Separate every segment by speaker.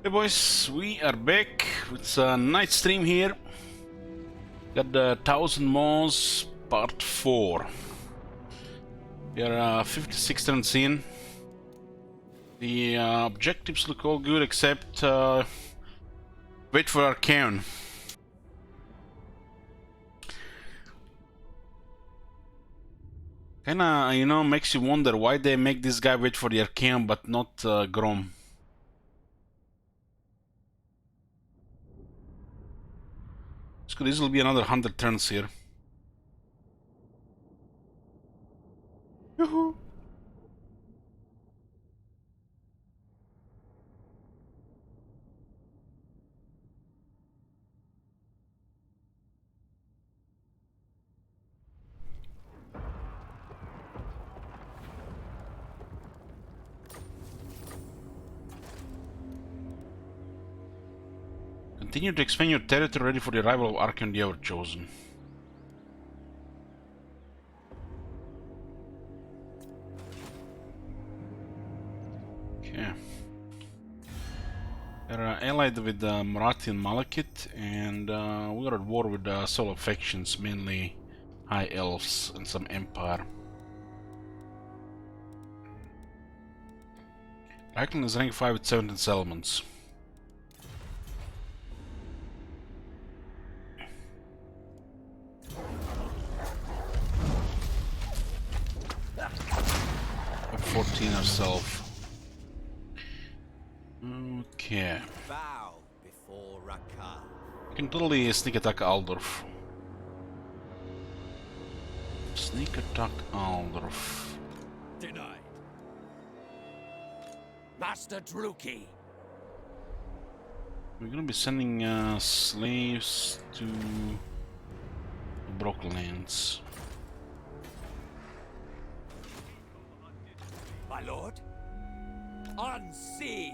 Speaker 1: Hey boys, we are back. It's a night stream here. Got the 1000 Maws part 4. We are 56 turns in. The objectives look all good except wait for Arcane. Kinda, you know, makes you wonder why they make this guy wait for the Arcane but not Grom. This could easily be another 100 turns here. Yoo-hoo. Continue to expand your territory ready for the arrival of Arcane the Everchosen. Okay. We're allied with Marathi and Malekith, and we are at war with solo factions, mainly High Elves and some Empire. Reichland is rank 5 with 17 settlements. We're 14 ourselves. Okay.
Speaker 2: Bow before Rakar.
Speaker 1: We can totally sneak attack Aldorf. Sneak attack Aldorf.
Speaker 2: Denied. Master Druki.
Speaker 1: We're gonna be sending slaves to the Brocklands.
Speaker 2: My lord. On sea.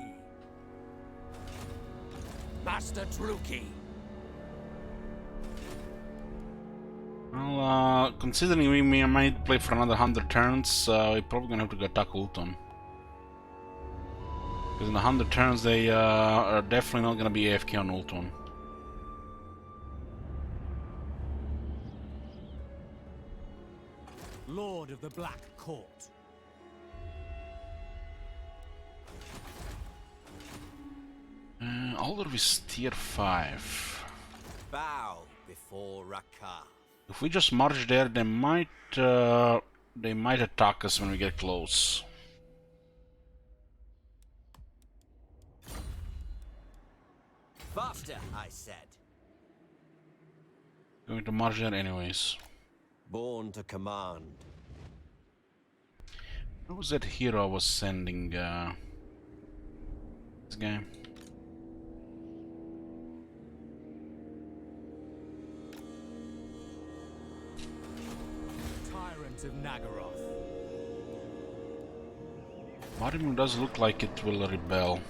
Speaker 2: Master Druki.
Speaker 1: Well, considering we might play for another 100 turns, we're probably gonna have to go attack Ulton. Because in 100 turns, they are definitely not gonna be AFK on Ulton.
Speaker 2: Lord of the Black Court.
Speaker 1: Aldorf is tier 5.
Speaker 2: Bow before Rakar.
Speaker 1: If we just march there, they might attack us when we get close.
Speaker 2: Faster, I said.
Speaker 1: Going to march there anyways.
Speaker 2: Born to command.
Speaker 1: Who was that hero I was sending? This guy.
Speaker 2: Tyrant of Nagaroth.
Speaker 1: Marimir does look like it will rebel.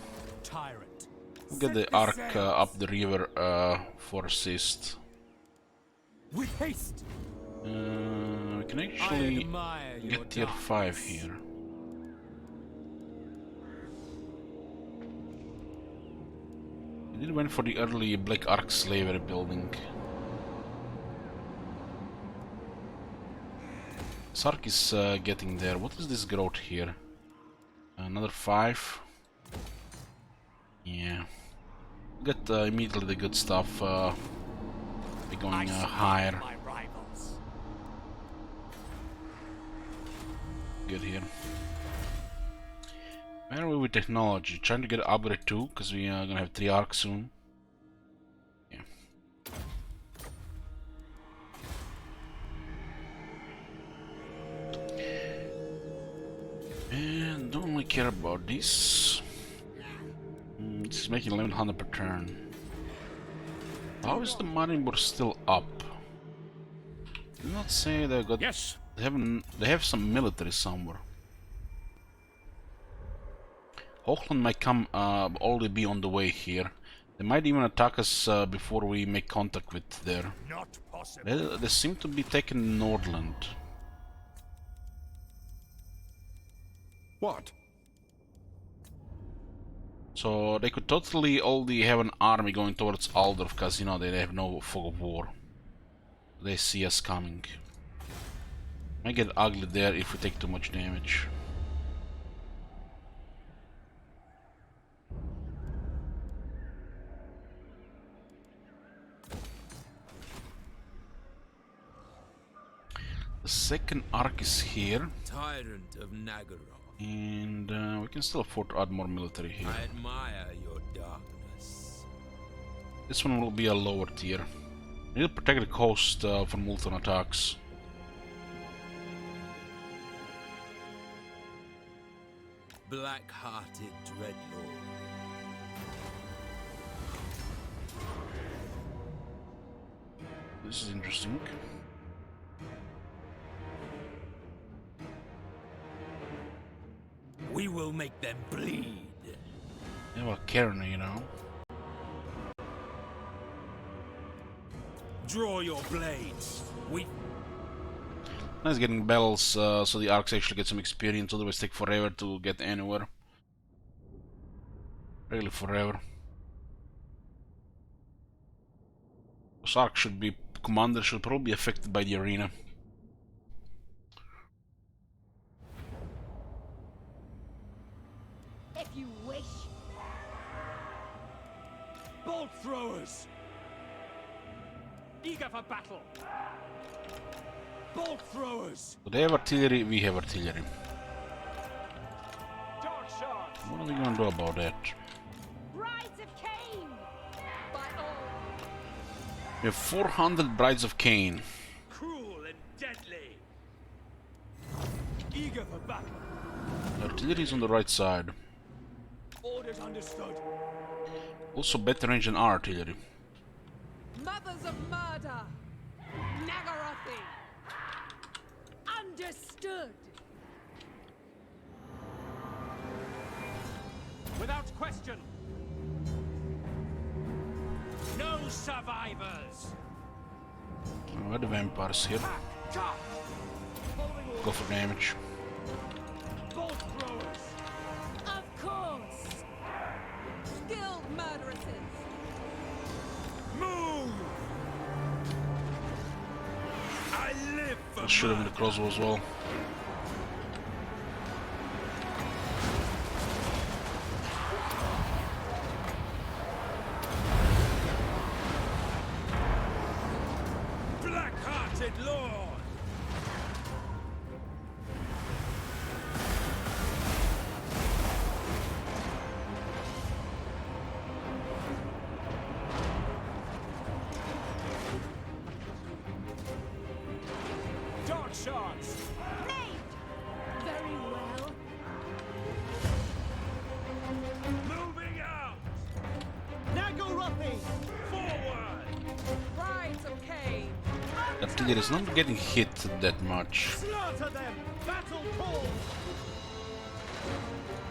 Speaker 2: Tyrant.
Speaker 1: We'll get the arc up the river for assist.
Speaker 2: With haste.
Speaker 1: We can actually get tier 5 here. We did went for the early Black Arc slavery building. Sark is getting there. What is this growth here? Another 5. Yeah. Get immediately the good stuff. Be going higher. Good here. Where are we with technology? Trying to get upgrade 2 because we are gonna have 3 arcs soon. Yeah. And don't really care about this. This is making 1100 per turn. How is the Marinebor still up? Did not say they got.
Speaker 2: Yes.
Speaker 1: They have some military somewhere. Hochland might come already be on the way here. They might even attack us before we make contact with there.
Speaker 2: Not possible.
Speaker 1: They seem to be taking Nordland.
Speaker 2: What?
Speaker 1: So they could totally only have an army going towards Aldor, because you know they have no fog of war. They see us coming. Might get ugly there if we take too much damage. The second arc is here.
Speaker 2: Tyrant of Nagaroth.
Speaker 1: And we can still afford to add more military here.
Speaker 2: I admire your darkness.
Speaker 1: This one will be a lower tier. We need to protect the coast from Multon attacks.
Speaker 2: Black-hearted dreadlord.
Speaker 1: This is interesting.
Speaker 2: We will make them bleed.
Speaker 1: They have a Cairn, you know.
Speaker 2: Draw your blades. We
Speaker 1: Nice getting battles, so the arcs actually get some experience, otherwise take forever to get anywhere. Really forever. This arc should be, commander should probably be affected by the arena.
Speaker 3: If you wish.
Speaker 2: bolt throwers. Eager for battle. Bolt throwers.
Speaker 1: So they have artillery, we have artillery.
Speaker 2: Dark shots.
Speaker 1: What are we gonna do about that?
Speaker 3: Brides of Cain! By all.
Speaker 1: We have 400 Brides of Cain.
Speaker 2: Cruel and deadly. Eager for battle.
Speaker 1: The artillery is on the right side.
Speaker 2: Orders understood.
Speaker 1: Also better range than our artillery.
Speaker 3: Mothers of murder! Nagarothi! Understood!
Speaker 2: Without question. No survivors.
Speaker 1: Where are the vampires here?
Speaker 2: Charge. Following
Speaker 1: Go for damage.
Speaker 2: bolt throwers.
Speaker 3: Of course! Skilled murderesses!
Speaker 2: Move. I live for
Speaker 1: Let's shoot him with the crossbow as well.
Speaker 2: Black-hearted lord. Dark shots.
Speaker 3: Named! Very well.
Speaker 2: Moving out. Nagarothi. Forward.
Speaker 3: Brides of Cain!
Speaker 1: The artillery is not getting hit that much.
Speaker 2: Slaughter them. Battle call.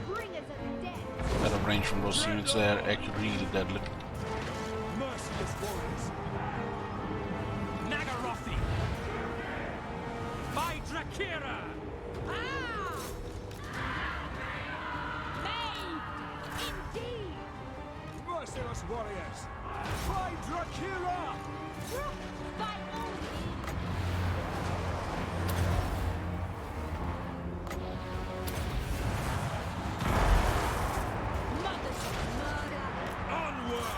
Speaker 3: Bringers of death!
Speaker 1: Better range from those units there, actually really deadly.
Speaker 2: Merciless warriors. Nagarothi. By Drakira.
Speaker 3: Ah! Made! Indeed!
Speaker 2: Merciless warriors. By Drakira.
Speaker 3: By all means! Mothers of murder!
Speaker 2: Onward.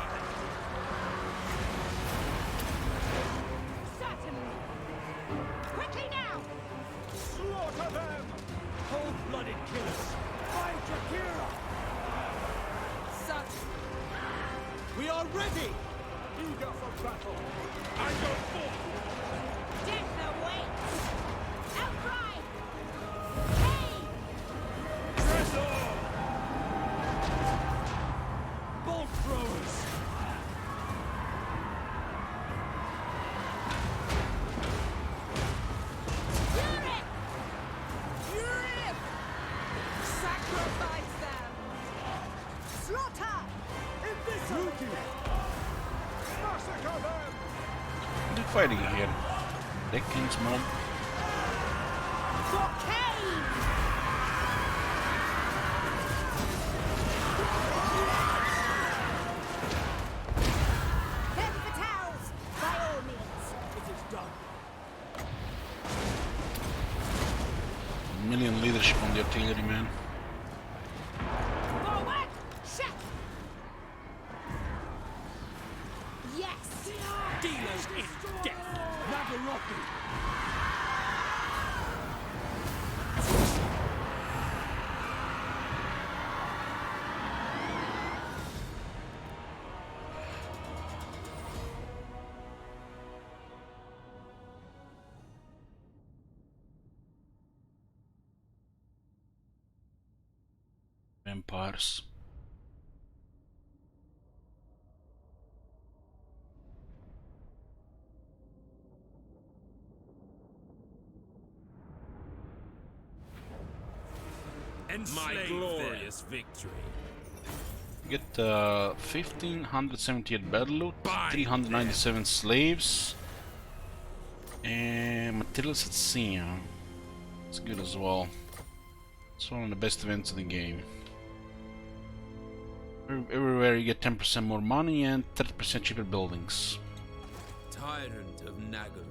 Speaker 3: Certainly! Quickly now!
Speaker 2: Slaughter them. Cold-blooded killers. By Drakira.
Speaker 3: Certainly!
Speaker 2: We are ready. Eager for battle. I go forth.
Speaker 3: Death awaits! Outcry! Hey!
Speaker 2: Press on. Bolt throwers.
Speaker 3: Rip! Rip! Sacrifice them! Slaughter!
Speaker 2: Eviscerate. Massacre them.
Speaker 1: What are they fighting here? Deck King's mob.
Speaker 3: For Cain!
Speaker 1: artillery, man.
Speaker 3: Forward! Shit! Yes!
Speaker 2: Dealers in death! Nagaroku!
Speaker 1: Vampires.
Speaker 2: My glorious victory.
Speaker 1: Get 1578 battle loot, 397 slaves, and materials at sea. It's good as well. It's one of the best events of the game. Everywhere you get 10% more money and 30% cheaper buildings.
Speaker 2: Tyrant of Nagaroth.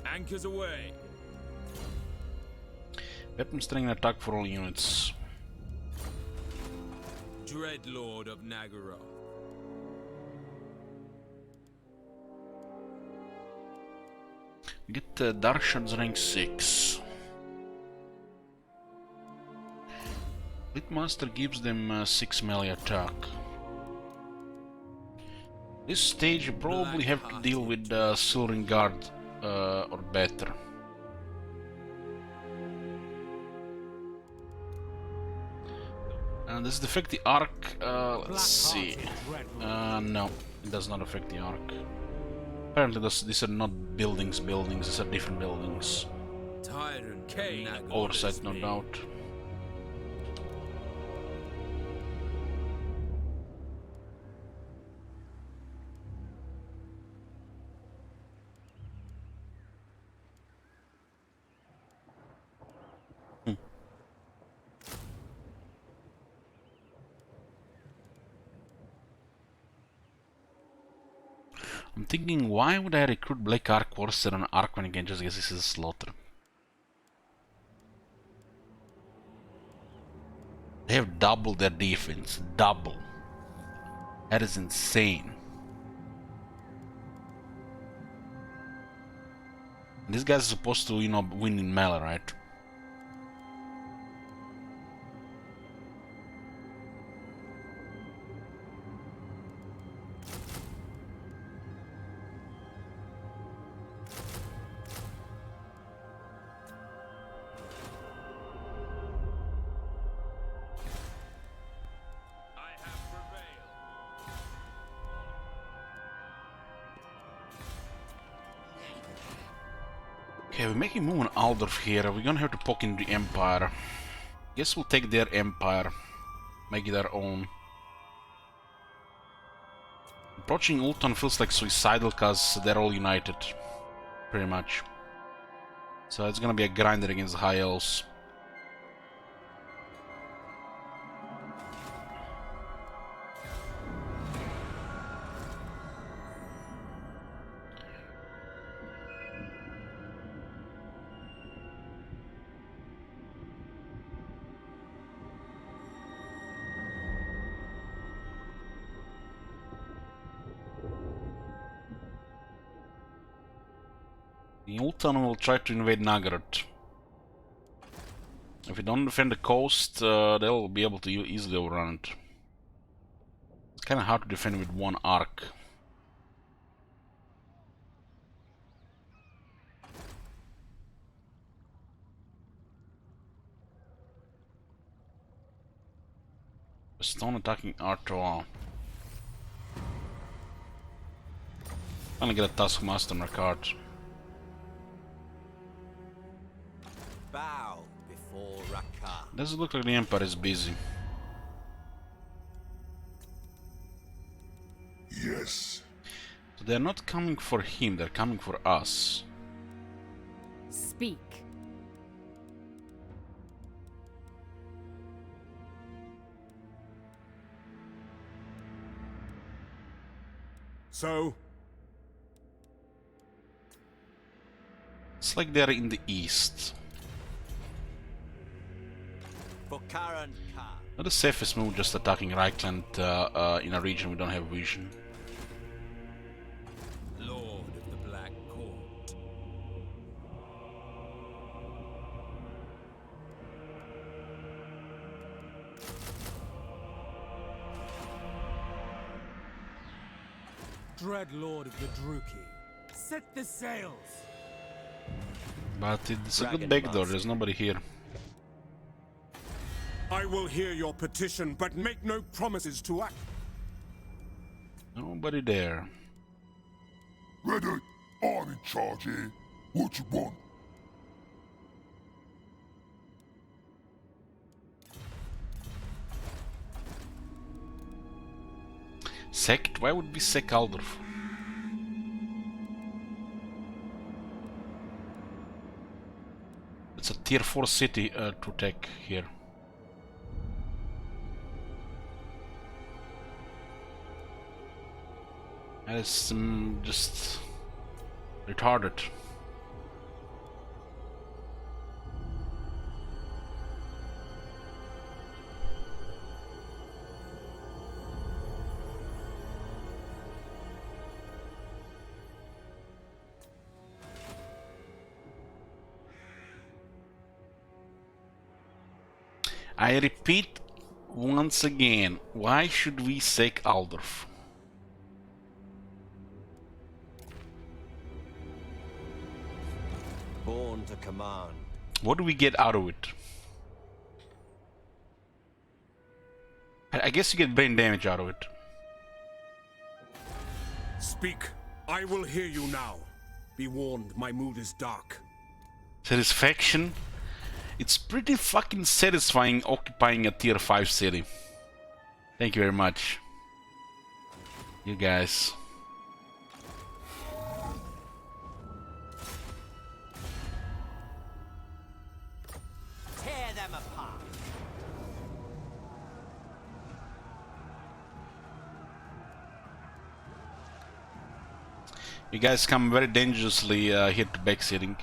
Speaker 2: Anchors away.
Speaker 1: Weapon strength and attack for all units.
Speaker 2: Dreadlord of Nagaroth.
Speaker 1: Get Dark Shards rank 6. Master gives them 6 melee attack. This stage you probably have to deal with Silvering Guard or better. And does it affect the arc? Let's see. No, it does not affect the arc. Apparently these are not buildings, these are different buildings.
Speaker 2: Tyrant
Speaker 1: Oversight, no doubt. I'm thinking, why would I recruit Black Ark Warrior on Ark when I can just guess this is a slaughter? They have doubled their defense. Double. That is insane. These guys are supposed to, you know, win in melee, right? Okay, we're making move on Aldorf here. We're gonna have to poke in the Empire. Guess we'll take their Empire. Make it our own. Approaching Ulton feels like suicidal cause they're all united. Pretty much. So it's gonna be a grinder against the High Elves. The Ultan will try to invade Nagaroth. If we don't defend the coast, they'll be able to easily overrun it. It's kinda hard to defend with one arc. Stone attacking Artois. Gonna get a Taskmaster on our card.
Speaker 4: Bow before Raka.
Speaker 1: Does it look like the Empire is busy?
Speaker 5: Yes.
Speaker 1: So they're not coming for him, they're coming for us.
Speaker 3: Speak.
Speaker 2: So,
Speaker 1: It's like they're in the east.
Speaker 4: Karan Ka.
Speaker 1: Not the safest move, just attacking Reichland in a region we don't have vision.
Speaker 2: Lord of the Black Court.
Speaker 5: Dread Lord of the Druki, set the sails!
Speaker 1: But it's a good
Speaker 4: Dragon
Speaker 1: backdoor,
Speaker 4: Master.
Speaker 1: there's nobody here.
Speaker 5: I will hear your petition, but make no promises to act.
Speaker 1: Nobody there.
Speaker 6: Ready? I'm in charge here. What you want?
Speaker 1: Sect? Why would we sack Aldorf? It's a tier 4 city to take here. And it's just retarded. I repeat once again, why should we sack Aldorf?
Speaker 4: Born to command.
Speaker 1: What do we get out of it? I guess you get brain damage out of it.
Speaker 5: Speak. I will hear you now. Be warned, my mood is dark.
Speaker 1: Satisfaction? It's pretty fucking satisfying occupying a tier 5 city. Thank you very much. You guys.
Speaker 4: Tear them apart.
Speaker 1: You guys come very dangerously here to backseating.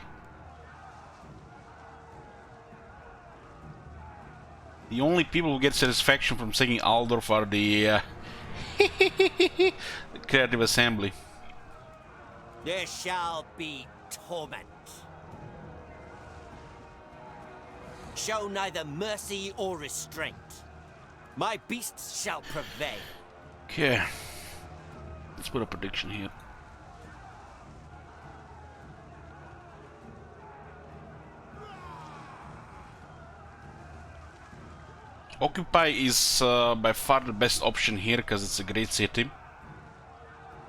Speaker 1: The only people who get satisfaction from singing Aldorf are the Creative Assembly.
Speaker 4: There shall be torment. Show neither mercy or restraint. My beasts shall prevail.
Speaker 1: Okay. Let's put a prediction here. Occupy is by far the best option here because it's a great city.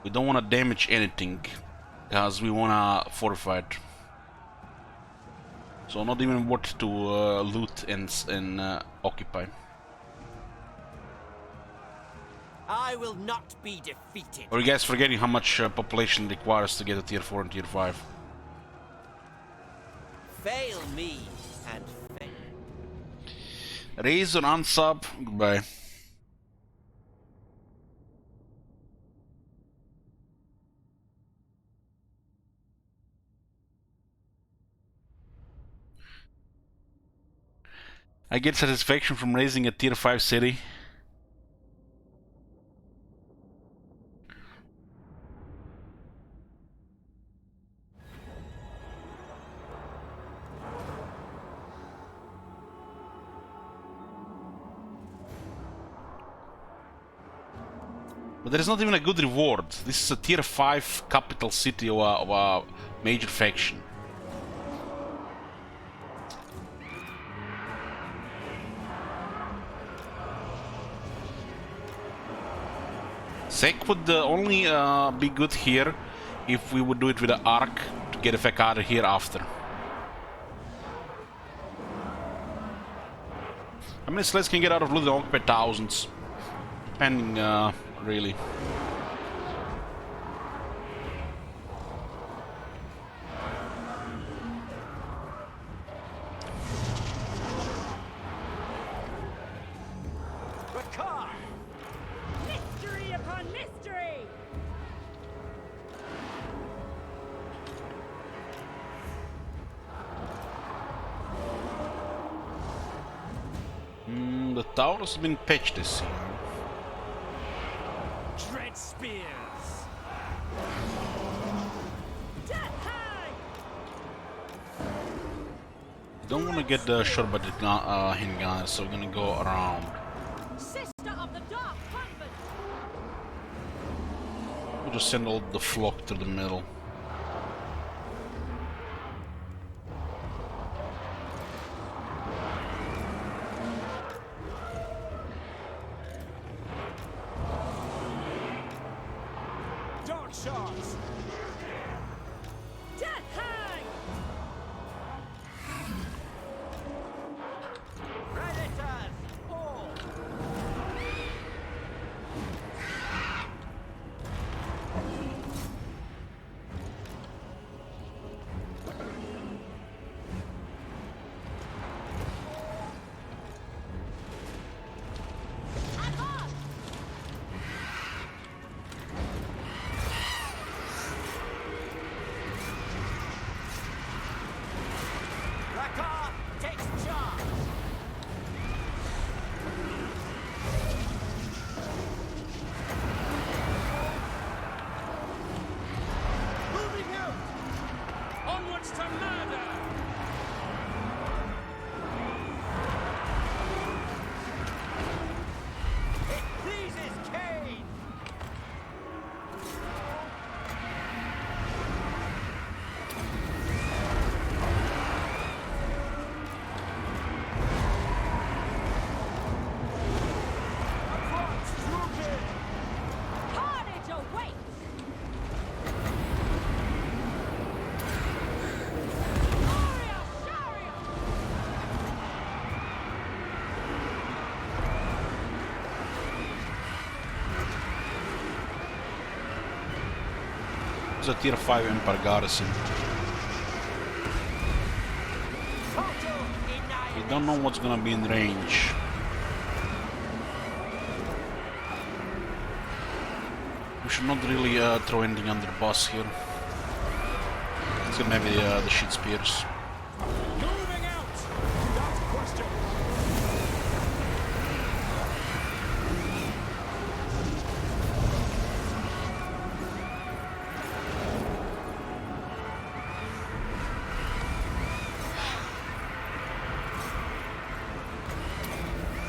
Speaker 1: We don't want to damage anything because we want to fortify it. So not even worth to loot and occupy.
Speaker 4: I will not be defeated.
Speaker 1: Are you guys forgetting how much population requires to get a tier 4 and tier 5?
Speaker 4: Fail me and fail.
Speaker 1: Raise or unsub? Goodbye. I get satisfaction from raising a tier 5 city. But there is not even a good reward. This is a tier 5 capital city of a major faction. Sec would only be good here if we would do it with an arc to get Fek out of here after. How many slaves can get out of Ludwig per thousands? Depending, really.
Speaker 4: Rakar!
Speaker 3: Mystery upon mystery!
Speaker 1: Towers have been patched this year.
Speaker 4: Dread spears.
Speaker 3: Death hang!
Speaker 1: Don't want to get shot by the handgunners, so we're gonna go around.
Speaker 3: Sister of the Dark Convent!
Speaker 1: We'll just send all the flock to the middle.
Speaker 4: Dark shards.
Speaker 3: Death hang!
Speaker 4: Predators. All. Rakar takes charge. Moving out.
Speaker 5: Onwards to murder!
Speaker 4: It pleases Cain. Across trooping.
Speaker 3: Carnage awaits! Gloria Sharia!
Speaker 1: It's a tier 5 Empire garrison.
Speaker 4: Total
Speaker 1: We
Speaker 4: annihilation.
Speaker 1: don't know what's gonna be in range. We should not really throw anything under the bus here. It's gonna maybe the shit spears.
Speaker 5: Moving out! Without question!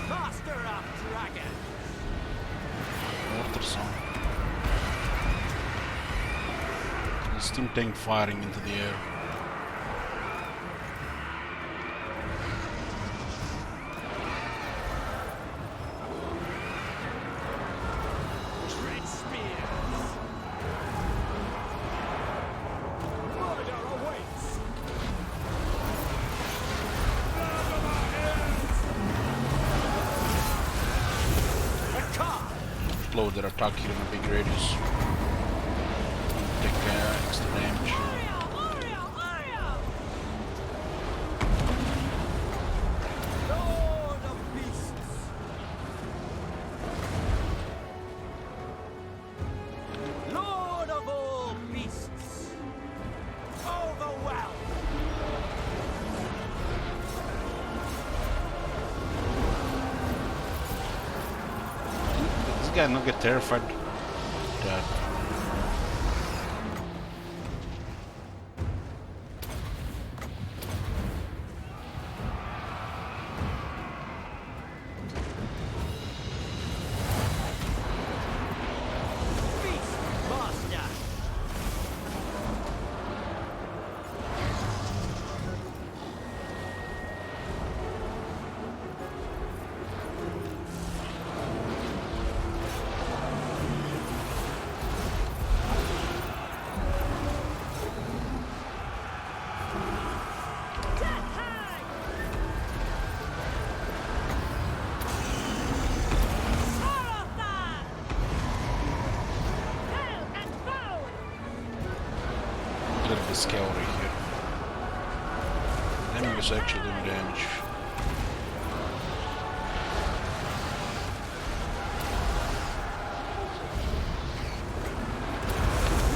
Speaker 4: Master of dragons.
Speaker 1: Water zone. The steam tank firing into the air.
Speaker 4: Dread spears.
Speaker 5: Murder awaits!
Speaker 4: Rakar.
Speaker 1: Blow their attack here in a big radius. Take extra damage.
Speaker 4: Lord of beasts. Lord of all beasts. Overwhelmed.
Speaker 1: This guy not get terrified. That
Speaker 4: Beast master.
Speaker 1: look at the scale right here. Enemy was actually doing damage.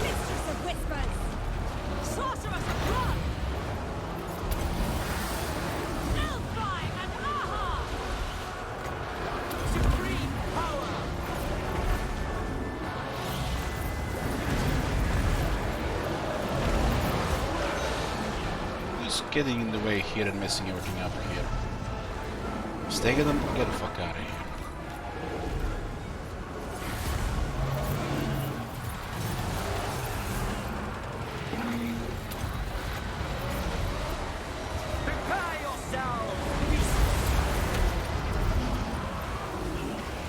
Speaker 3: Mistress of Whispers! Sorceress of Blood! Elfine and Aha!
Speaker 1: getting in the way here and messing everything up here. Stagger them, get the fuck out of here.
Speaker 4: Prepare yourselves, beasts!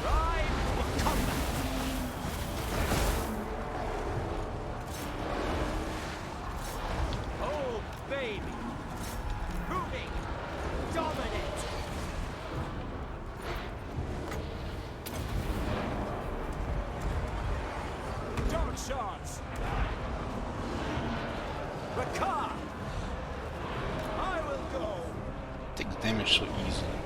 Speaker 4: Ride for combat! Oh, baby! Moving! Dominate! Dark shards! Rakar! I will go!
Speaker 1: Take the damage so easily.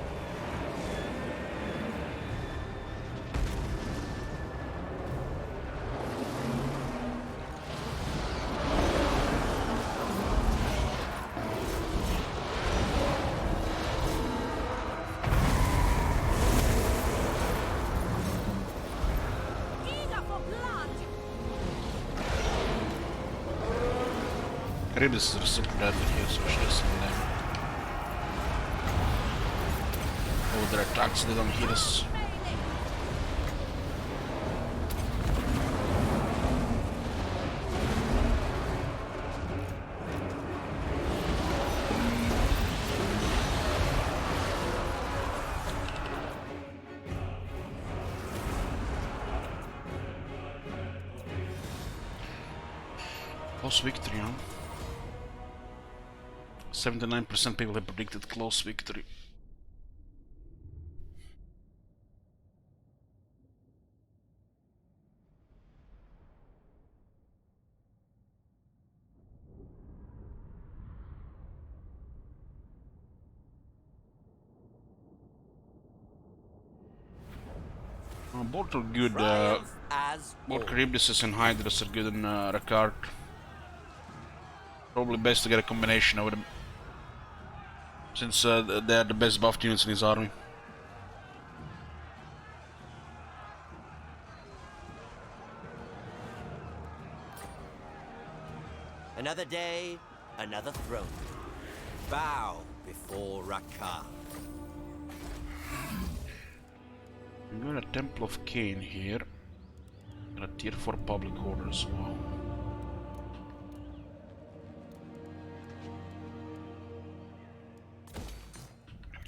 Speaker 3: Eager for blood!
Speaker 1: Ribs are super deadly here, so she doesn't them. Oh, their attacks, they don't hit us. Close victory, huh? 79% people have predicted close victory. Both are good.
Speaker 4: Triumph as
Speaker 1: Both
Speaker 4: old.
Speaker 1: Charybdis and Hydras are good in Rakard. Probably best to get a combination of them, since they're the best buffed units in his army.
Speaker 4: Another day, another throne. Bow before Rakar.
Speaker 1: I'm going to Temple of Cain here. And a tier 4 public order as well.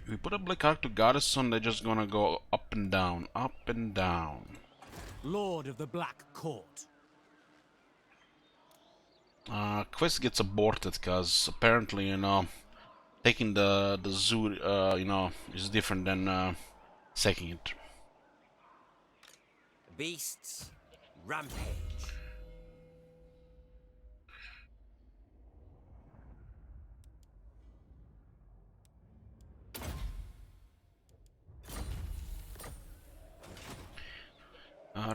Speaker 1: If we put a Black Ark to Garrison, they're just gonna go up and down, up and down.
Speaker 2: Lord of the Black Court.
Speaker 1: Quest gets aborted because apparently, you know, taking the zoo, you know, is different than sacking it.
Speaker 4: Beasts, rampage.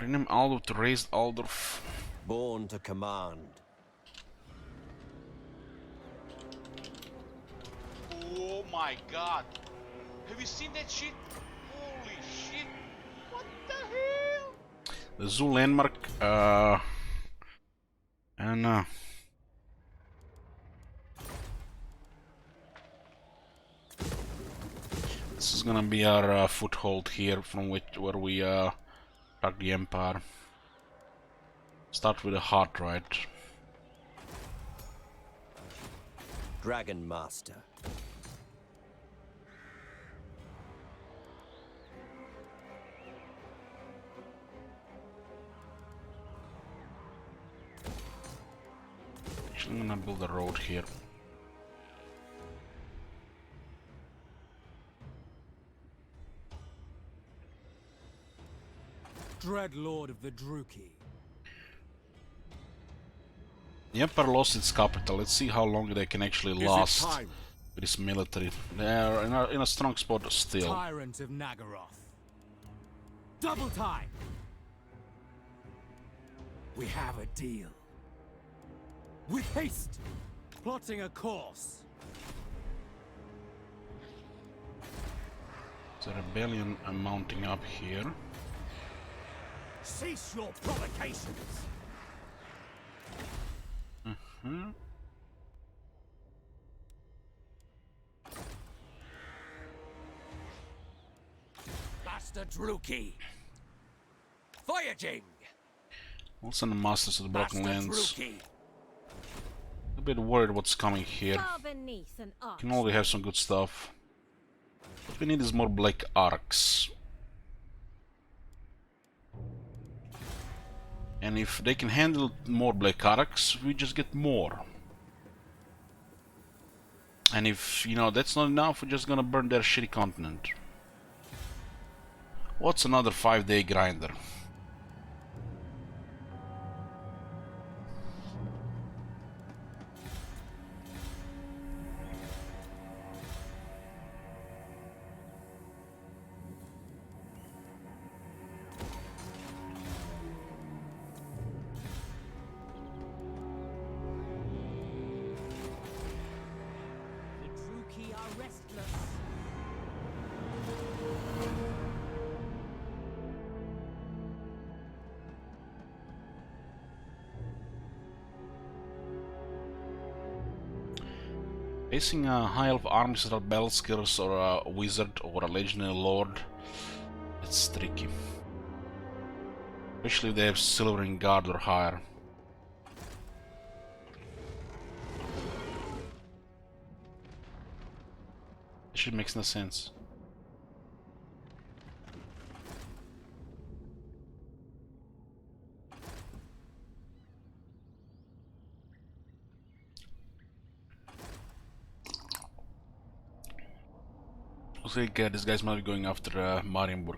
Speaker 1: Rename Aldorf to Raised Aldorf.
Speaker 4: Born to command.
Speaker 1: Oh my god! Have you seen that shit? Holy shit! What the hell? The zoo landmark, and this is gonna be our foothold here, from where we attack the Empire. Start with a heart, right?
Speaker 4: Dragon Master.
Speaker 1: Actually, I'm gonna build a road here.
Speaker 2: Dread Lord of the Druki.
Speaker 1: The Empire lost its capital. Let's see how long they can actually
Speaker 5: Is it
Speaker 1: last
Speaker 5: time?
Speaker 1: with this military. They're in a strong spot still.
Speaker 2: Tyrant of Nagaroth. Double time. We have a deal. With haste. Plotting a course.
Speaker 1: There's a rebellion mounting up here.
Speaker 2: Cease your provocations. Master Druki. Voyaging.
Speaker 1: We'll send the Masters to the Broken
Speaker 2: Master
Speaker 1: Lands.
Speaker 2: Druki.
Speaker 1: A bit worried what's coming here.
Speaker 3: Far beneath an arch.
Speaker 1: Can already have some good stuff. What we need is more Black Arcs. And if they can handle more Black Arcs, we just get more. And if, you know, that's not enough, we're just gonna burn their shitty continent. What's another 5-day grinder?
Speaker 2: The Druki are restless.
Speaker 1: Facing a high elf armies without battle skills or a wizard or a legendary lord, it's tricky. Especially if they have silver in guard or higher. This shit makes no sense. Looks like this guy's might be going after Marienburg.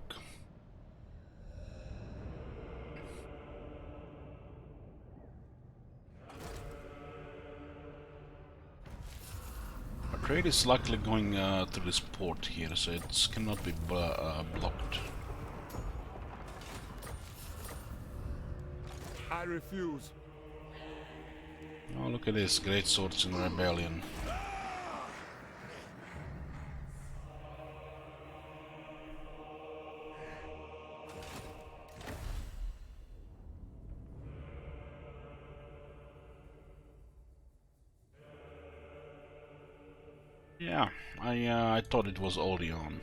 Speaker 1: Our trade is luckily going through this port here, so it cannot be blocked.
Speaker 5: I refuse.
Speaker 1: Oh, look at this, great swords in rebellion. Yeah, I thought it was Orion.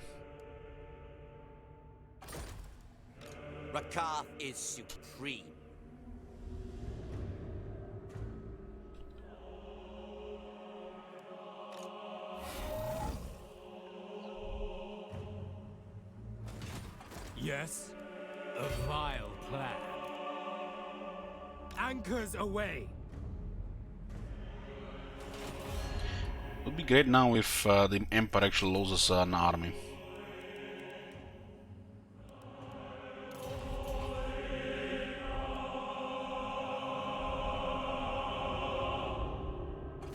Speaker 4: Rakath is supreme.
Speaker 2: Yes, a vile plan. Anchors away.
Speaker 1: It would be great now if the Empire actually loses an army.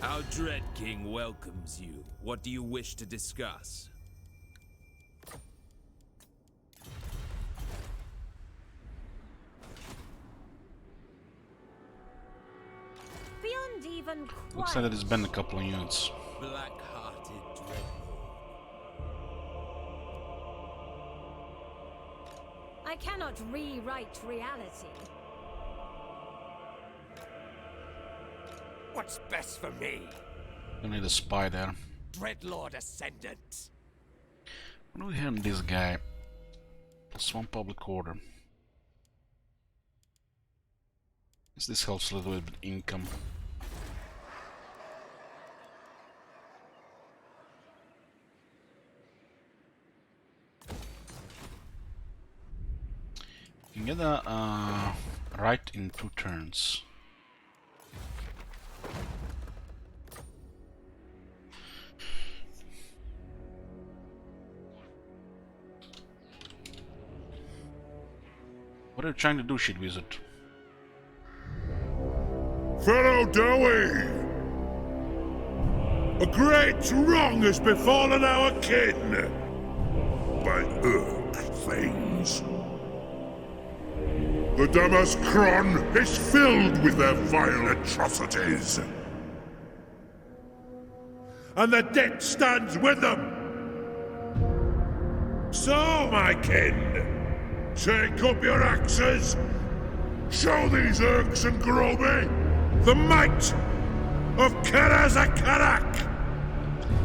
Speaker 7: Our Dread King welcomes you. What do you wish to discuss?
Speaker 3: Beyond even
Speaker 1: Looks like it's been a couple of units.
Speaker 7: Black-hearted Dreadlord.
Speaker 3: I cannot rewrite reality.
Speaker 2: What's best for me?
Speaker 1: Don't need a spy there.
Speaker 2: Dreadlord Ascendant.
Speaker 1: What do we have in this guy? +1 public order. This helps a little bit with income. You can get a right in 2 turns. What are you trying to do, shit wizard?
Speaker 6: Fellow Dowie! A great wrong has befallen our kin by Urk things. The Damaskron is filled with their vile atrocities. And the debt stands with them. So, my kin, take up your axes. Show these Urks and Groby the might of Karazakarak!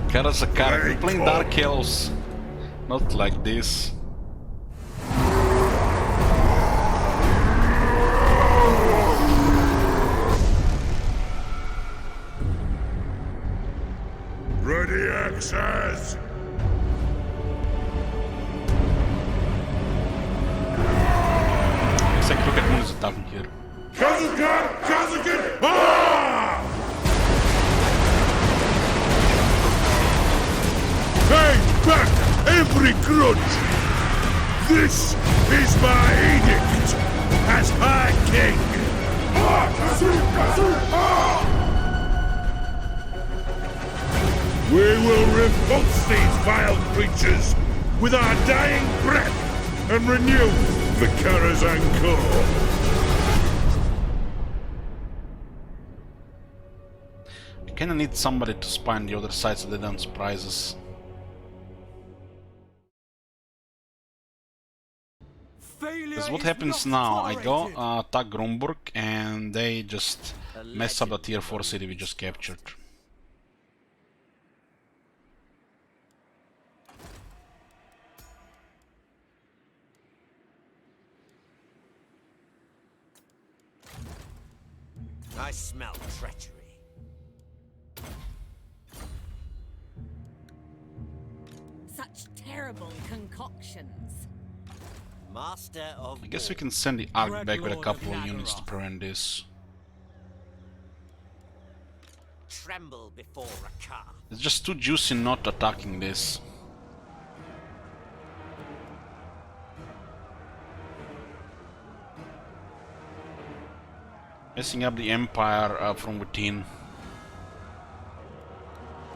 Speaker 1: Karazakarak, we're playing Dark Elves. Not like this. second, look at Moon is attacking here.
Speaker 6: Kazakan! Ah! Pay back every grudge! This is my edict as High King! We will repulse these vile creatures with our dying breath and renew the Karazhan Core.
Speaker 1: I kinda need somebody to spy on the other side so they don't surprise us. Because what happens now, I go attack Gromburg and they just mess up the tier 4 city we just captured.
Speaker 4: I smell treachery.
Speaker 3: Such terrible concoctions.
Speaker 4: Master of
Speaker 1: I guess we
Speaker 4: war.
Speaker 1: can send the Ark
Speaker 2: Dread
Speaker 1: back with a
Speaker 2: Lord of
Speaker 1: couple of units to
Speaker 2: Nagara.
Speaker 1: prevent this.
Speaker 4: Tremble before a car.
Speaker 1: It's just too juicy not attacking this. Messing up the Empire from within.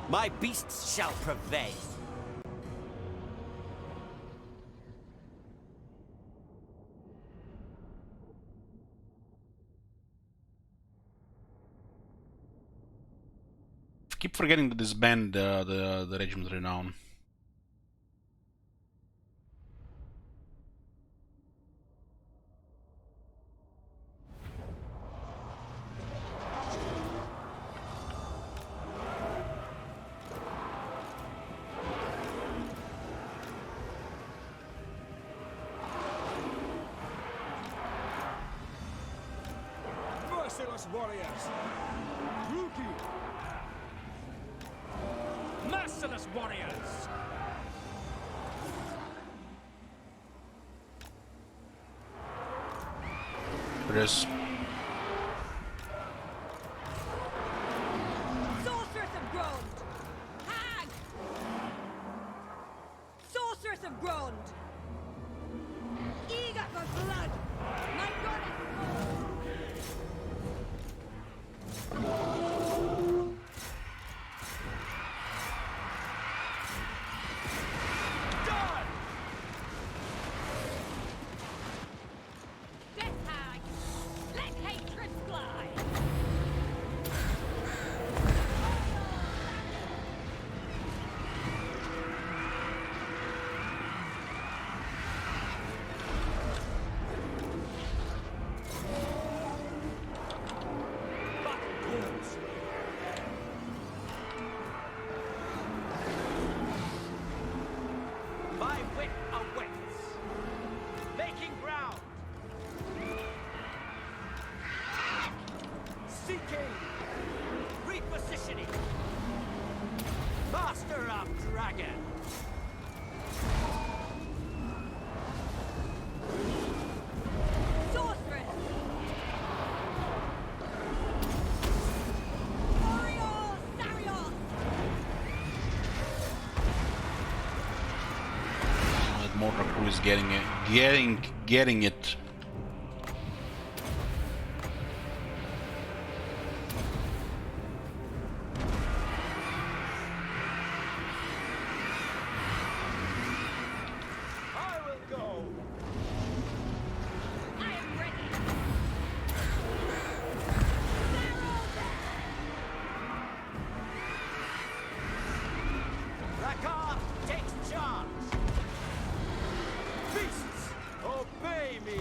Speaker 4: My beasts shall prevail.
Speaker 1: I keep forgetting to disband the Regiment Renown.
Speaker 2: Merciless warriors! Rookie! Merciless warriors!
Speaker 1: Press.
Speaker 3: Sorceress of Grond! Hag! Sorceress of Grond! Eager for blood! My goddess! Death Hag! Let hatred fly!
Speaker 4: My wit awaits. Making ground. Seeking. Repositioning. Master of Dragon.
Speaker 3: Sorceress! Warrior Sarios!
Speaker 1: That mortar crew is getting it. Getting it.
Speaker 4: I will go.
Speaker 3: I am ready!
Speaker 4: Rakar takes charge. Beasts, obey me.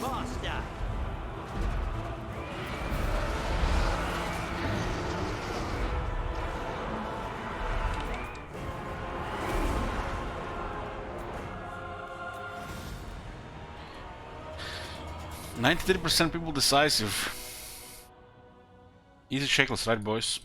Speaker 4: Faster!
Speaker 1: 93% people decisive. Easy shekels, right, boys?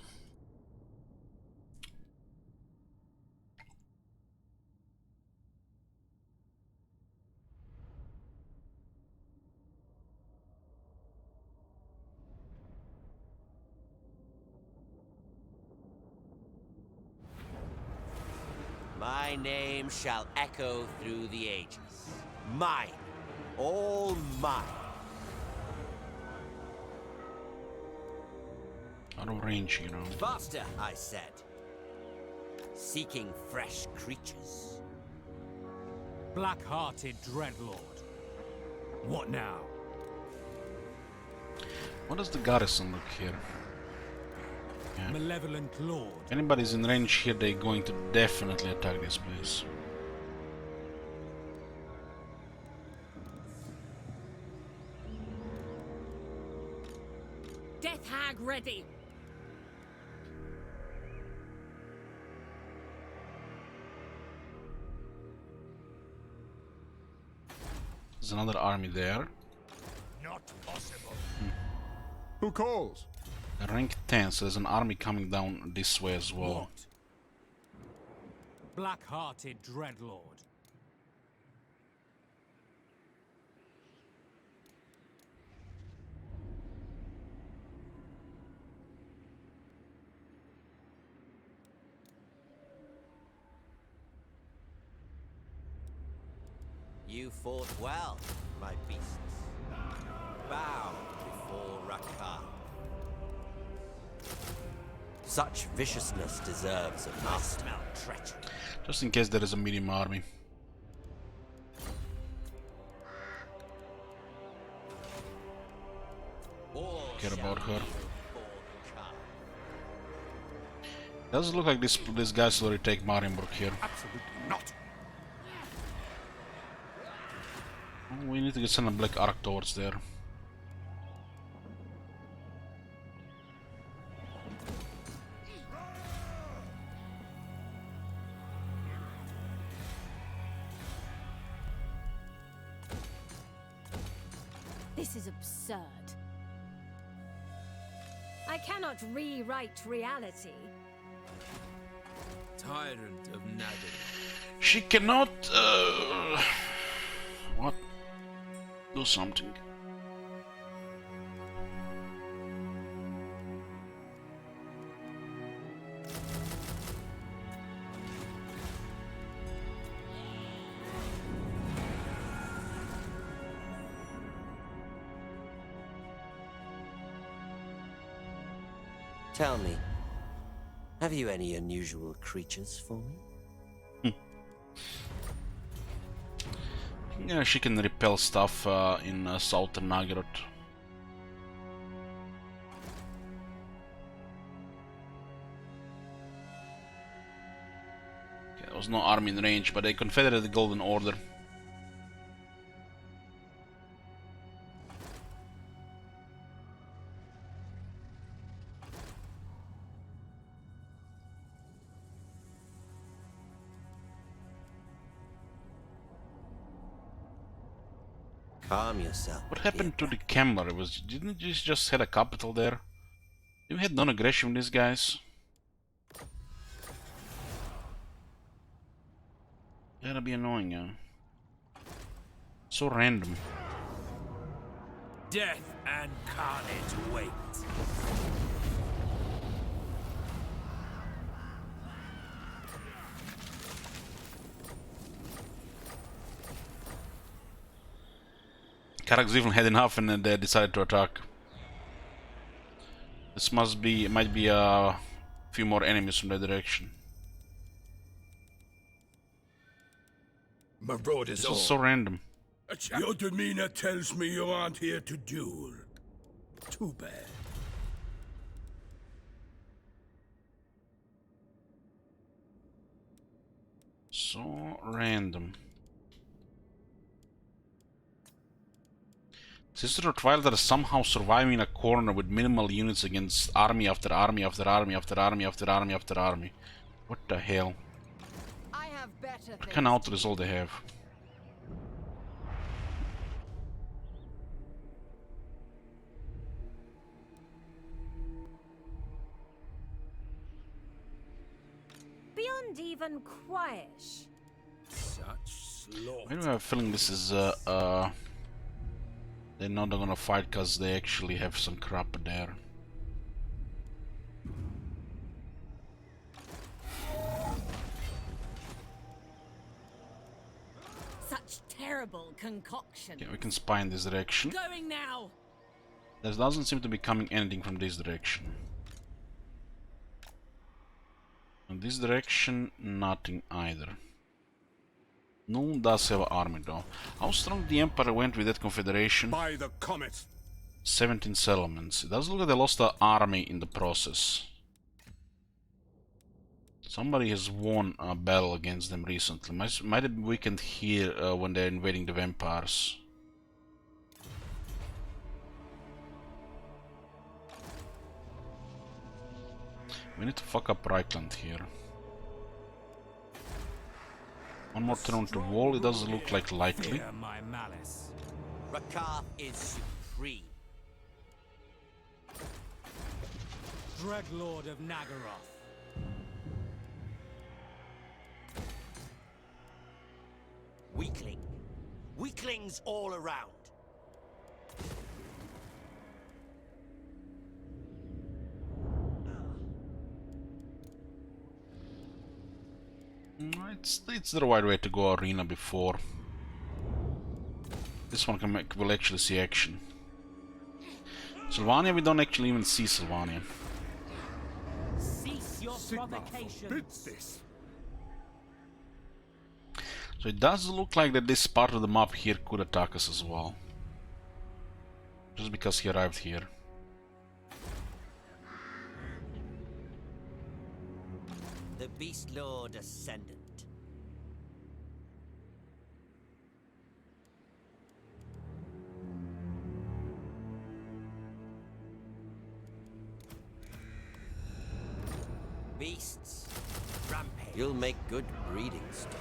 Speaker 4: My name shall echo through the ages. Mine. All mine.
Speaker 1: Out of range, you know.
Speaker 4: Faster, I said. Seeking fresh creatures.
Speaker 2: Black-hearted Dreadlord. What now?
Speaker 1: What does the garrison look here? Yeah.
Speaker 2: Malevolent Lord.
Speaker 1: If anybody's in range here, they're going to definitely attack this place.
Speaker 3: Death hag ready.
Speaker 1: There's another army there.
Speaker 6: Not possible. Who calls?
Speaker 1: Rank 10, so there's an army coming down this way as well.
Speaker 2: What? Black-hearted Dreadlord.
Speaker 4: You fought well, my beasts. Bow before Rakar. Such viciousness deserves a master. Smell treachery.
Speaker 1: Just in case there is a medium army. Care about her. Doesn't look like this guy's already take Marienburg here.
Speaker 6: Absolutely not.
Speaker 1: We need to send a black arc towards there.
Speaker 3: This is absurd. I cannot rewrite reality.
Speaker 7: Tyrant of Nagel.
Speaker 1: She cannot what? Do something.
Speaker 4: Tell me, have you any unusual creatures for me?
Speaker 1: Yeah, she can repel stuff in southern Nagarot. Okay, there was no army in range, but they confederated the Golden Order.
Speaker 4: Calm yourself.
Speaker 1: What happened to the Kemmler? Didn't you just had a capital there? You had non-aggression with these guys? That'd be annoying, yeah. So random.
Speaker 7: Death and carnage wait.
Speaker 1: Karak's even had enough and then they decided to attack. This might be a few more enemies from that direction.
Speaker 6: Marauders
Speaker 1: This is so random.
Speaker 6: Your demeanor tells me you aren't here to duel. Too bad.
Speaker 1: So random. Sister Twilight is somehow surviving in a corner with minimal units against army after army after army after army after army after army. What the hell?
Speaker 3: I have better
Speaker 1: What kind of
Speaker 3: things.
Speaker 1: auto is all they have?
Speaker 3: Beyond even quiet.
Speaker 7: Such slaughter.
Speaker 1: Why do I have a feeling this is they're not gonna fight because they actually have some crap there.
Speaker 3: Such terrible concoction.
Speaker 1: Okay, we can spy in this direction.
Speaker 3: Going now.
Speaker 1: There doesn't seem to be coming anything from this direction. In this direction, nothing either. Noon does have an army though. How strong the Empire went with that confederation?
Speaker 5: By the comet.
Speaker 1: 17 settlements. It does look like they lost an army in the process. Somebody has won a battle against them recently. Might have been weakened here when they're invading the vampires. We need to fuck up Reichland here. One more turn to wall, it doesn't look like likely.
Speaker 2: Fear my malice.
Speaker 4: Rakar is supreme.
Speaker 2: Dreadlord of Nagaroth.
Speaker 4: Weakling. Weaklings all around.
Speaker 1: It's the right way to go arena before. This one will actually see action. Sylvania, we don't actually even see Sylvania.
Speaker 3: Cease your
Speaker 5: Sigma
Speaker 3: provocations.
Speaker 5: forbids this.
Speaker 1: So it does look like that this part of the map here could attack us as well. Just because he arrived here.
Speaker 4: The Beast Lord Ascendant. Beasts. Rampage. You'll make good breeding stock.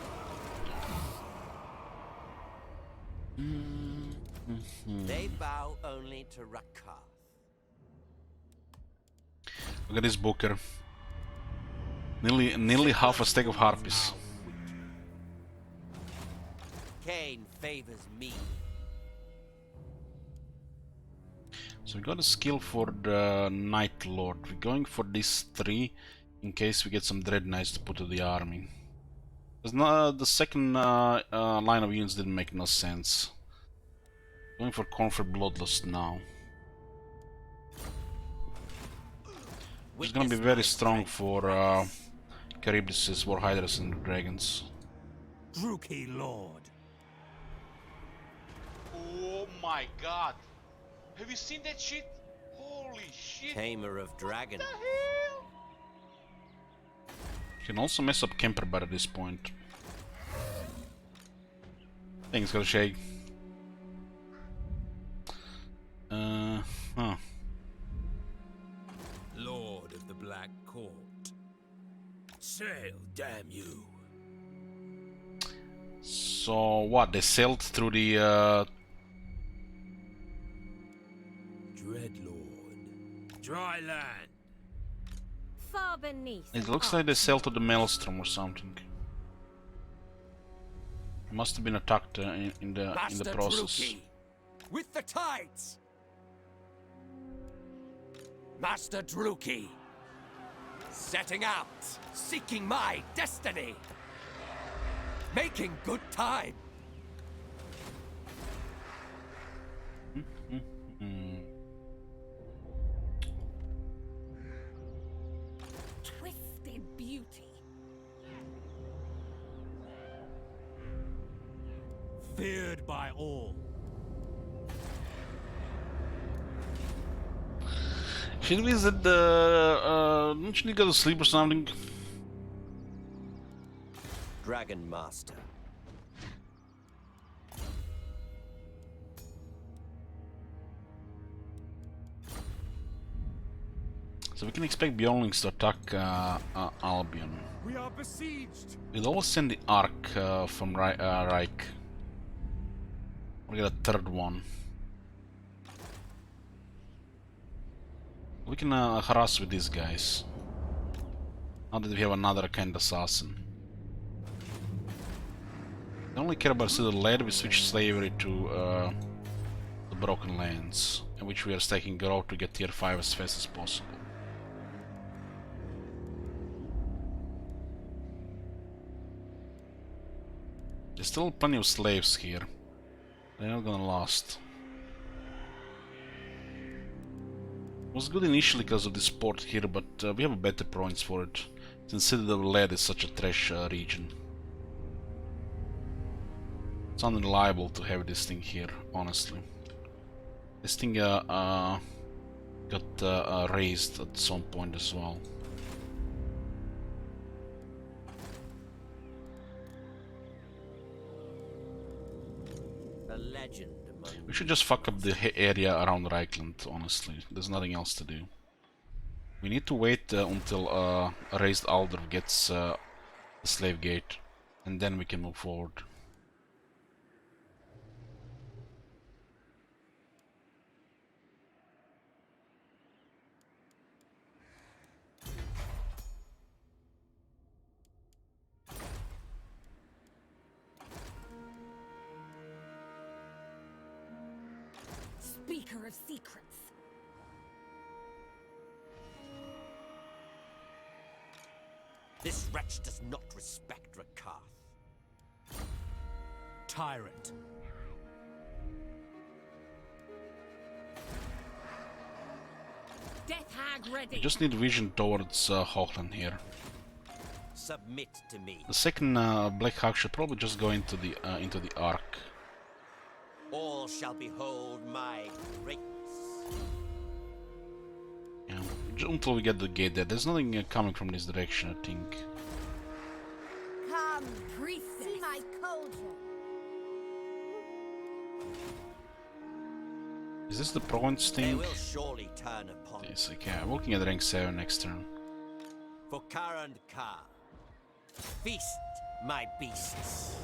Speaker 4: They bow only to Rakar.
Speaker 1: Look at this Booker. Nearly half a stack of harpies.
Speaker 4: Cain favors me.
Speaker 1: So we got a skill for the Night Lord. We're going for these 3 in case we get some Dread Knights to put to the army. The second line of units didn't make no sense. Going for Conflict Bloodlust now. It's gonna be very strong for Charybdis, War Hydras and Dragons.
Speaker 2: Druki Lord.
Speaker 1: Oh my god! Have you seen that shit? Holy shit!
Speaker 4: Tamer of Dragon.
Speaker 1: You can also mess up Kemperbar at this point. Things gotta shake. Huh.
Speaker 7: Lord of the Black Court. Sail, damn you.
Speaker 1: So what? They sailed through the
Speaker 7: Dreadlord. Dry land.
Speaker 3: Far beneath.
Speaker 1: It looks like they sailed to the Maelstrom or something. Must have been attacked in the process.
Speaker 2: Druki, with the tides. Master Druki, setting out, seeking my destiny, making good time.
Speaker 3: Twisted beauty.
Speaker 2: Feared by all.
Speaker 1: Should we visit the... don't you need to go to sleep or something?
Speaker 4: Dragon Master.
Speaker 1: So we can expect Bjornlings to attack Albion.
Speaker 2: We are besieged.
Speaker 1: We'll always send the Ark from Reich. We get a third one. We can harass with these guys. Now that we have another kind of assassin. I only care about Citadel Lead. We switch slavery to the Broken Lands, in which we are stacking growth to get tier 5 as fast as possible. There's still plenty of slaves here. They're not gonna last. It was good initially because of this port here, but we have better points for it, since Citadel Lead is such a trash region. It's unreliable to have this thing here, honestly. This thing got raised at some point as well.
Speaker 4: A legend among
Speaker 1: We should just fuck up the area around Reichland, honestly. There's nothing else to do. We need to wait until Raised Aldorf gets the slave gate, and then we can move forward.
Speaker 3: Speaker of secrets.
Speaker 4: This wretch does not respect Rakath.
Speaker 2: Tyrant.
Speaker 3: Death Hag ready.
Speaker 1: We just need vision towards Hochland here.
Speaker 4: Submit to me.
Speaker 1: The second Black Hawk should probably just go into the Ark.
Speaker 4: All shall behold my greatness.
Speaker 1: Yeah, until we get the gate there. There's nothing coming from this direction, I think.
Speaker 3: Come, priestess. See my cauldron.
Speaker 1: Is this the province
Speaker 4: They
Speaker 1: thing?
Speaker 4: will surely turn upon
Speaker 1: Yes, okay. I'm looking at rank 7 next turn.
Speaker 4: for Kara and Ka. Feast, my beasts.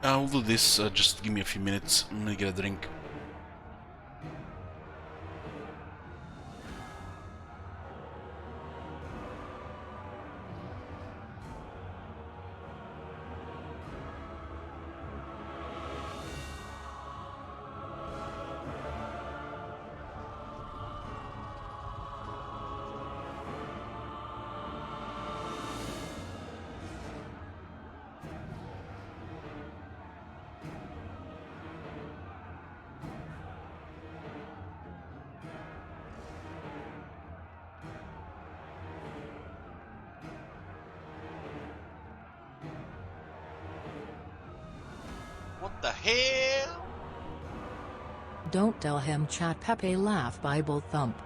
Speaker 1: I'll do this, just give me a few minutes. I'm gonna get a drink.
Speaker 8: What the hell?
Speaker 9: Don't tell him chat Pepe laugh Bible thump.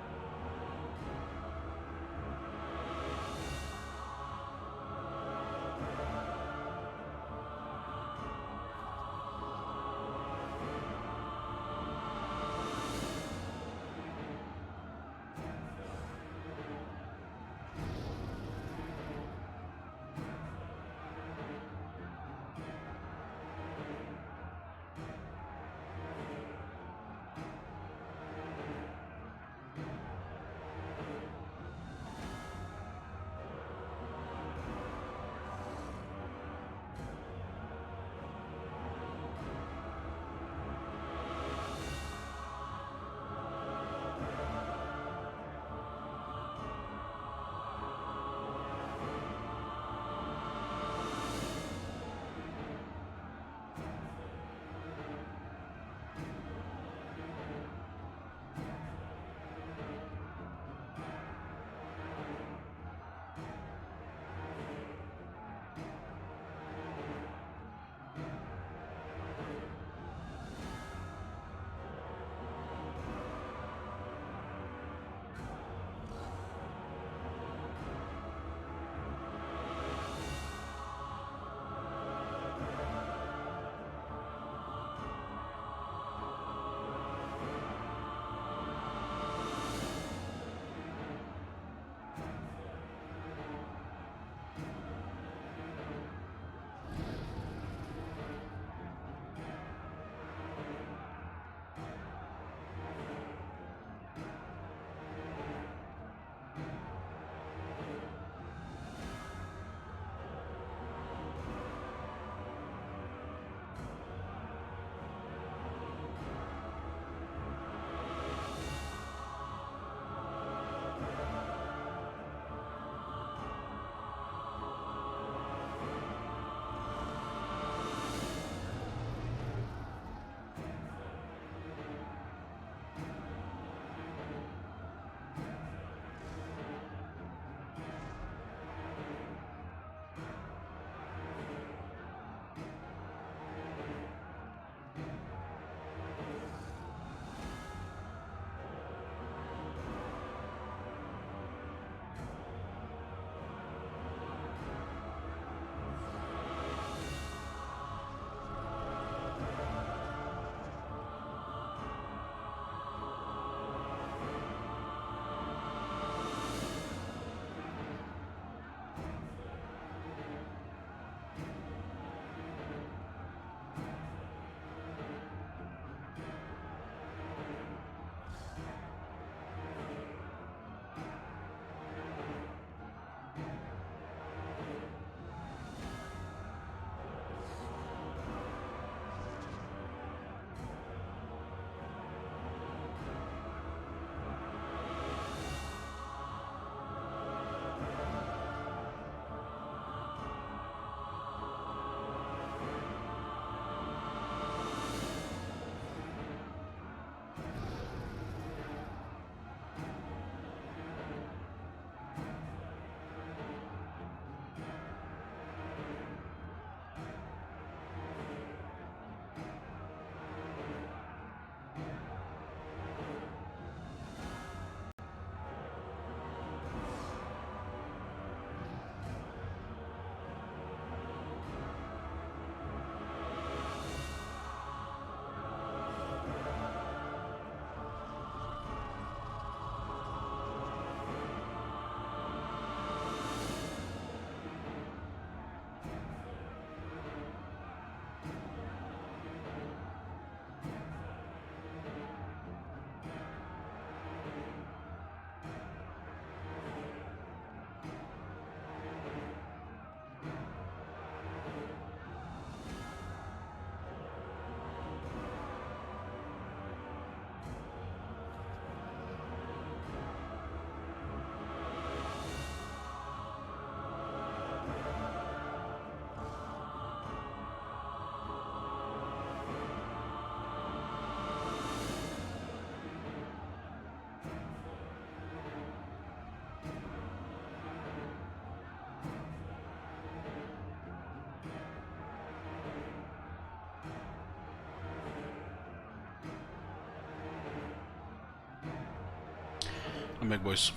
Speaker 1: I'm back, boys.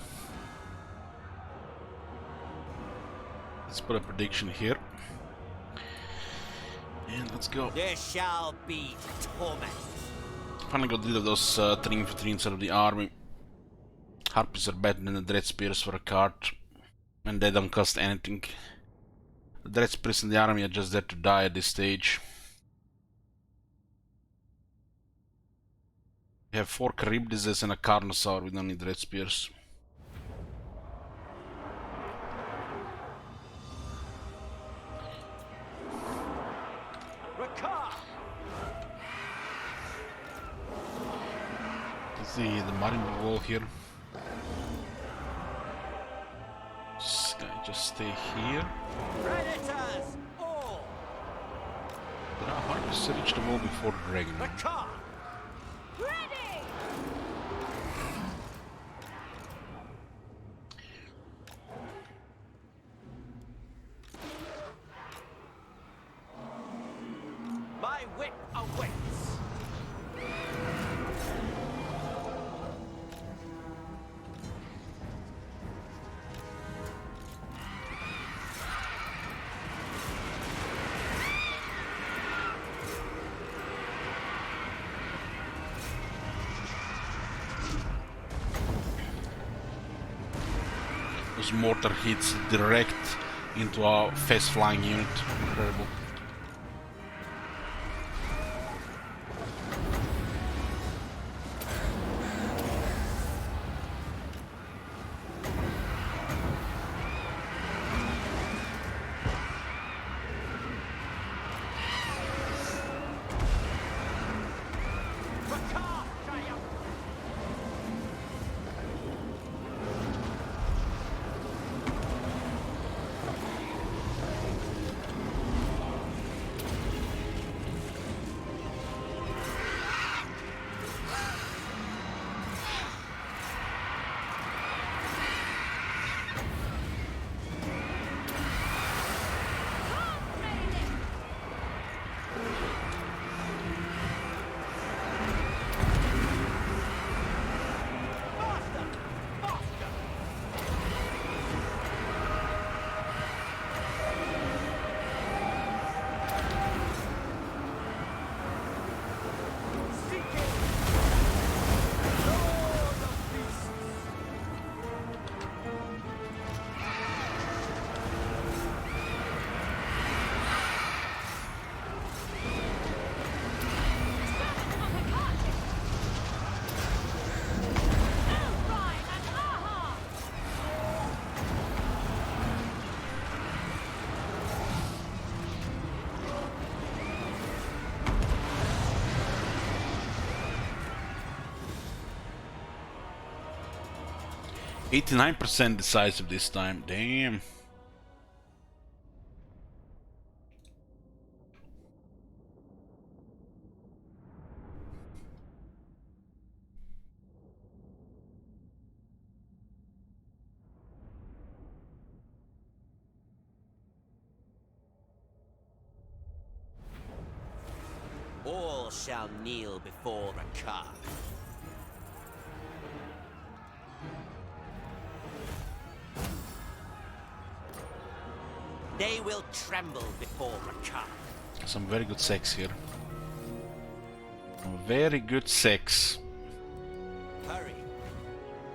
Speaker 1: Let's put a prediction here. And let's go.
Speaker 4: There shall be torment.
Speaker 1: Finally got rid of those 3 infantry inside of the army. Harpies are better than the Dread Spears for a card. And they don't cost anything. The Dread Spears in the army are just there to die at this stage. We have 4 Charybdises and a Carnosaur, we don't need Dread Spears. Let's see the marine wall here. This guy just stay here.
Speaker 4: Predators! All!
Speaker 1: There are Harpies to reach the wall before the dragon.
Speaker 3: Ready!
Speaker 4: My whip awaits!
Speaker 1: Those mortar hits direct into our fast flying unit. Incredible. %89% decisive this time, damn.
Speaker 4: All shall kneel before the car. They will tremble before Rakar.
Speaker 1: Some very good sex here. Very good sex.
Speaker 4: Hurry,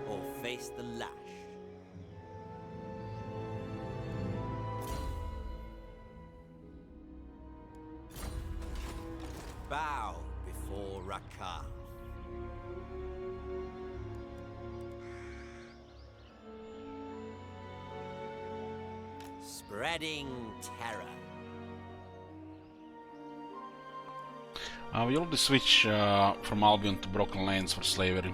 Speaker 4: or face the lash. Bow before Rakar. Spreading terror.
Speaker 1: We already switched from Albion to Broken Lands for slavery.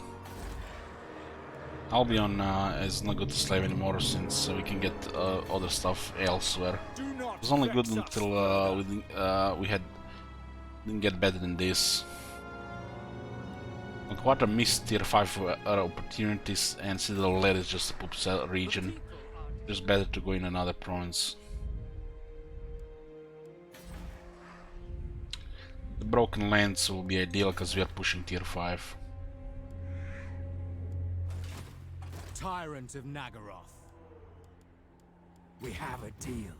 Speaker 1: Albion is not good to slave anymore since we can get other stuff elsewhere. It was only good until we didn't get better than this. Quite missed tier 5 opportunities, and Citadel Lead is just a poop cell region. Just better to go in another province. The Broken Lands will be ideal because we are pushing tier 5.
Speaker 2: tyrant of Nagaroth. We have a deal.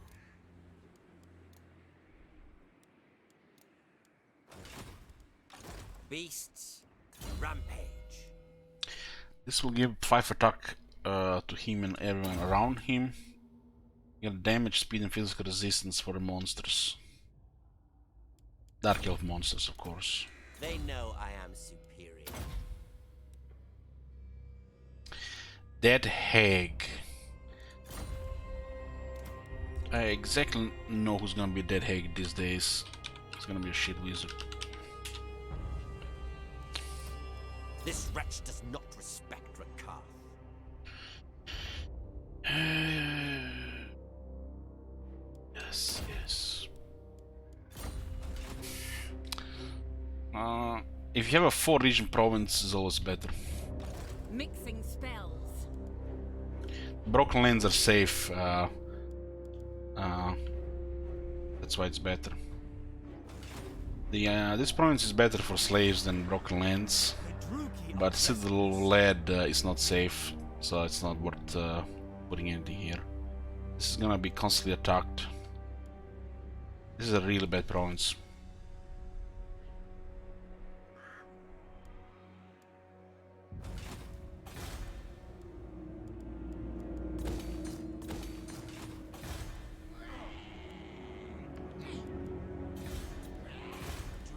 Speaker 4: Beasts, rampage.
Speaker 1: This will give 5 attack to him and everyone around him. Get damage, speed, and physical resistance for the monsters. Dark Elf monsters, of course.
Speaker 4: They know I am superior.
Speaker 1: Dead Hag. I exactly know who's gonna be Dead Hag these days. It's gonna be a shit wizard.
Speaker 4: This wretch does not respect Rakath.
Speaker 1: Yes, yes. If you have a 4-region province, it's always better.
Speaker 3: Mixing spells.
Speaker 1: Broken lands are safe. That's why it's better. This province is better for slaves than Broken Lands, but Citadel Lead is not safe, so it's not worth putting anything here. This is gonna be constantly attacked. This is a really bad province.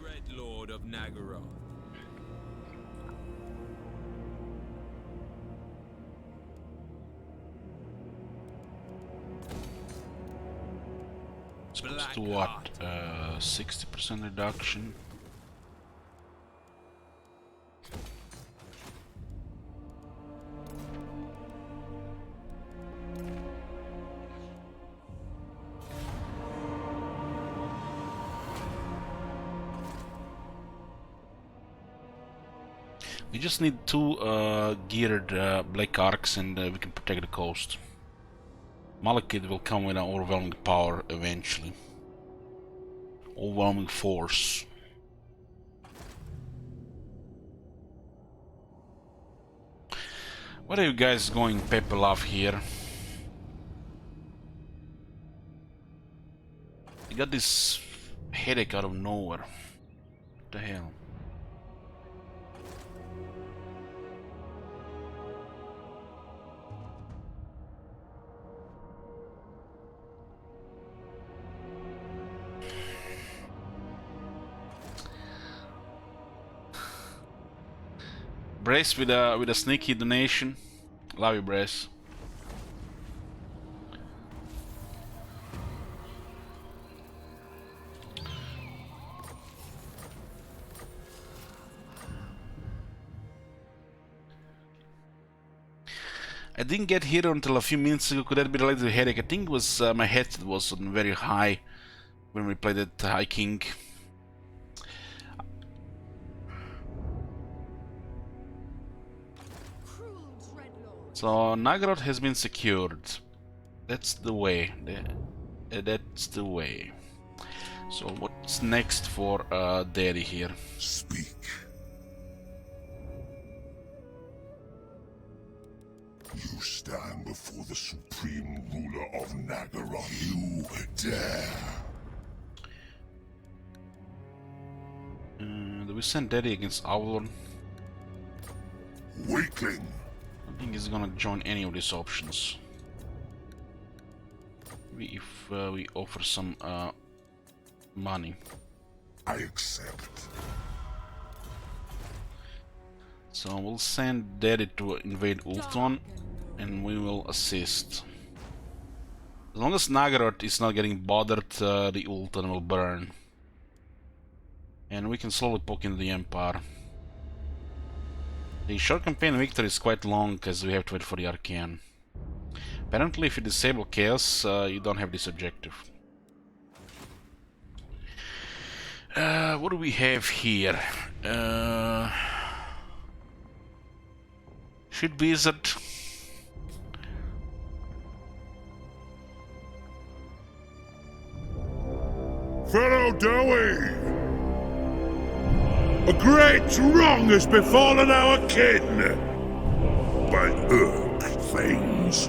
Speaker 7: Dreadlord of Nagaroth.
Speaker 1: Supposed to what? 60% reduction. We just need 2 geared black arcs and we can protect the coast. Malekith will come with an overwhelming power eventually. Overwhelming force. What are you guys going people off here? I got this headache out of nowhere. What the hell? Brace with a sneaky donation. Love you, Brace. I didn't get here until a few minutes ago. Could that be related to headache? I think it was my head was on very high when we played at High King. So Nagaroth has been secured. That's the way. That's the way. So what's next for Daddy here?
Speaker 6: Speak. You stand before the supreme ruler of Nagaroth. You dare.
Speaker 1: Do we send Daddy against Avalon?
Speaker 6: Weakling.
Speaker 1: I think he's gonna join any of these options. Maybe if we offer some money.
Speaker 6: I accept.
Speaker 1: So we'll send Daddy to invade Ultron, and we will assist. As long as Nagaroth is not getting bothered, the Ultron will burn. And we can slowly poke into the Empire. The short campaign victory is quite long because we have to wait for the Arcane. Apparently if you disable Chaos, you don't have this objective. What do we have here? Shit Wizard.
Speaker 6: Fellow Dowie! A great wrong has befallen our kin! By Urg, things.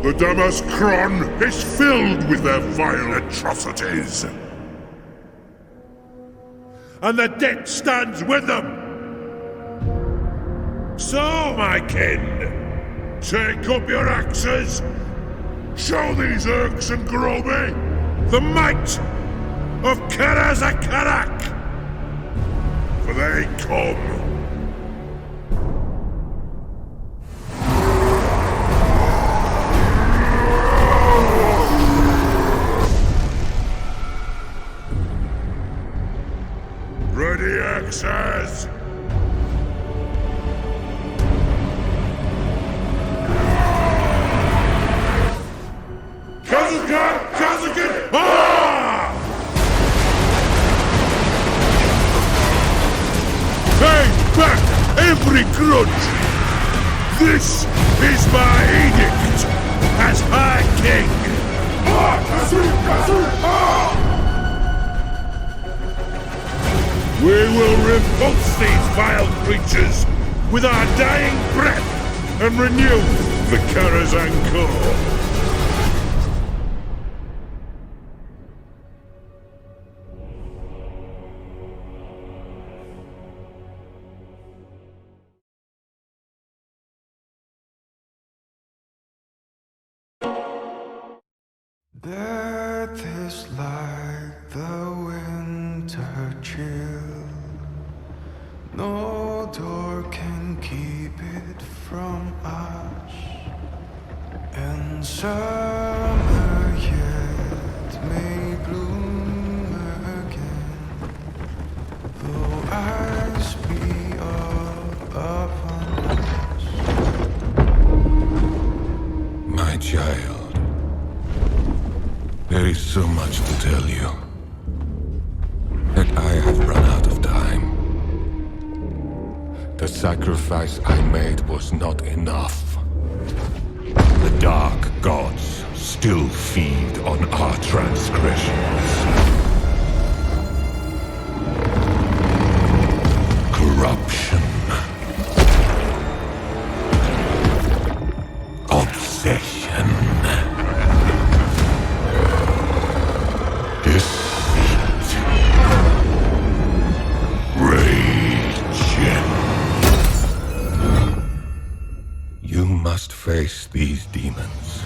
Speaker 6: The Damaskron is filled with their vile atrocities. And the debt stands with them. So, my kin, take up your axes. Show these Urks and Groby the might of Karazakarak. For they come. Ready, axes! Kazakan! Ah! Pay back every grudge! This is my edict as High King! We will repulse these vile creatures with our dying breath and renew the Karazhan Core.
Speaker 10: Death is like the winter chill. No door can keep it from us. And summer yet may bloom again, though ice be all upon us.
Speaker 6: My child. There is so much to tell you, that I have run out of time. The sacrifice I made was not enough. The dark gods still feed on our transgressions. Corruption. Obsession. You must face these demons.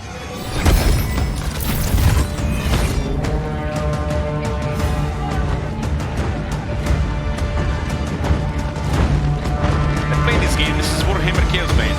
Speaker 1: Let's play this game. This is Warhammer Chaos Bane.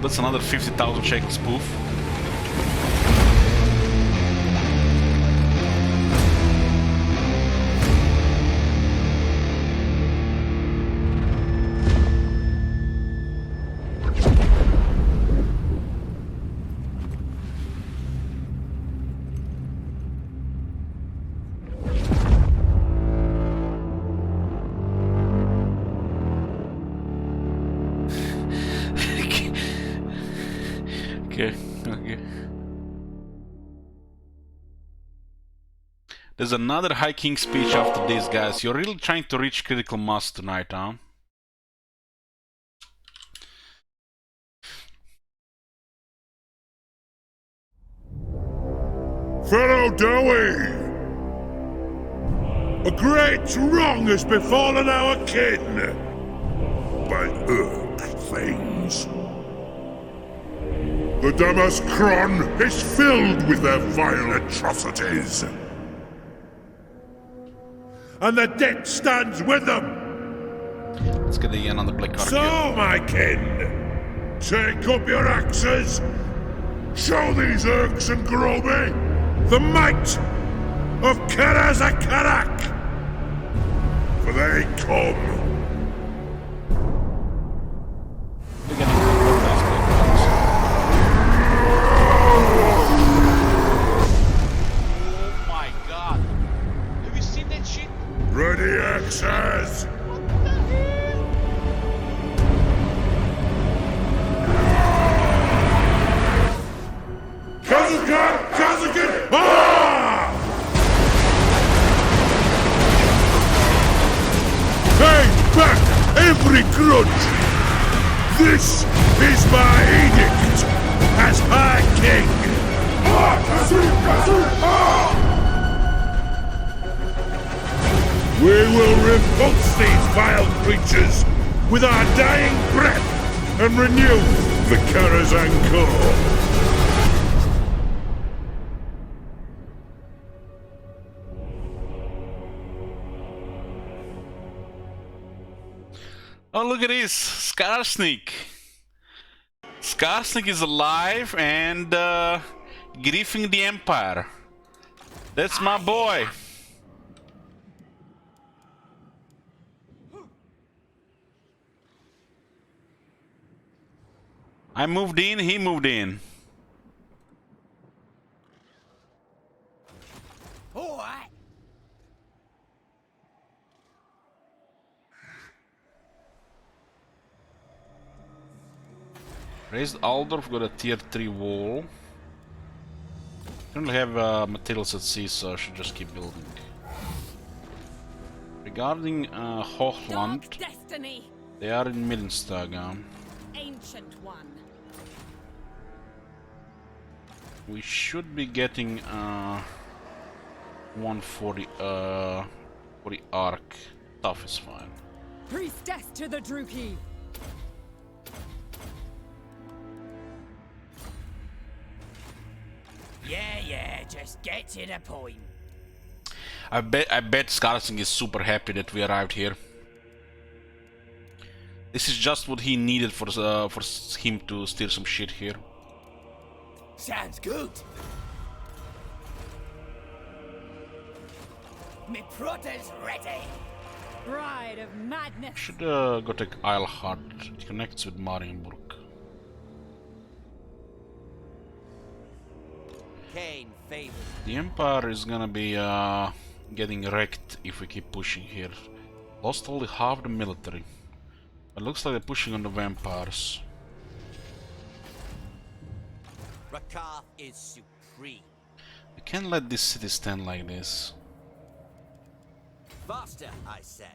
Speaker 1: That's another 50,000 shekel spoof. Okay. There's another High King speech after this, guys. You're really trying to reach critical mass tonight, huh?
Speaker 6: Pharaoh Dowie! A great wrong has befallen our kin! By Urk things. The Damaskron is filled with their vile atrocities. And the debt stands with them.
Speaker 1: Let's get the end on the black card
Speaker 6: So,
Speaker 1: here.
Speaker 6: my kin, take up your axes. Show these Urks and Groby the might of Karazakarak. For they come.
Speaker 1: We're getting the last black cards.
Speaker 8: Oh my god. Have you seen that shit?
Speaker 6: Ready axes.
Speaker 8: What the hell?
Speaker 6: Kazakan! Ah! Pay back every grudge! This is my edict as High King! We will repulse these vile creatures with our dying breath and renew the Karazhan Core.
Speaker 1: Oh, look at this! Skarsnik! Skarsnik is alive and griefing the Empire. That's my boy! I moved in, he moved in.
Speaker 2: Alright.
Speaker 1: Raised Aldorf got a tier 3 wall. Currently have materials at sea, so I should just keep building. Regarding Hochland,
Speaker 3: Dark destiny,
Speaker 1: they are in Middenstaga.
Speaker 3: ancient one.
Speaker 1: We should be getting one for the Ark. Tough is fine.
Speaker 3: Priestess to the Druki.
Speaker 2: Yeah, just get to the point.
Speaker 1: I bet Skarsnik is super happy that we arrived here. This is just what he needed for him to steer some shit here.
Speaker 2: Sounds good. Me protter's ready.
Speaker 3: Bride of madness.
Speaker 1: Should go take Eilhard. It connects with Marienburg.
Speaker 4: Kane favors.
Speaker 1: The Empire is gonna be getting wrecked if we keep pushing here. Lost only half the military. But looks like they're pushing on the vampires.
Speaker 4: Rakath is supreme.
Speaker 1: We can't let this city stand like this.
Speaker 4: Faster, I said.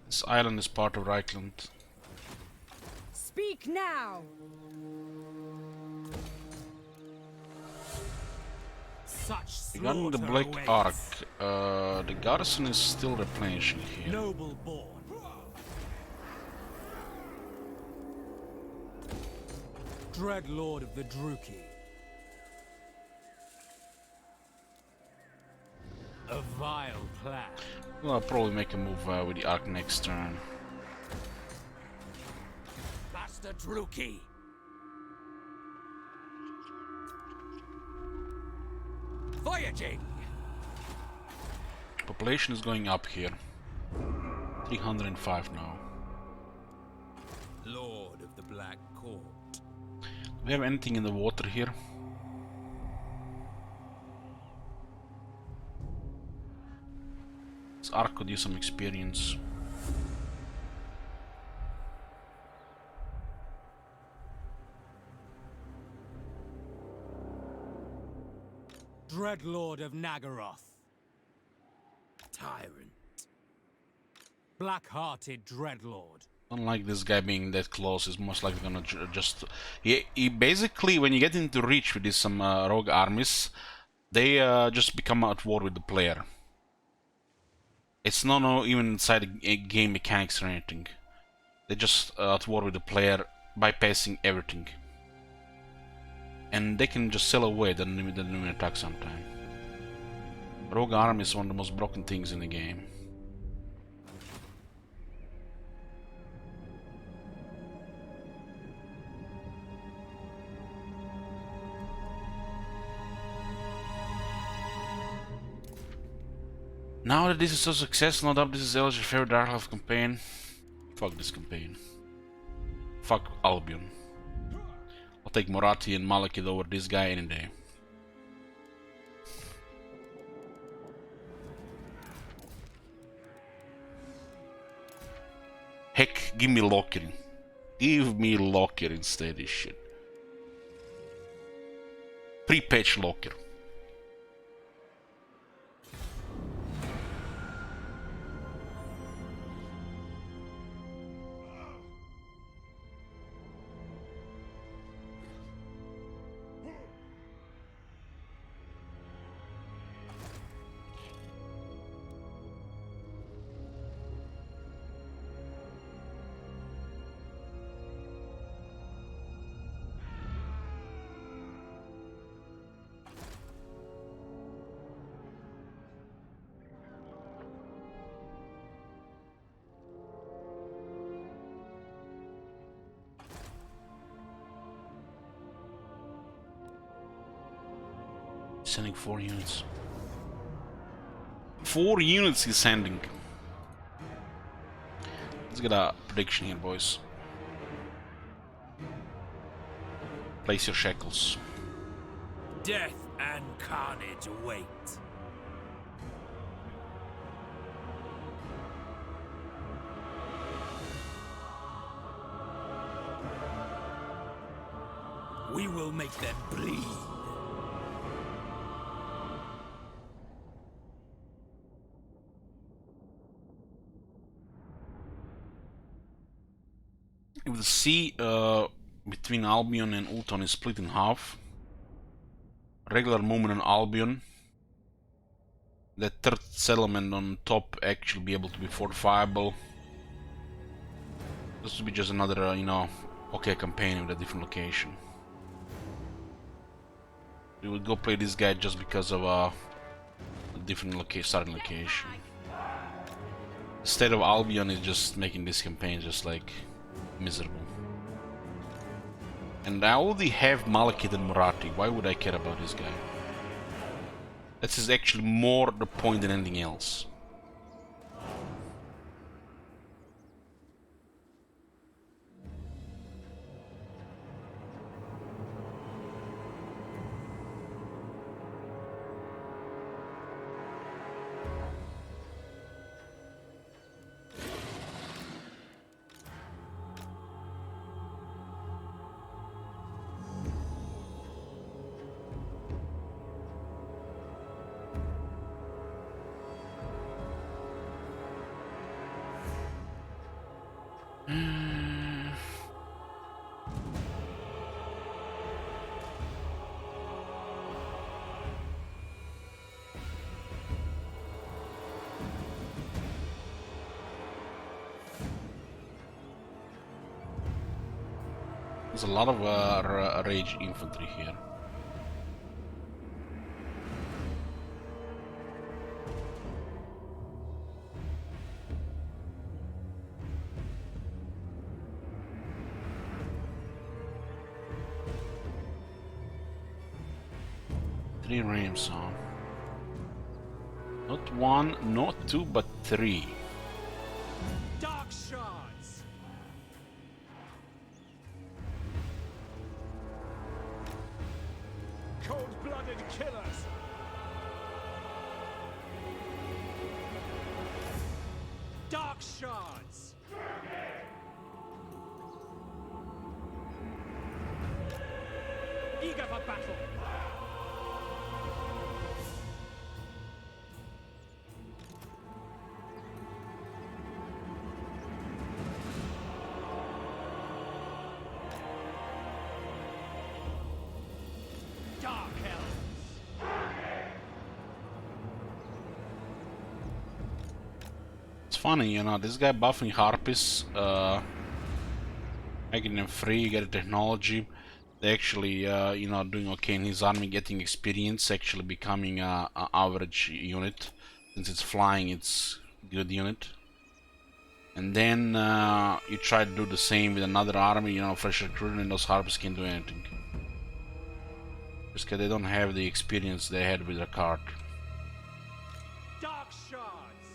Speaker 1: This island is part of Reichland.
Speaker 3: Speak now.
Speaker 2: Such
Speaker 1: Regarding the
Speaker 2: slaughter
Speaker 1: Black
Speaker 2: awaits.
Speaker 1: Ark, the garrison is still replenishing here.
Speaker 2: Noble born. Dread Lord of the Druki. A vile plan.
Speaker 1: I'll probably make a move with the Ark next turn.
Speaker 2: Master Druki. Voyaging.
Speaker 1: Population is going up here. 305 now.
Speaker 7: Lord of the Black Court.
Speaker 1: Do we have anything in the water here? This Ark could use some experience.
Speaker 2: Dreadlord of Nagaroth. Tyrant. Black-hearted Dreadlord.
Speaker 1: Don't like this guy being that close. He's most likely gonna just... He basically, when you get into reach with these some rogue armies, they just become at war with the player. It's not even inside game mechanics or anything. They just at war with the player, bypassing everything. And they can just sail away, then even attack sometime. Rogue army is one of the most broken things in the game. Now that this is a success, no doubt this is Elger's favorite Dark Elf campaign. Fuck this campaign. Fuck Albion. I'll take Moratti and Malekith over this guy any day. Heck, give me Locker. Give me Locker instead of this shit. Pre-patch Locker. Sending 4 units. 4 units he's sending. Let's get a prediction here, boys. Place your shackles.
Speaker 7: Death and carnage await. We will make them bleed.
Speaker 1: If the sea between Albion and Ulton is split in half, regular movement on Albion, that third settlement on top actually be able to be fortifiable. This would be just another, you know, okay campaign with a different location. We would go play this guy just because of a different starting location. The state of Albion is just making this campaign just like miserable. And I already have Malekith and Moratti. Why would I care about this guy? This is actually more the point than anything else. There's a lot of rage infantry here. Three rams, huh? Not one, not two, but 3.
Speaker 2: Dark shards. Cold-blooded killers. Dark shards. Eager for battle.
Speaker 1: funny, you know, this guy buffing Harpies, making them free, get a technology. They actually, you know, doing okay in his army, getting experience, actually becoming a average unit. Since it's flying, it's good unit. And then you try to do the same with another army, you know, fresh recruit, and those Harpies can't do anything. Just because they don't have the experience they had with the card.
Speaker 2: Dark shards.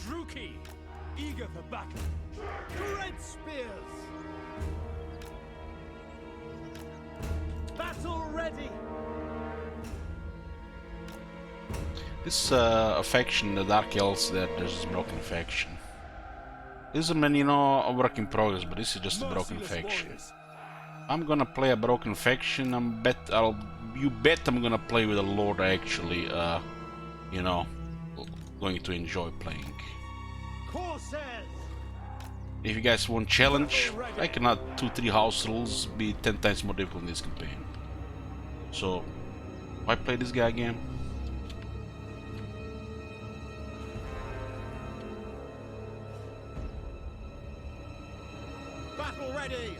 Speaker 2: Druki, eager for battle. Red spears. Battle ready.
Speaker 1: This faction, the Dark Elves, there's this broken faction. This is, you know, a work in progress, but this is just a broken faction. I'm gonna play a broken faction. You bet I'm gonna play with a Lord I actually, you know, going to enjoy playing. If you guys want challenge, I cannot 2-3 house rules be 10 times more difficult in this campaign. So, why play this guy again?
Speaker 2: Battle ready.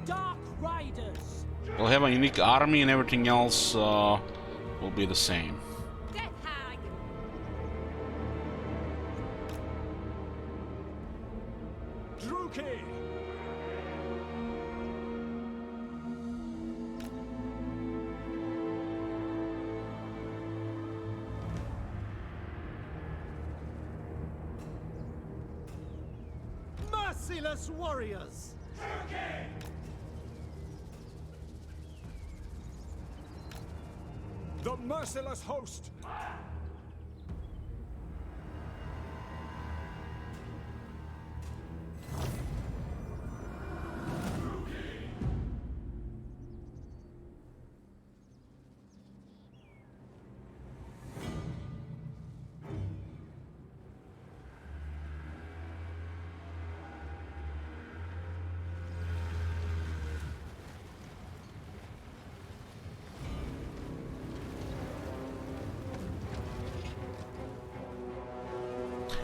Speaker 2: Dark Riders.
Speaker 1: We'll have a unique army and everything else will be the same.
Speaker 3: Death Hag.
Speaker 2: Druki. Merciless warriors. The merciless host.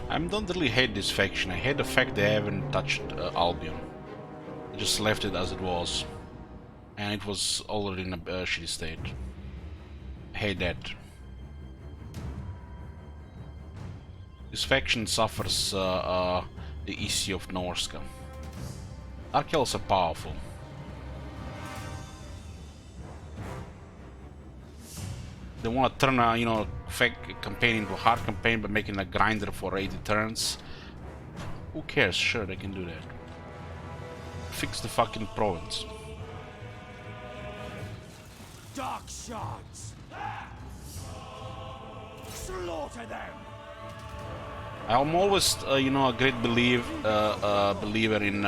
Speaker 1: I don't really hate this faction. I hate the fact they haven't touched Albion. They just left it as it was. And it was already in a shitty state. I hate that. This faction suffers the issue of Norska. Dark Elves are powerful. They want to turn a, you know, fake campaign into a hard campaign by making a grinder for 80 turns. Who cares? Sure, they can do that. Fix the fucking province.
Speaker 2: Dark shards. Slaughter them.
Speaker 1: I'm always, you know, a great believer in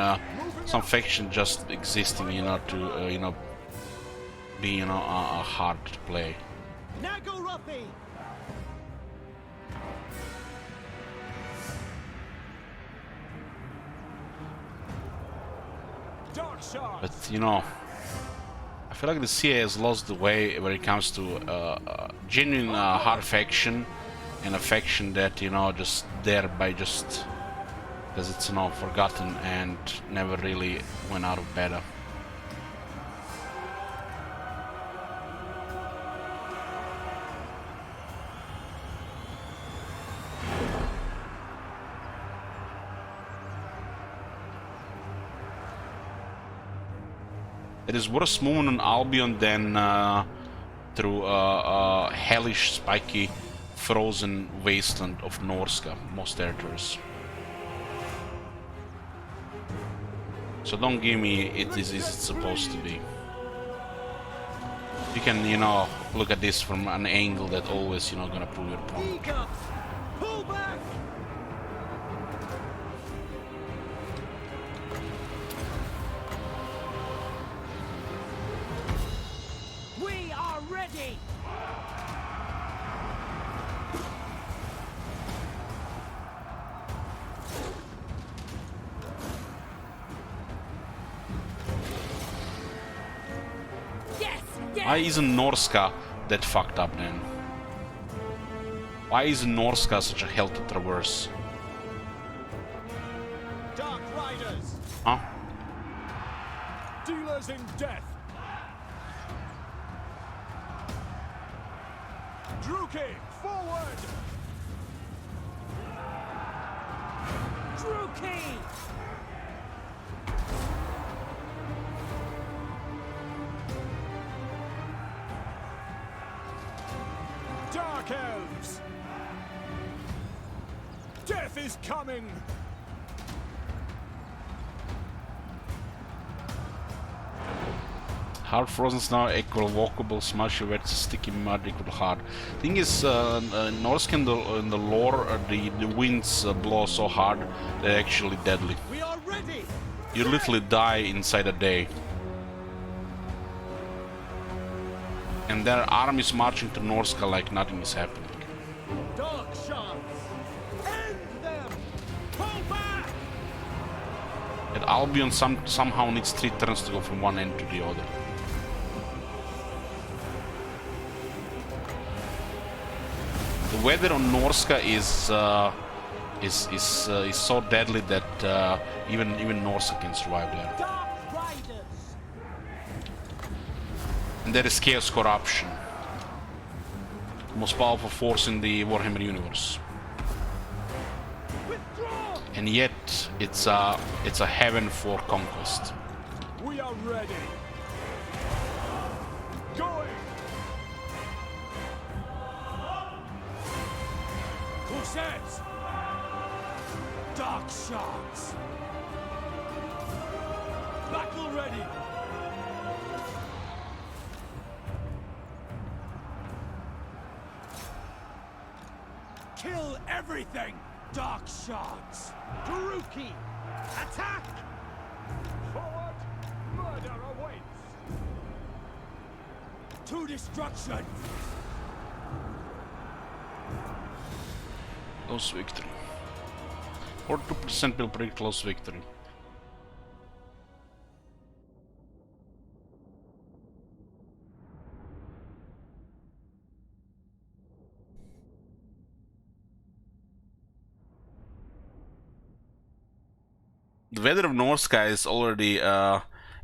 Speaker 1: some faction just existing, you know, to, you know, be, you know, hard to play.
Speaker 2: Nagarapi. Dark shards.
Speaker 1: But, you know, I feel like the CA has lost the way when it comes to genuine hard faction and a faction that, you know, just there by just because it's, you know, forgotten and never really went out of beta. It is worse moving on Albion than through hellish, spiky, frozen wasteland of Norska, most territories. So don't give me it is it's supposed to be. You can, you know, look at this from an angle that always, you know, gonna prove your point.
Speaker 2: Pull back. We are ready.
Speaker 1: Why isn't Norska that fucked up then? Why is Norska such a hell to traverse?
Speaker 2: Dark Riders!
Speaker 1: Huh?
Speaker 2: Dealers in death! Druki, forward!
Speaker 3: Druki!
Speaker 2: Dark Elves! Death is coming!
Speaker 1: Hard frozen snow equal walkable, smushy, wet, sticky mud equal hard. Thing is, Norse in the lore, the winds blow so hard they're actually deadly.
Speaker 2: We are ready!
Speaker 1: You literally die inside a day. And their armies marching to Norska like nothing is happening.
Speaker 2: Dark shards! End them! Pull back!
Speaker 1: And Albion somehow needs 3 turns to go from one end to the other. The weather on Norska is so deadly that even Norska can survive there.
Speaker 3: Dark Riders!
Speaker 1: And there is Chaos Corruption, the most powerful force in the Warhammer universe.
Speaker 2: Withdraw!
Speaker 1: And yet it's a heaven for conquest.
Speaker 2: We are ready! Going! Corsets! Dark shards! Battle ready! Kill everything! Dark shards! Taruki! Attack! Forward! Murder awaits! To destruction!
Speaker 1: Close victory. 42% will predict close victory. The weather of Norska is already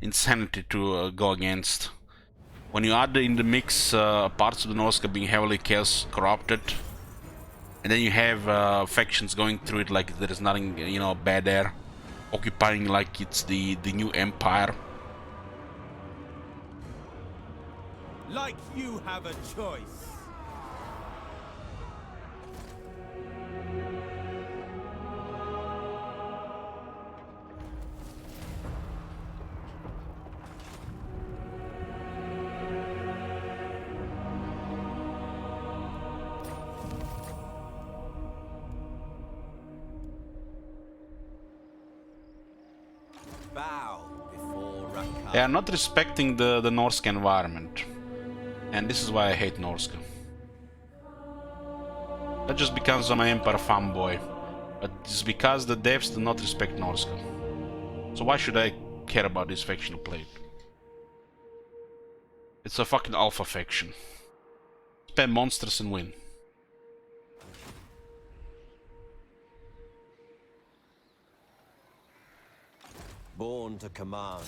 Speaker 1: insanity to go against. When you add in the mix parts of the Norska being heavily chaos corrupted, and then you have factions going through it like there is nothing, you know, bad there, occupying like it's the new empire.
Speaker 2: Like you have a choice.
Speaker 4: Bow before Rakar.
Speaker 1: They are not respecting the Norska environment, and this is why I hate Norska. Not just because I'm an Empire fanboy, but it's because the devs do not respect Norska. So why should I care about this faction played? It's a fucking alpha faction. Spam monsters and win.
Speaker 4: Born to command.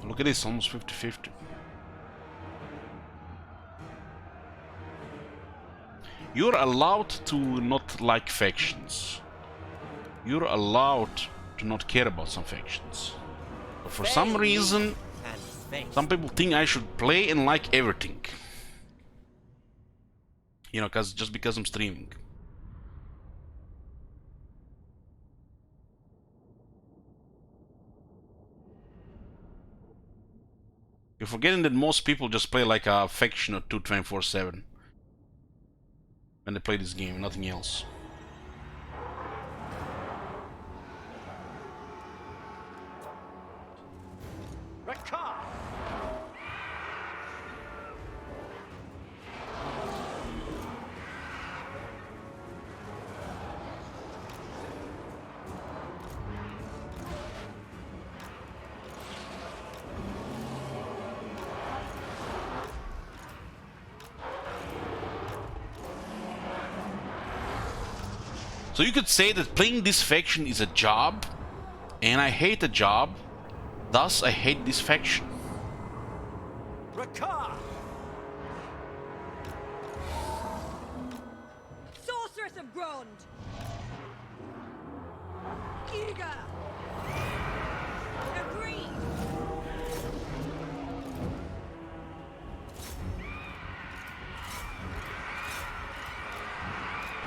Speaker 1: Look at this, almost 50-50. You're allowed to not like factions. You're allowed to not care about some factions. But for some reason, some people think I should play and like everything. You know, just because I'm streaming. You're forgetting that most people just play like a faction or two 24/7 when they play this game, nothing else. So you could say that playing this faction is a job, and I hate the job, thus I hate this faction.
Speaker 4: Rakar!
Speaker 3: Sorceress of Grond! Eager! Agreed!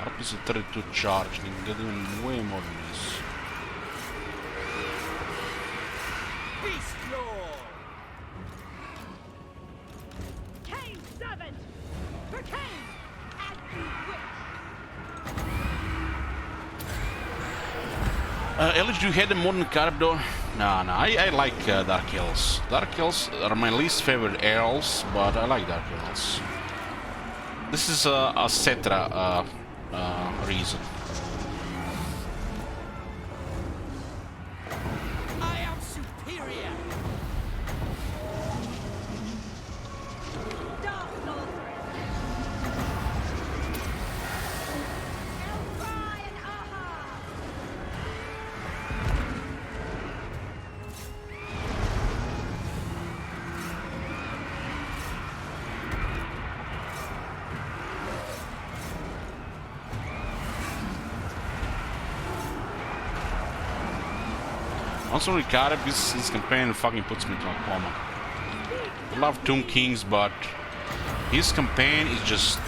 Speaker 1: Up is a 32 charge, and you can get even way more than this.
Speaker 4: Beast Lord!
Speaker 3: Cain servant! For Cain! As you wish!
Speaker 1: Ellis, do you hate the modern card door? Nah, I like Dark Elves. Dark Elves are my least favorite elves, but I like Dark Elves. This is a Cetra reason.
Speaker 4: I am superior!
Speaker 3: Dark sorceress! Elfry and Aha!
Speaker 1: Also, Ricardo, this campaign fucking puts me to a coma. I love Tomb Kings, but his campaign is just...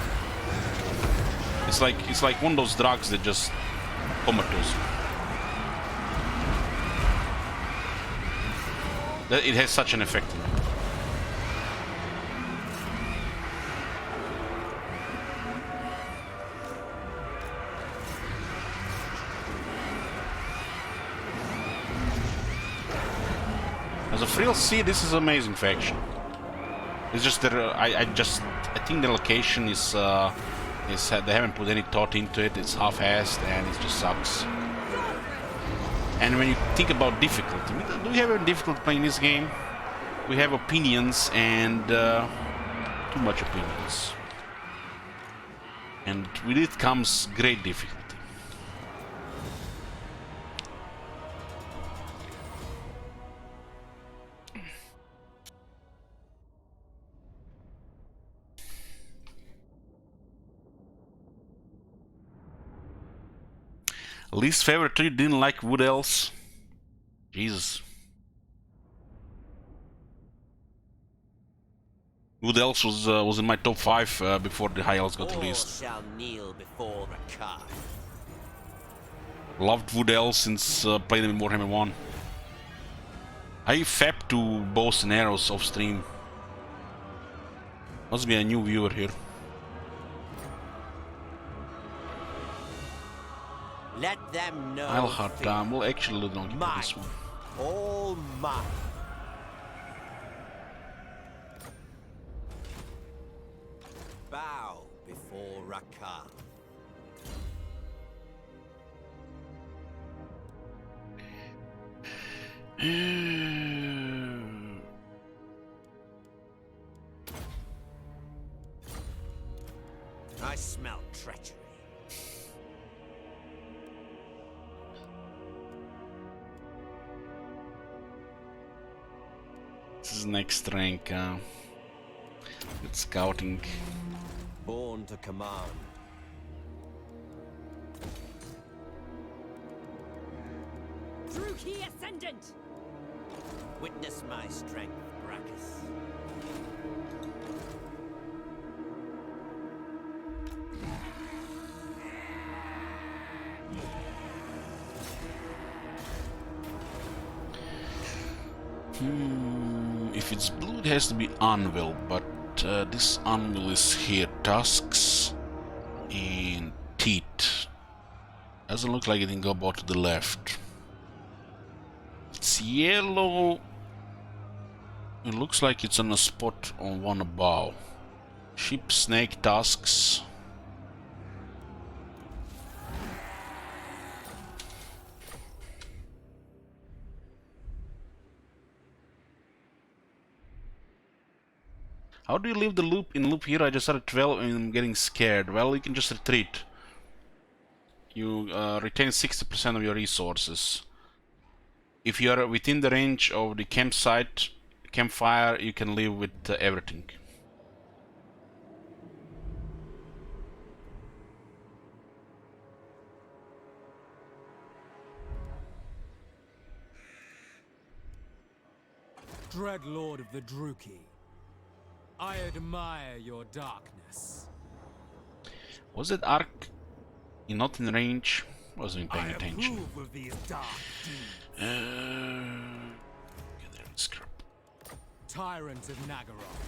Speaker 1: It's like one of those drugs that just comatose you. It has such an effect on me. As a Frill C, this is an amazing faction. It's just that I think the location is they haven't put any thought into it. It's half-assed and it just sucks. And when you think about difficulty, do we have a difficulty playing this game? We have opinions and too much opinions. And with it comes great difficulty. Least favorite tree, didn't like Wood Elves. Jesus. Wood Elves was in my top 5 before the High Elves got
Speaker 4: All
Speaker 1: released.
Speaker 4: shall kneel before Rakar.
Speaker 1: Loved Wood Elves since played them in Warhammer 1. I fap to bows and arrows off stream. Must be a new viewer here.
Speaker 4: Let them know.
Speaker 1: I'll hard time. We'll actually don't give me this one.
Speaker 4: All mine. Bow before Rakar. I smell treachery.
Speaker 1: This is next rank. With scouting.
Speaker 4: Born to command.
Speaker 3: True key ascendant!
Speaker 4: Witness my strength, Brachus.
Speaker 1: If it's blue, it has to be anvil, but this anvil is here. Tusks and teeth. Doesn't look like it can go about to the left. It's yellow. It looks like it's on a spot on one above. Sheep, snake, tusks. How do you leave the loop in loop here? I just started 12 and I'm getting scared. Well, you can just retreat. you retain 60% of your resources. If you are within the range of the campfire, you can live with everything.
Speaker 2: Dread Lord of the Druki, I admire your darkness.
Speaker 1: Was that arc not in range? Wasn't paying
Speaker 2: I
Speaker 1: attention.
Speaker 2: approve of these dark deeds.
Speaker 1: Get there, scrap.
Speaker 2: Tyrant of Nagaroth.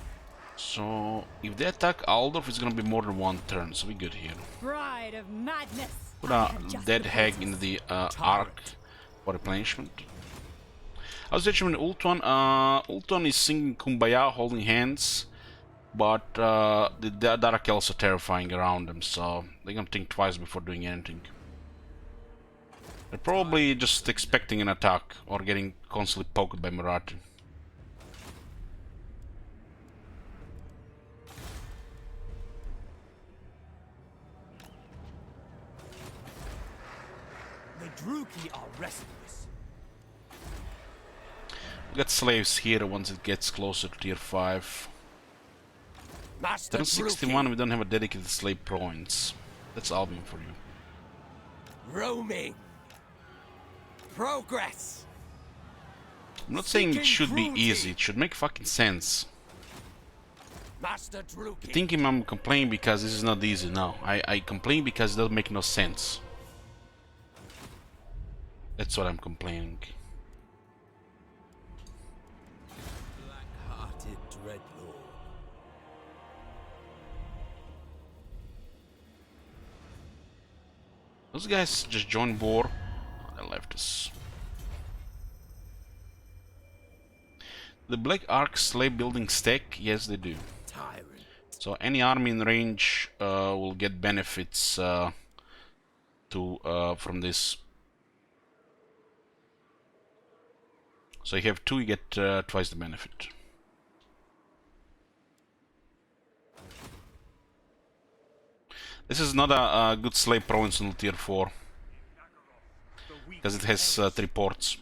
Speaker 1: So if they attack Aldorf, it's gonna be more than one turn, so we're good here.
Speaker 3: Bride of madness.
Speaker 1: Put
Speaker 3: I
Speaker 1: a
Speaker 3: have just
Speaker 1: dead
Speaker 3: the
Speaker 1: hag
Speaker 3: process.
Speaker 1: in the arc for replenishment. I was actually in Ultuan. Ultuan is singing Kumbaya, holding hands, but the Darakels are terrifying around them, so they're gonna think twice before doing anything. They're probably just expecting an attack or getting constantly poked by Marathi.
Speaker 2: The Druki are restless.
Speaker 1: We got slaves here once it gets closer to tier 5.
Speaker 4: Master
Speaker 1: Turn 61, we don't have a dedicated slave province. That's Albion for you.
Speaker 4: Roaming. Progress.
Speaker 1: I'm not saying it
Speaker 2: Seeking
Speaker 1: should be
Speaker 2: cruelty.
Speaker 1: easy, it should make fucking sense.
Speaker 4: Master Druki.
Speaker 1: Thinking I'm complaining because this is not easy, no. I complain because it doesn't make no sense. That's what I'm complaining.
Speaker 4: Black-hearted Dreadlord.
Speaker 1: Those guys just joined war. Oh, they left us. The Black Ark slave building stack? Yes, they do.
Speaker 4: Tyrant.
Speaker 1: So any army in range will get benefits from this. So you have 2, you get twice the benefit. This is not a good slave province until tier 4. Because it has 3 ports.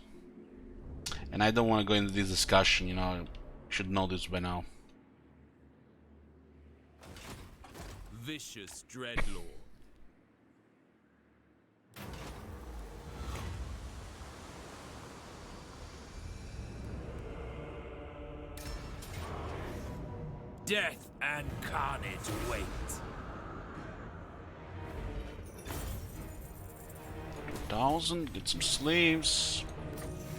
Speaker 1: And I don't want to go into this discussion, you know, you should know this by now.
Speaker 7: Vicious Dreadlord. Death and carnage wait.
Speaker 1: 1,000, get some slaves.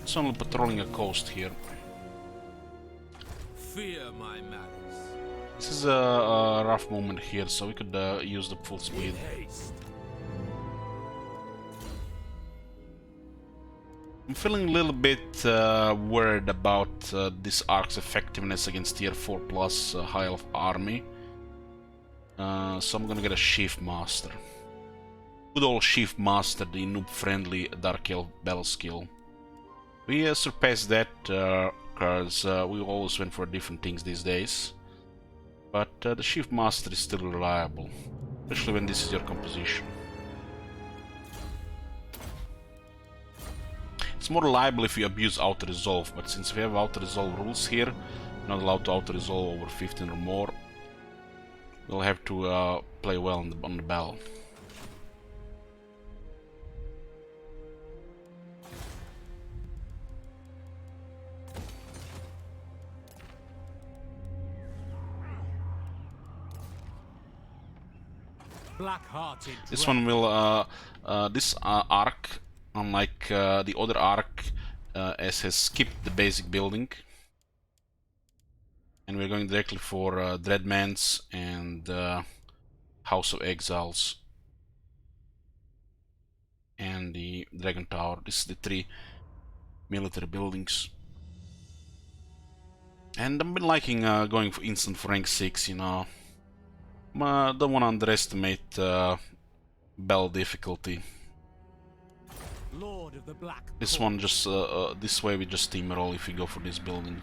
Speaker 1: It's only patrolling a coast here.
Speaker 7: Fear my malice.
Speaker 1: This is a rough moment here, so we could use the full speed.
Speaker 7: Haste.
Speaker 1: I'm feeling a little bit worried about this arc's effectiveness against tier 4 plus high elf army. So I'm gonna get a Chief Master. Good old Chief Master, the noob-friendly Dark Elf battle skill. We surpassed that because we always went for different things these days. But the Chief Master is still reliable, especially when this is your composition. It's more reliable if you abuse auto-resolve, but since we have auto-resolve rules here, you're not allowed to auto-resolve over 15 or more, we'll have to play well on the battle.
Speaker 2: Black-hearted
Speaker 1: This one will, this arc, unlike the other arc, has skipped the basic building. And we're going directly for Dreadmans and House of Exiles. And the Dragon Tower. This is the 3 military buildings. And I've been liking going for instant for rank 6, you know. Don't want to underestimate battle difficulty.
Speaker 2: Lord of the Black
Speaker 1: This one just this way we just steamroll if we go for this building.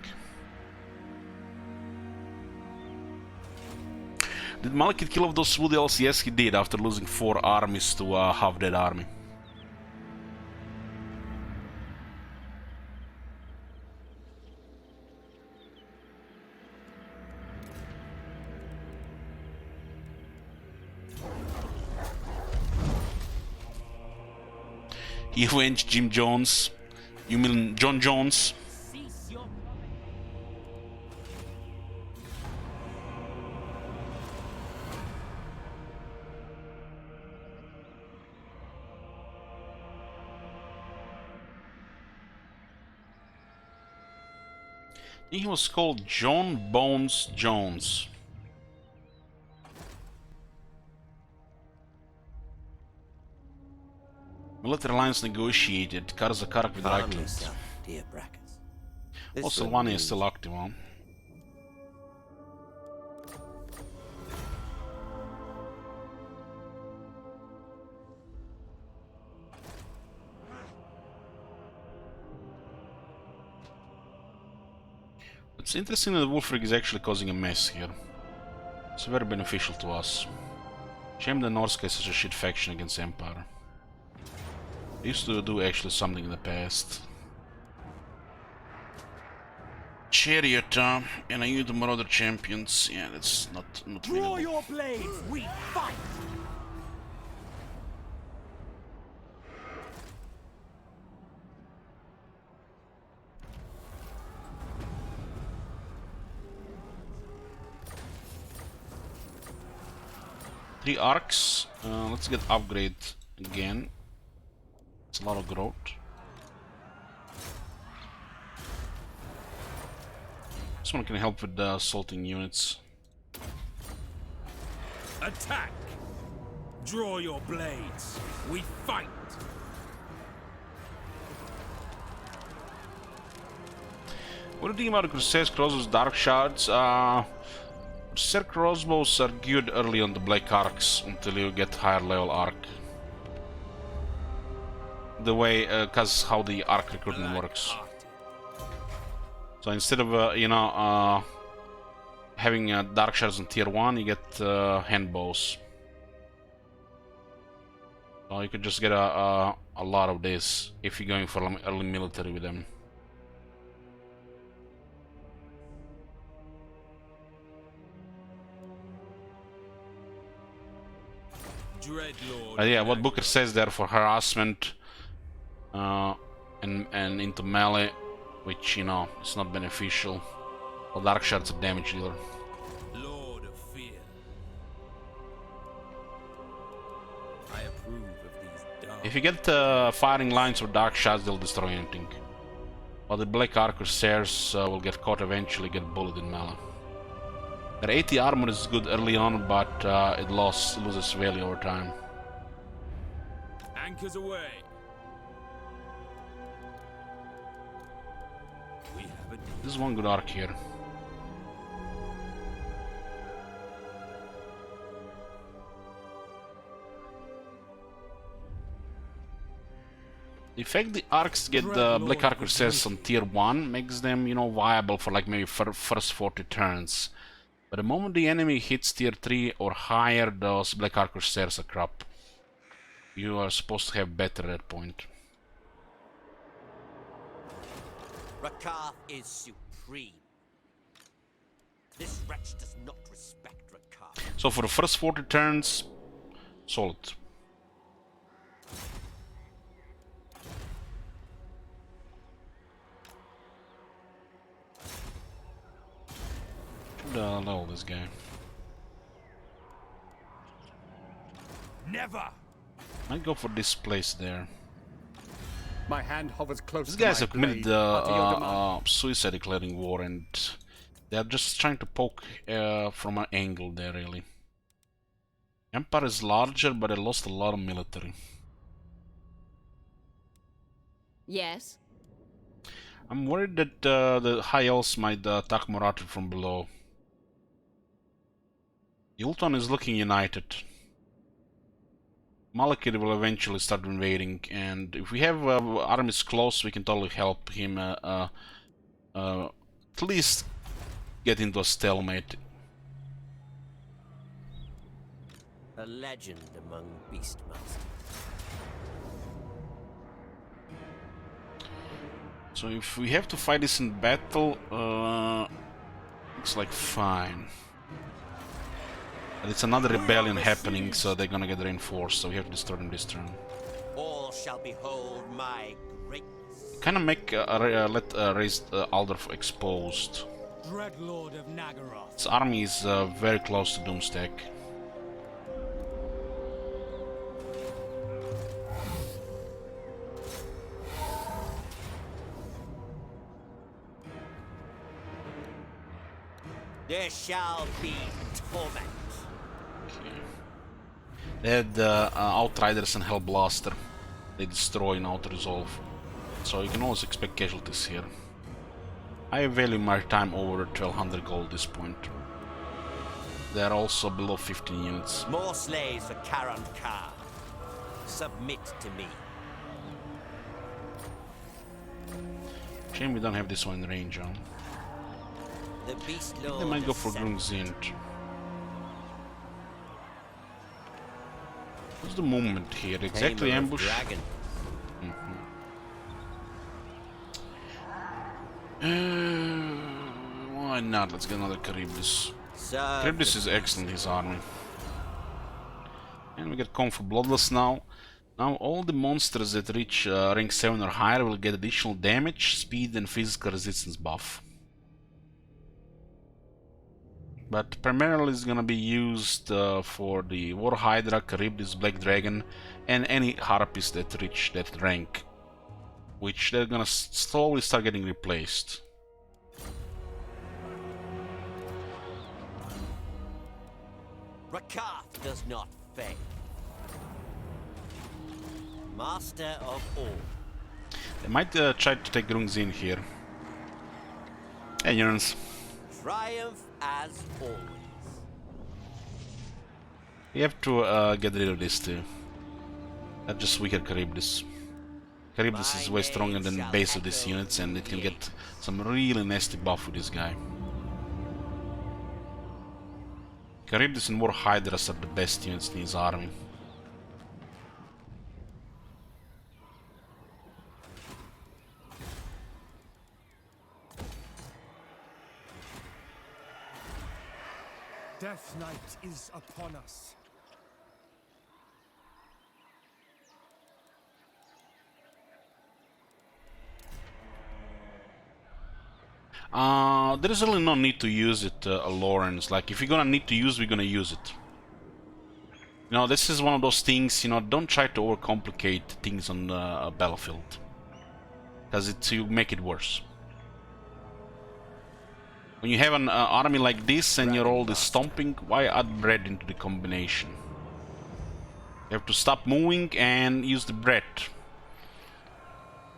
Speaker 1: Did Malekith kill off those Wood Elves? Yes, he did, after losing 4 armies to a half-dead army. He avenged Jim Jones. You mean John Jones?
Speaker 2: Cease your
Speaker 1: He was called John Bones Jones. Military alliance negotiated. Karzakarak with Reichland.
Speaker 4: Dear Brackers.
Speaker 1: Also, Lani is still active, huh? It's interesting that Wolfrig is actually causing a mess here. It's very beneficial to us. Shame the Norska is such a shit faction against Empire. They used to do actually something in the past. Chariot, and I use the Marauder champions. Yeah, that's not
Speaker 2: draw
Speaker 1: winnable.
Speaker 2: your blades. We fight.
Speaker 1: Three arcs. Let's get upgrade again. It's a lot of growth. This one can help with the assaulting units.
Speaker 7: Attack! Draw your blades. We fight.
Speaker 1: What do you think about the Crusaders, Crossbows, Dark Shards? Crusader Crossbows are good early on the Black Arcs until you get higher level arc. The way, cause how the arc recruitment works. So instead of having Dark Shards on tier 1, you get hand bows. So you could just get a lot of this if you're going for early military with them. Yeah, what Booker says there for harassment and into melee, which it's not beneficial. Well, Dark Shards are damage dealer.
Speaker 7: Lord of Fear. I approve of these dark.
Speaker 1: If you get firing lines with Dark Shards, they'll destroy anything. While the Black Arc Corsairs will get caught eventually, get bullied in melee. Their 80 armor is good early on, but it loses value over time.
Speaker 7: Anchors away. We have a
Speaker 1: This is one good arc here. The fact the arcs get the Black Arc Corsairs on tier 1 makes them, viable for like maybe first 40 turns. But the moment the enemy hits tier 3 or higher, those Black Arc Corsairs are crap. You are supposed to have better at that point.
Speaker 4: Rakath is supreme. This wretch does not respect Rakath.
Speaker 1: So for the first 40 turns, solid. Level this guy.
Speaker 2: Never.
Speaker 1: Might go for this place there.
Speaker 2: My hand hovers close.
Speaker 1: These
Speaker 2: to
Speaker 1: guys
Speaker 2: my
Speaker 1: have committed
Speaker 2: blade. Utter your demand.
Speaker 1: suicide declaring war, and they're just trying to poke from an angle there, really. Empire is larger, but they lost a lot of military.
Speaker 3: Yes.
Speaker 1: I'm worried that the High Elves might attack Morathi from below. Yulton is looking united. Malekith will eventually start invading, and if we have armies close, we can totally help him at least get into a stalemate.
Speaker 4: A legend among beastmasters.
Speaker 1: So if we have to fight this in battle, looks like fine. But it's another rebellion happening, so they're gonna get reinforced, so we have to destroy them this turn.
Speaker 4: All shall behold my greatness.
Speaker 1: Kinda make raise Aldorf exposed.
Speaker 2: Dreadlord of Nagaroth.
Speaker 1: Its army is very close to Doomstack.
Speaker 4: There shall be torment.
Speaker 1: Okay. They had Outriders and Hellblaster. They destroy and auto-resolve. So you can always expect casualties here. I value my time over 1200 gold at this point. They are also below 15 units.
Speaker 4: More slaves for Karan Khan. Submit to me.
Speaker 1: Shame we don't have this one in range, huh?
Speaker 4: The beast
Speaker 1: I think
Speaker 4: lord
Speaker 1: they might go for
Speaker 4: ascends.
Speaker 1: Grungzint. What's the movement here? Exactly
Speaker 4: Tamer of
Speaker 1: ambush?
Speaker 4: Dragon.
Speaker 1: Why not? Let's get another Charybdis.
Speaker 4: Serve
Speaker 1: Charybdis
Speaker 4: the
Speaker 1: is excellent, his army. And we get Kong for Bloodless now. Now all the monsters that reach rank 7 or higher will get additional damage, speed and physical resistance buff. But primarily it's gonna be used for the War Hydra, Charybdis, Black Dragon, and any Harpies that reach that rank, which they're gonna slowly start getting replaced.
Speaker 4: Rakath does not fail. Master of all.
Speaker 1: They might try to take Grungzin here. Hey, Jurns.
Speaker 4: Triumph as always.
Speaker 1: You have to get rid of this too. That just weaker Charybdis. Charybdis is way stronger than the base of these units, and it can get some really nasty buff with this guy. Charybdis and War Hydras are the best units in his army.
Speaker 2: Death Knight is upon us.
Speaker 1: There is really no need to use it, Lawrence. Like, if you're gonna need to use, we're gonna use it. You know, this is one of those things, you know, don't try to overcomplicate things on a battlefield. Because you make it worse. When you have an army like this and you're all this stomping, why add bread into the combination? You have to stop moving and use the bread.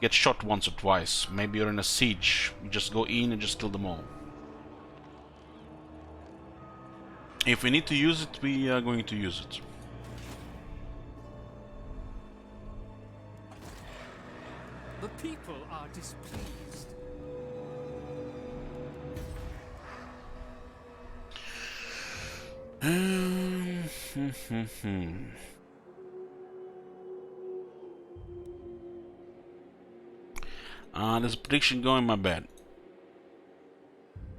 Speaker 1: Get shot once or twice. Maybe you're in a siege. You just go in and just kill them all. If we need to use it, we are going to use it.
Speaker 2: The people are displeased.
Speaker 1: There's a prediction going my bad.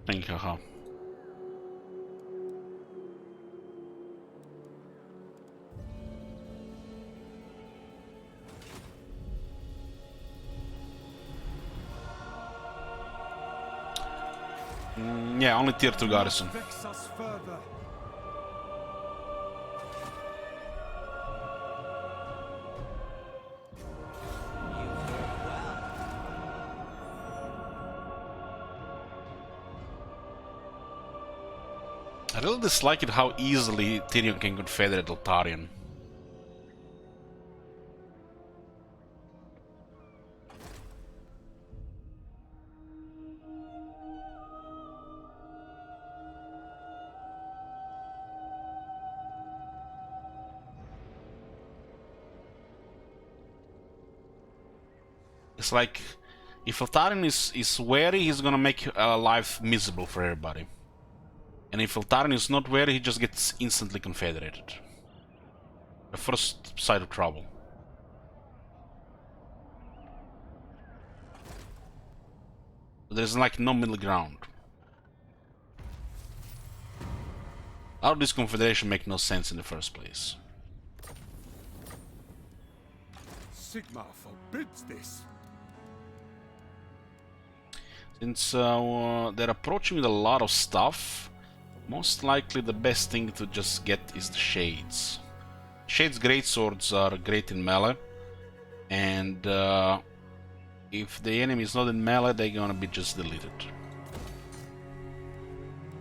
Speaker 1: Thank you, haha. Yeah, only tier 2 garrison.
Speaker 2: Vex us further.
Speaker 1: I really dislike it how easily Tyrion can confederate Altarian. It's like, if Altarian is wary, he's gonna make life miserable for everybody. And if Altarian is not wary, he just gets instantly confederated. The first side of trouble. There's like no middle ground. How does this confederation make no sense in the first place?
Speaker 5: Sigmar forbids this.
Speaker 1: Since they're approaching with a lot of stuff, most likely the best thing to just get is the Shades. Shades greatswords are great in melee, and if the enemy is not in melee, they're gonna be just deleted.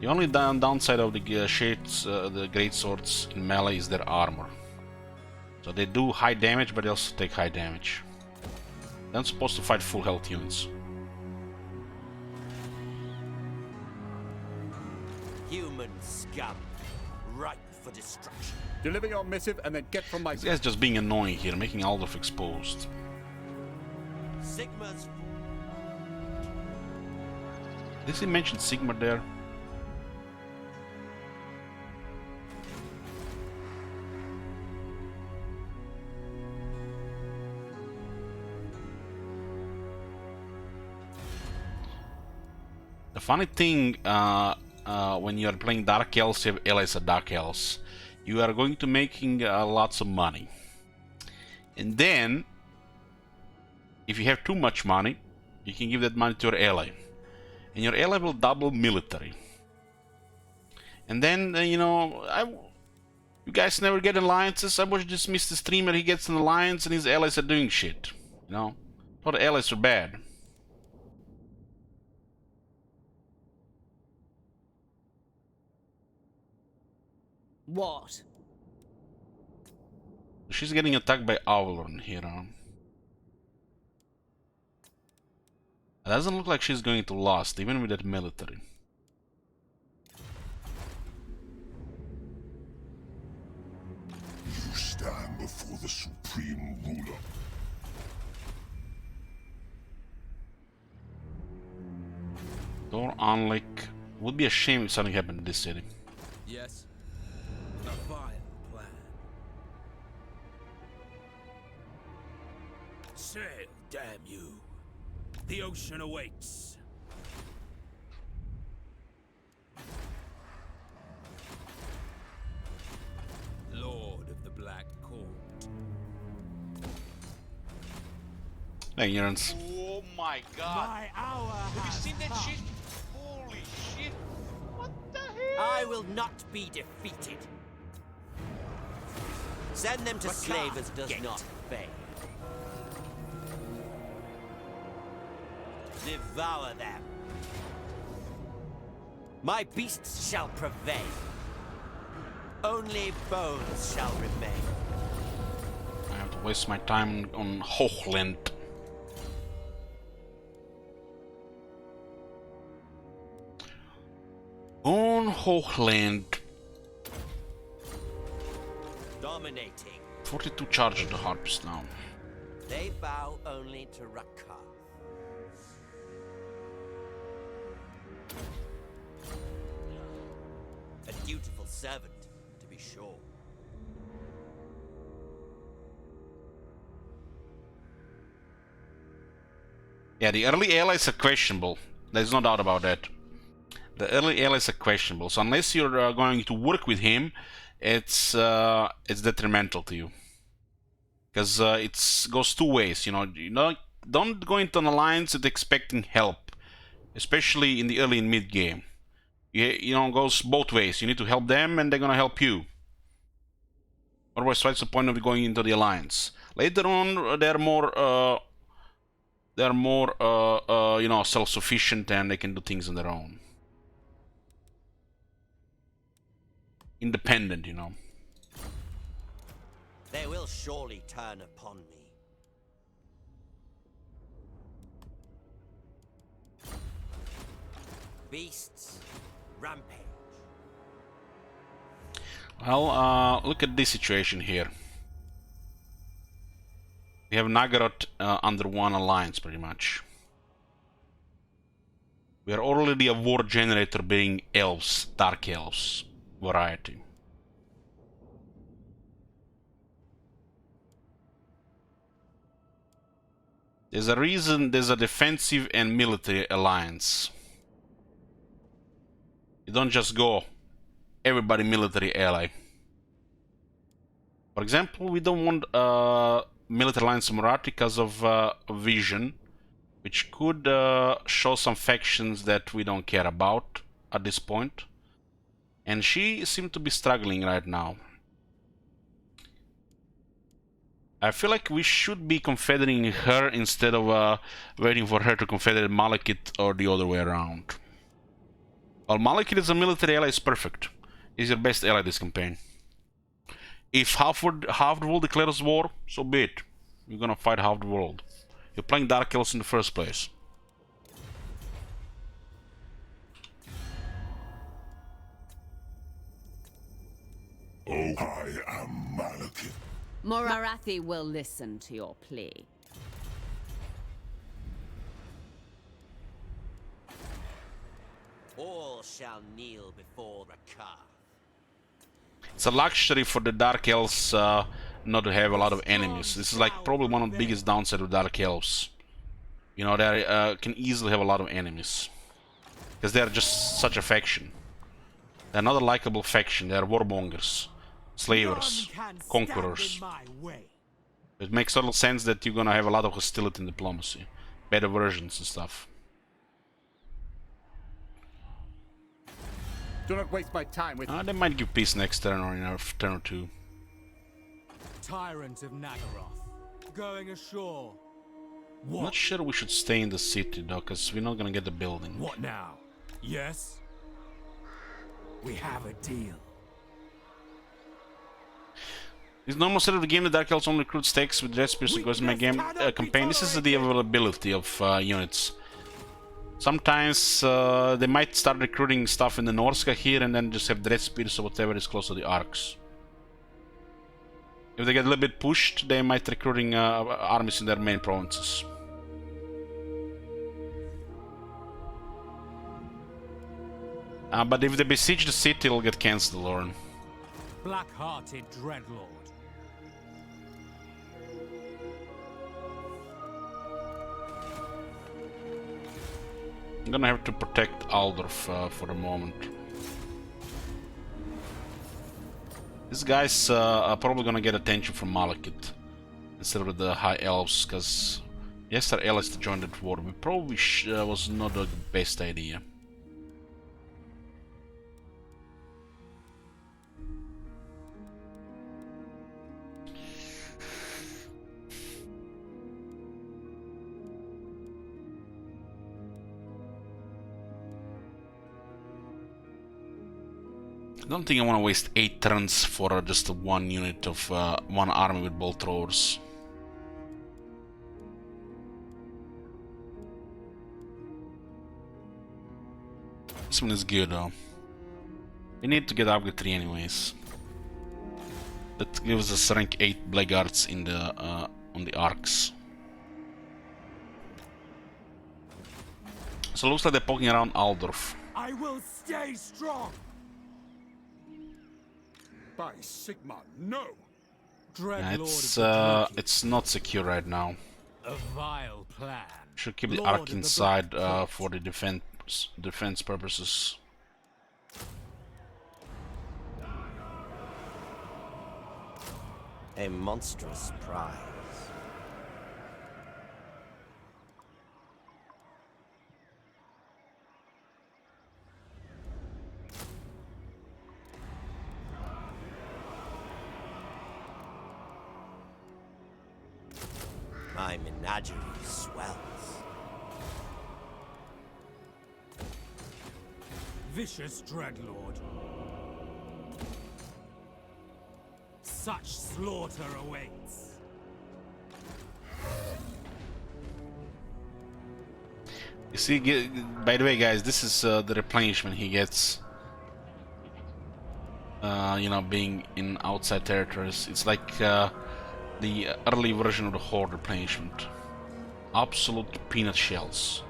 Speaker 1: The only downside of the Shades, the greatswords in melee, is their armor. So they do high damage, but they also take high damage. They're not supposed to fight full health units.
Speaker 4: Human scum, ripe for destruction.
Speaker 5: Deliver your missive and then get from my...
Speaker 1: This guy's just being annoying here, making Aldorf exposed.
Speaker 4: Sigma's...
Speaker 1: Did he mention Sigmar there? The funny thing, when you are playing Dark Elves, you have allies of Dark Elves. You are going to making lots of money. And then, if you have too much money, you can give that money to your ally. And your ally will double military. And then, you know, you guys never get alliances. I watched this Mr. Streamer, he gets an alliance and his allies are doing shit. You know? Not the allies are bad.
Speaker 3: What?
Speaker 1: She's getting attacked by Avalon here. It doesn't look like she's going to last, even with that military.
Speaker 6: You stand before the Supreme Ruler.
Speaker 1: Door Anlik. Would be a shame if something happened in this city.
Speaker 7: Yes. A vile plan. Sail, damn you. The ocean awaits. Lord of the Black Court.
Speaker 1: Ignorance.
Speaker 8: Oh my god.
Speaker 2: My hour
Speaker 8: Have you
Speaker 2: has
Speaker 8: seen that
Speaker 2: come.
Speaker 8: shit? Holy shit. What the hell?
Speaker 4: I will not be defeated. Send them to slavers does not fail. Devour them. My beasts shall prevail. Only bones shall remain.
Speaker 1: I have to waste my time on Hochland. On Hochland.
Speaker 4: Dominating.
Speaker 1: 42 charge of the harps now.
Speaker 4: They bow only to Rakar. A dutiful servant, to be sure.
Speaker 1: Yeah, the early allies are questionable. There's no doubt about that. The early allies are questionable. So unless you're going to work with him, it's detrimental to you. Because it goes two ways. You know, don't go into an alliance with expecting help, especially in the early and mid game. You know, it goes both ways. You need to help them, and they're gonna help you. Otherwise, what's the point of going into the alliance? Later on, they're more, you know, self-sufficient, and they can do things on their own. Independent, you know.
Speaker 4: They will surely turn upon me. Beasts, rampage.
Speaker 1: Well, look at this situation here. We have Nagaroth under one alliance, pretty much. We are already a war generator being elves, dark elves variety. There's a reason there's a defensive and military alliance. You don't just go everybody military ally. For example, we don't want military alliance Marathi because of vision, which could show some factions that we don't care about at this point. And she seems to be struggling right now. I feel like we should be confederating her instead of waiting for her to confederate Malekith or the other way around. Well, Malekith as a military ally is perfect. He's your best ally this campaign. If half the world declares war, so be it. You're gonna fight half the world. You're playing Dark Elves in the first place.
Speaker 6: Oh, I am Malekith.
Speaker 3: Marathi will listen to your plea.
Speaker 4: All shall kneel before Rakar.
Speaker 1: It's a luxury for the Dark Elves not to have a lot of enemies. This is like probably one of the biggest downsides of Dark Elves. You know, they can easily have a lot of enemies. Because they're just such a faction. They're not a likable faction, they're warmongers, slavers, conquerors. It makes total sense that you're gonna have a lot of hostility in diplomacy. Better versions and stuff.
Speaker 2: Do not waste my time with
Speaker 1: They might give peace next turn or in a turn or two.
Speaker 2: Tyrant of Nagaroth, going ashore.
Speaker 1: I'm not sure we should stay in the city though, because we're not gonna get the building.
Speaker 2: What now? Yes? We have a deal.
Speaker 1: This normal set of the game, the Dark Elves only recruit stakes with Red Spears because in my game campaign. This is the availability of units. Sometimes they might start recruiting stuff in the Norska here and then just have Dread Spears or whatever is close to the arcs. If they get a little bit pushed, they might recruiting armies in their main provinces. But if they besiege the city, it'll get cancelled, Lauren.
Speaker 2: Black-hearted Dreadlord.
Speaker 1: I'm gonna have to protect Aldorf for the moment. These guys are probably gonna get attention from Malekith instead of the High Elves, because yes, our allies to join that war. We probably was not the best idea. I don't think I want to waste 8 turns for just one unit of one army with bolt throwers. This one is good though. We need to get upgrade 3 anyways. That gives us rank 8 blackguards in the on the arcs. So it looks like they're poking around Aldorf.
Speaker 2: I will stay strong.
Speaker 5: By Sigma, no!
Speaker 1: Yeah, it's not secure right now.
Speaker 2: A vile plan.
Speaker 1: Should keep the arc inside for the defense purposes.
Speaker 4: A monstrous prize. My menagerie swells.
Speaker 2: Vicious Dreadlord. Such slaughter awaits.
Speaker 1: You see, by the way, guys, this is the replenishment he gets. You know, being in outside territories. It's like the early version of the Horde replenishment. Absolute peanut shells.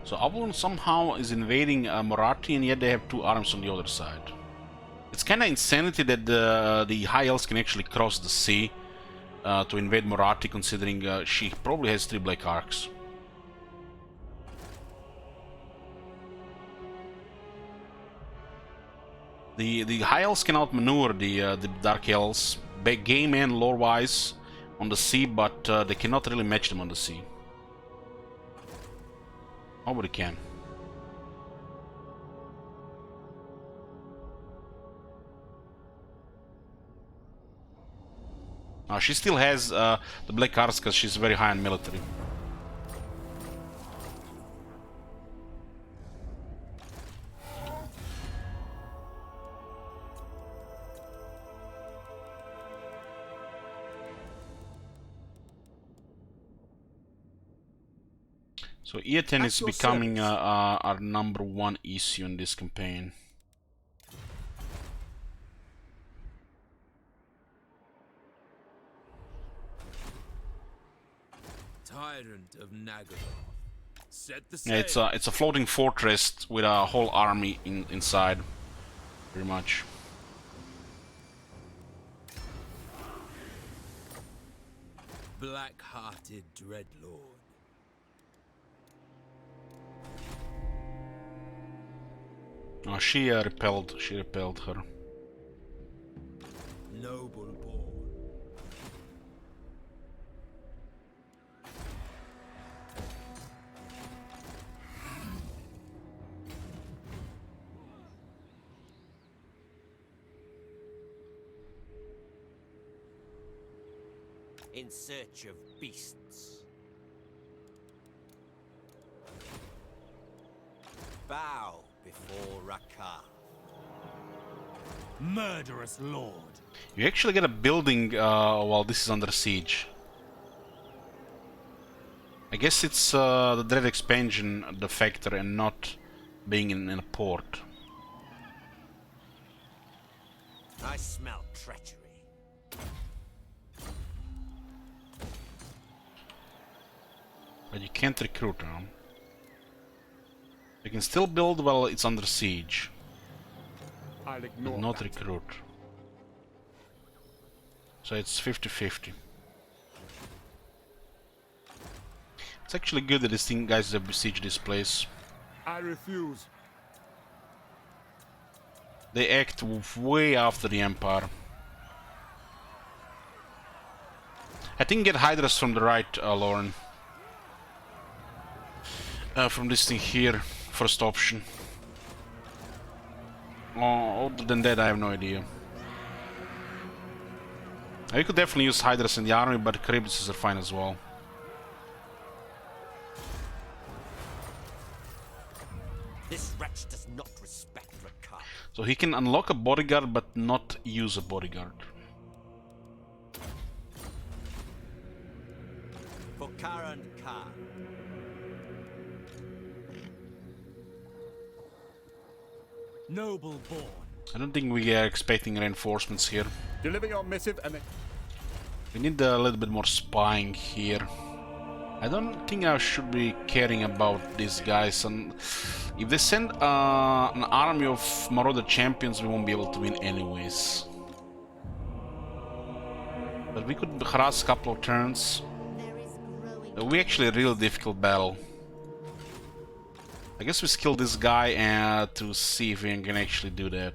Speaker 1: So Avalon somehow is invading Moratti, and yet they have two arms on the other side. It's kind of insanity that the High Elves can actually cross the sea to invade Moratti, considering she probably has 3 Black Arcs. The High Elves can outmaneuver the Dark Elves, game and lore-wise, on the sea, but they cannot really match them on the sea. Nobody can. She still has the Black Arts because she's very high on military. So E10 is becoming our #1 issue in this campaign.
Speaker 7: Tyrant of Nagaroth. Set the
Speaker 1: Yeah, it's a floating fortress with a whole army inside, pretty much.
Speaker 7: Black-hearted Dreadlord.
Speaker 1: Oh, she repelled her.
Speaker 7: Noble born.
Speaker 4: In search of beasts. Bow before Rakar.
Speaker 2: Murderous lord.
Speaker 1: You actually get a building while this is under siege. I guess it's the Dread expansion, the factor, and not being in a port.
Speaker 4: I smell treachery.
Speaker 1: But you can't recruit them. You can still build while it's under siege.
Speaker 5: I'll ignore
Speaker 1: But not
Speaker 5: that.
Speaker 1: recruit. So it's 50-50. It's actually good that these guys have besieged this place.
Speaker 5: I refuse.
Speaker 1: They act way after the Empire. I think get Hydras from the right, Lauren. From this thing here, first option. Other than that, I have no idea. You could definitely use Hydras in the army, but Charybdises are fine as well.
Speaker 4: This wretch does not respect Rakar.
Speaker 1: So he can unlock a bodyguard, but not use a bodyguard.
Speaker 4: For Karan Khan.
Speaker 2: Noble born.
Speaker 1: I don't think we are expecting reinforcements here.
Speaker 5: Deliver your missive and then...
Speaker 1: We need a little bit more spying here. I don't think I should be caring about these guys, and if they send an army of Marauder champions, we won't be able to win anyways. But we could harass a couple of turns. It'll be actually a real difficult battle. I guess we skill this guy to see if we can actually do that.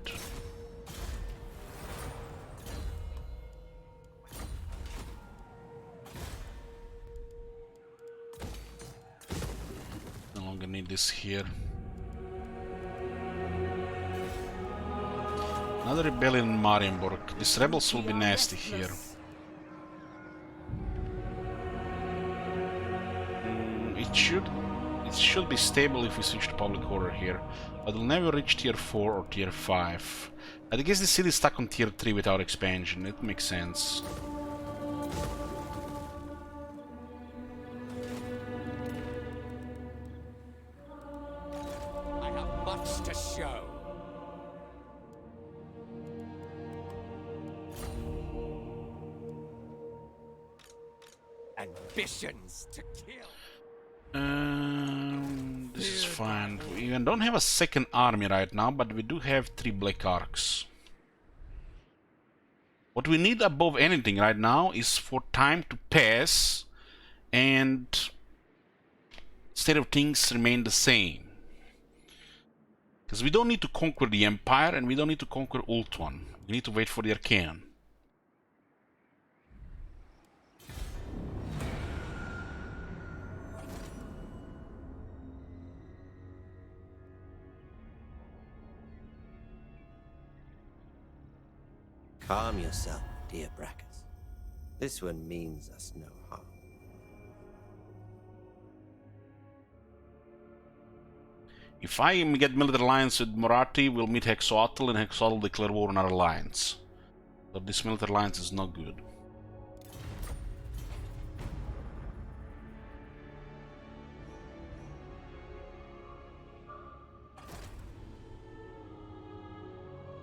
Speaker 1: No longer need this here. Another rebellion in Marienburg. These rebels will be nasty here. It should be stable if we switch to public order here, but we'll never reach tier 4 or tier 5. I guess the city is stuck on tier 3 without expansion. It makes sense.
Speaker 4: I have much to show. Ambitions to kill.
Speaker 1: This is fine. We even don't have a second army right now, but we do have 3 black arcs. What we need above anything right now is for time to pass and state of things remain the same. Because we don't need to conquer the Empire and we don't need to conquer Ultuan. We need to wait for the Arcanum.
Speaker 4: Calm yourself, dear Brachus. This one means us no harm.
Speaker 1: If I get military alliance with Marathi, we'll meet Hexoatl, and Hexoatl will declare war on our alliance. So this military alliance is not good.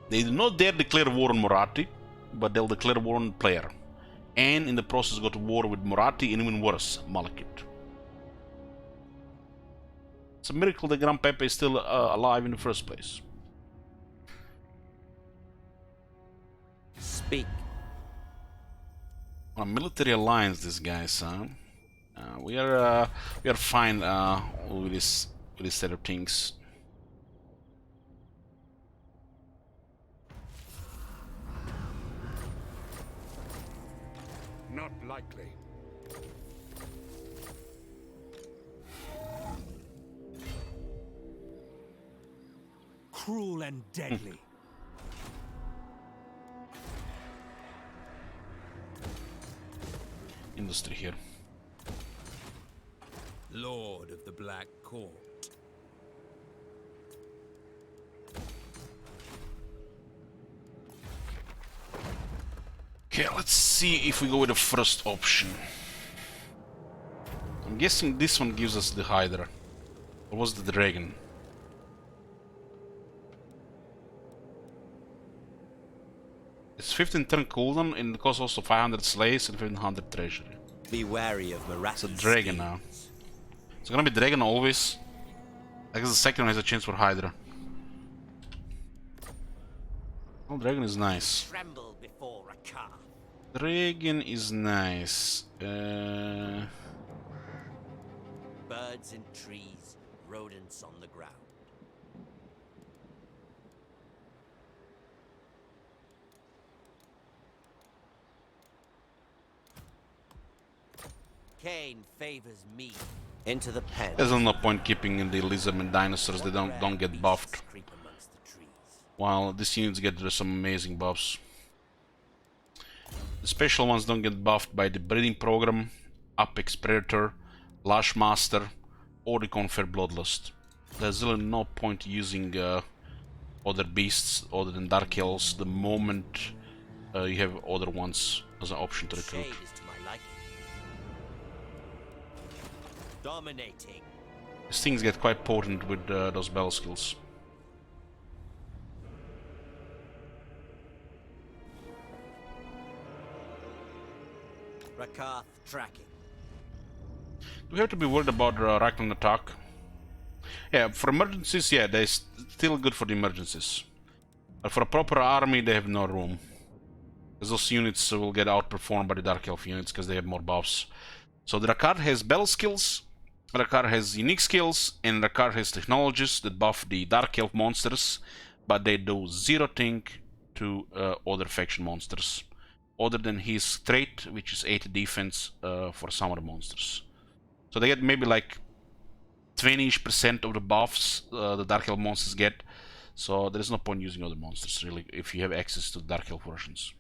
Speaker 1: They do not dare declare war on Marathi, but they'll declare war on player. And in the process go to war with Marathi and even worse, Malekith. It's a miracle that Grand Pepe is still alive in the first place.
Speaker 4: Speak.
Speaker 1: On a military alliance, these guys, huh? We are fine with this set of things.
Speaker 5: Not likely.
Speaker 2: Cruel and deadly.
Speaker 1: Industry here.
Speaker 7: Lord of the Black Court.
Speaker 1: Okay, let's see if we go with the first option. I'm guessing this one gives us the Hydra. Or was the Dragon? It's 15 turn cooldown and it costs also 500 slays and 1500 treasury.
Speaker 4: Be wary of Marathi's
Speaker 1: It's a Dragon
Speaker 4: schemes.
Speaker 1: now. It's gonna be Dragon always. I guess the second one has a chance for Hydra. Well, Dragon is nice.
Speaker 4: Tremble before a car.
Speaker 1: Dragon is nice.
Speaker 4: Birds in trees, rodents on the ground. Cain favors me. Into the pen.
Speaker 1: There's no point keeping in the lizard and dinosaurs. They don't get buffed.
Speaker 4: Creep amongst the trees.
Speaker 1: While these units get some amazing buffs. The special ones don't get buffed by the breeding program, Apex Predator, Lash Master, or the Confer Bloodlust. There's really no point using other beasts other than Dark Elves the moment you have other ones as an option to recruit.
Speaker 4: Shade is to my liking. Dominating.
Speaker 1: These things get quite potent with those battle skills.
Speaker 4: Rakath tracking.
Speaker 1: Do we have to be worried about Raglan attack? Yeah, for emergencies, yeah, they're still good for the emergencies. But for a proper army, they have no room. Because those units will get outperformed by the Dark Elf units because they have more buffs. So the Rakar has battle skills, Rakar has unique skills, and Rakar has technologies that buff the Dark Elf monsters, but they do zero thing to other faction monsters. Other than his trait, which is 80 defense for some of the monsters. So they get maybe like 20% of the buffs the Dark Elf monsters get. So there is no point using other monsters, really, if you have access to the Dark Elf versions.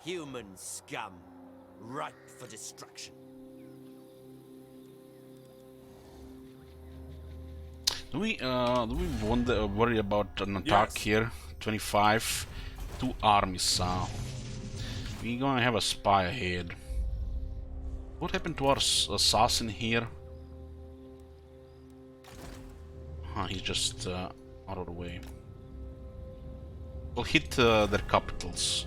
Speaker 4: Human scum, ripe for destruction.
Speaker 1: Do we worry about an attack here? 25, 2 armies. We're gonna have a spy ahead. What happened to our assassin here? He's just out of the way. We'll hit their capitals.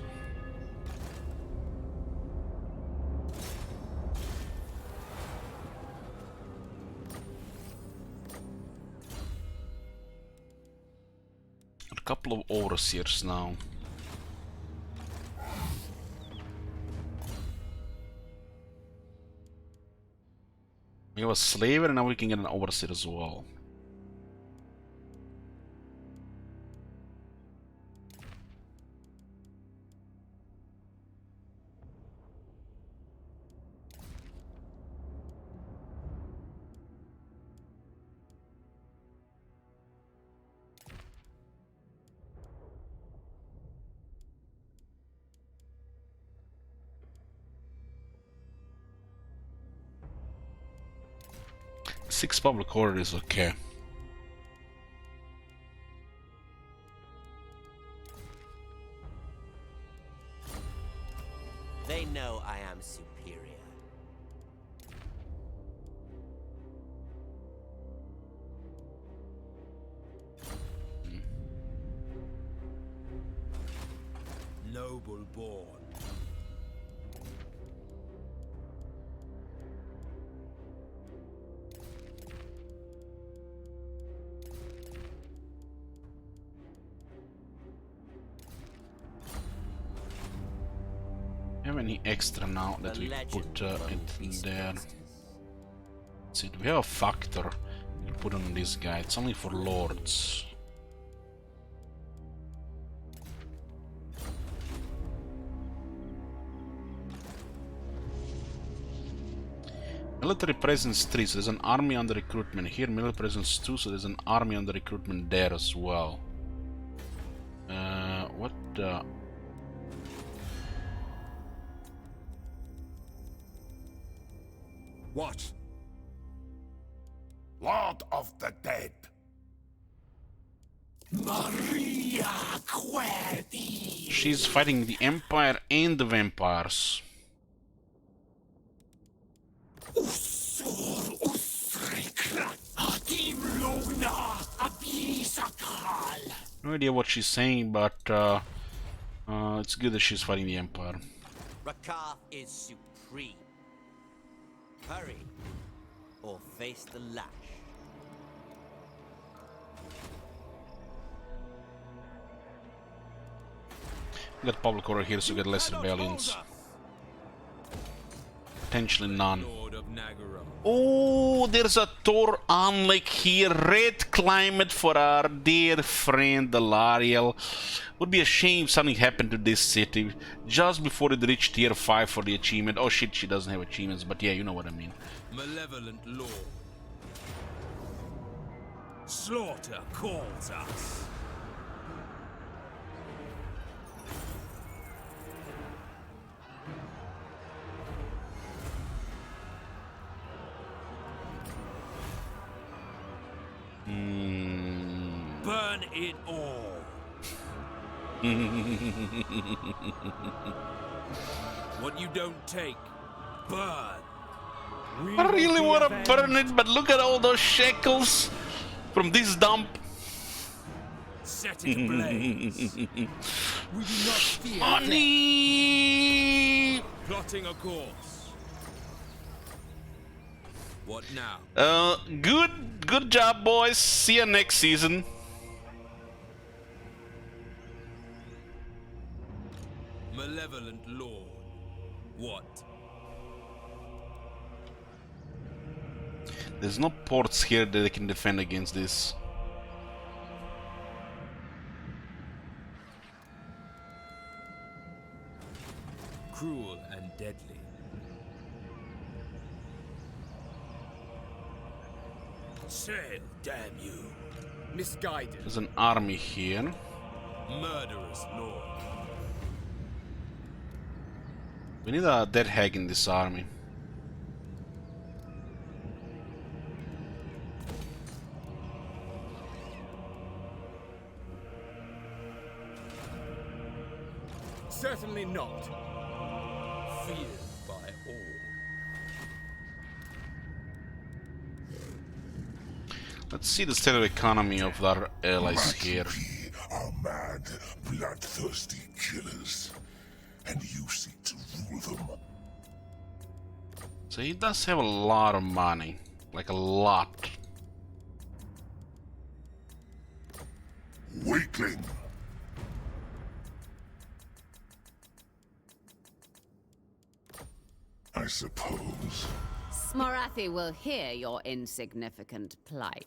Speaker 1: couple of overseers now. We have a slaver and now we can get an overseer as well. Six public order is okay.
Speaker 4: They know I am superior.
Speaker 7: Noble born.
Speaker 1: Have any extra now that we put it in there? Let's see, do we have a factor we can put on this guy? It's only for lords. Military presence 3, so there's an army under recruitment here. Military presence 2, so there's an army under recruitment there as well. What the...
Speaker 5: What?
Speaker 6: Lord of the Dead.
Speaker 5: Maria Querdi.
Speaker 1: She's fighting the Empire and the vampires.
Speaker 5: Usur usrikra atim lugna abisakal.
Speaker 1: No idea what she's saying, but it's good that she's fighting the Empire.
Speaker 4: Rakath is supreme. Hurry, or face the lash.
Speaker 1: We got public order here, so we get less rebellions. Potentially none. Oh, there's a Tor Anlek here. Red climate for our dear friend Dalariel. Would be a shame something happened to this city just before it reached tier 5 for the achievement. Oh shit, she doesn't have achievements, but yeah, you know what I mean.
Speaker 7: Malevolent law. Slaughter calls us. Burn it all. What you don't take, burn.
Speaker 1: I really want to burn it, but look at all those shekels from this dump.
Speaker 7: Set it ablaze. We do not fear
Speaker 1: Money!
Speaker 7: death. Plotting a course. What now?
Speaker 1: Good job, boys. See you next season.
Speaker 7: Malevolent Lord. What?
Speaker 1: There's no ports here that they can defend against this.
Speaker 7: Cruel and deadly.
Speaker 5: Sail, damn you. Misguided.
Speaker 1: There's an army here.
Speaker 7: Murderous Lord.
Speaker 1: We need a dead hag in this army.
Speaker 5: Certainly not.
Speaker 7: Feared by all.
Speaker 1: Let's see the state of economy of our allies here.
Speaker 6: Are mad, bloodthirsty killers, and you seek to rule them.
Speaker 1: So he does have a lot of money, like a lot.
Speaker 6: Weakling! I suppose.
Speaker 3: Morathi will hear your insignificant plight.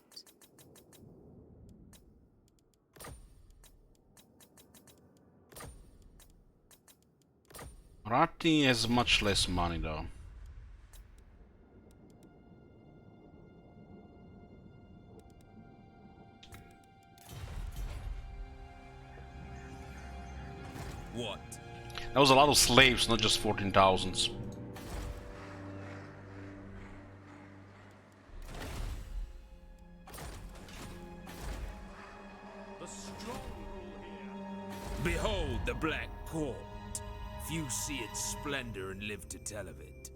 Speaker 1: Morathi has much less money though.
Speaker 7: What?
Speaker 1: That was a lot of slaves, not just 14,000s.
Speaker 7: Behold the Black Court. Few see its splendor and live to tell of it.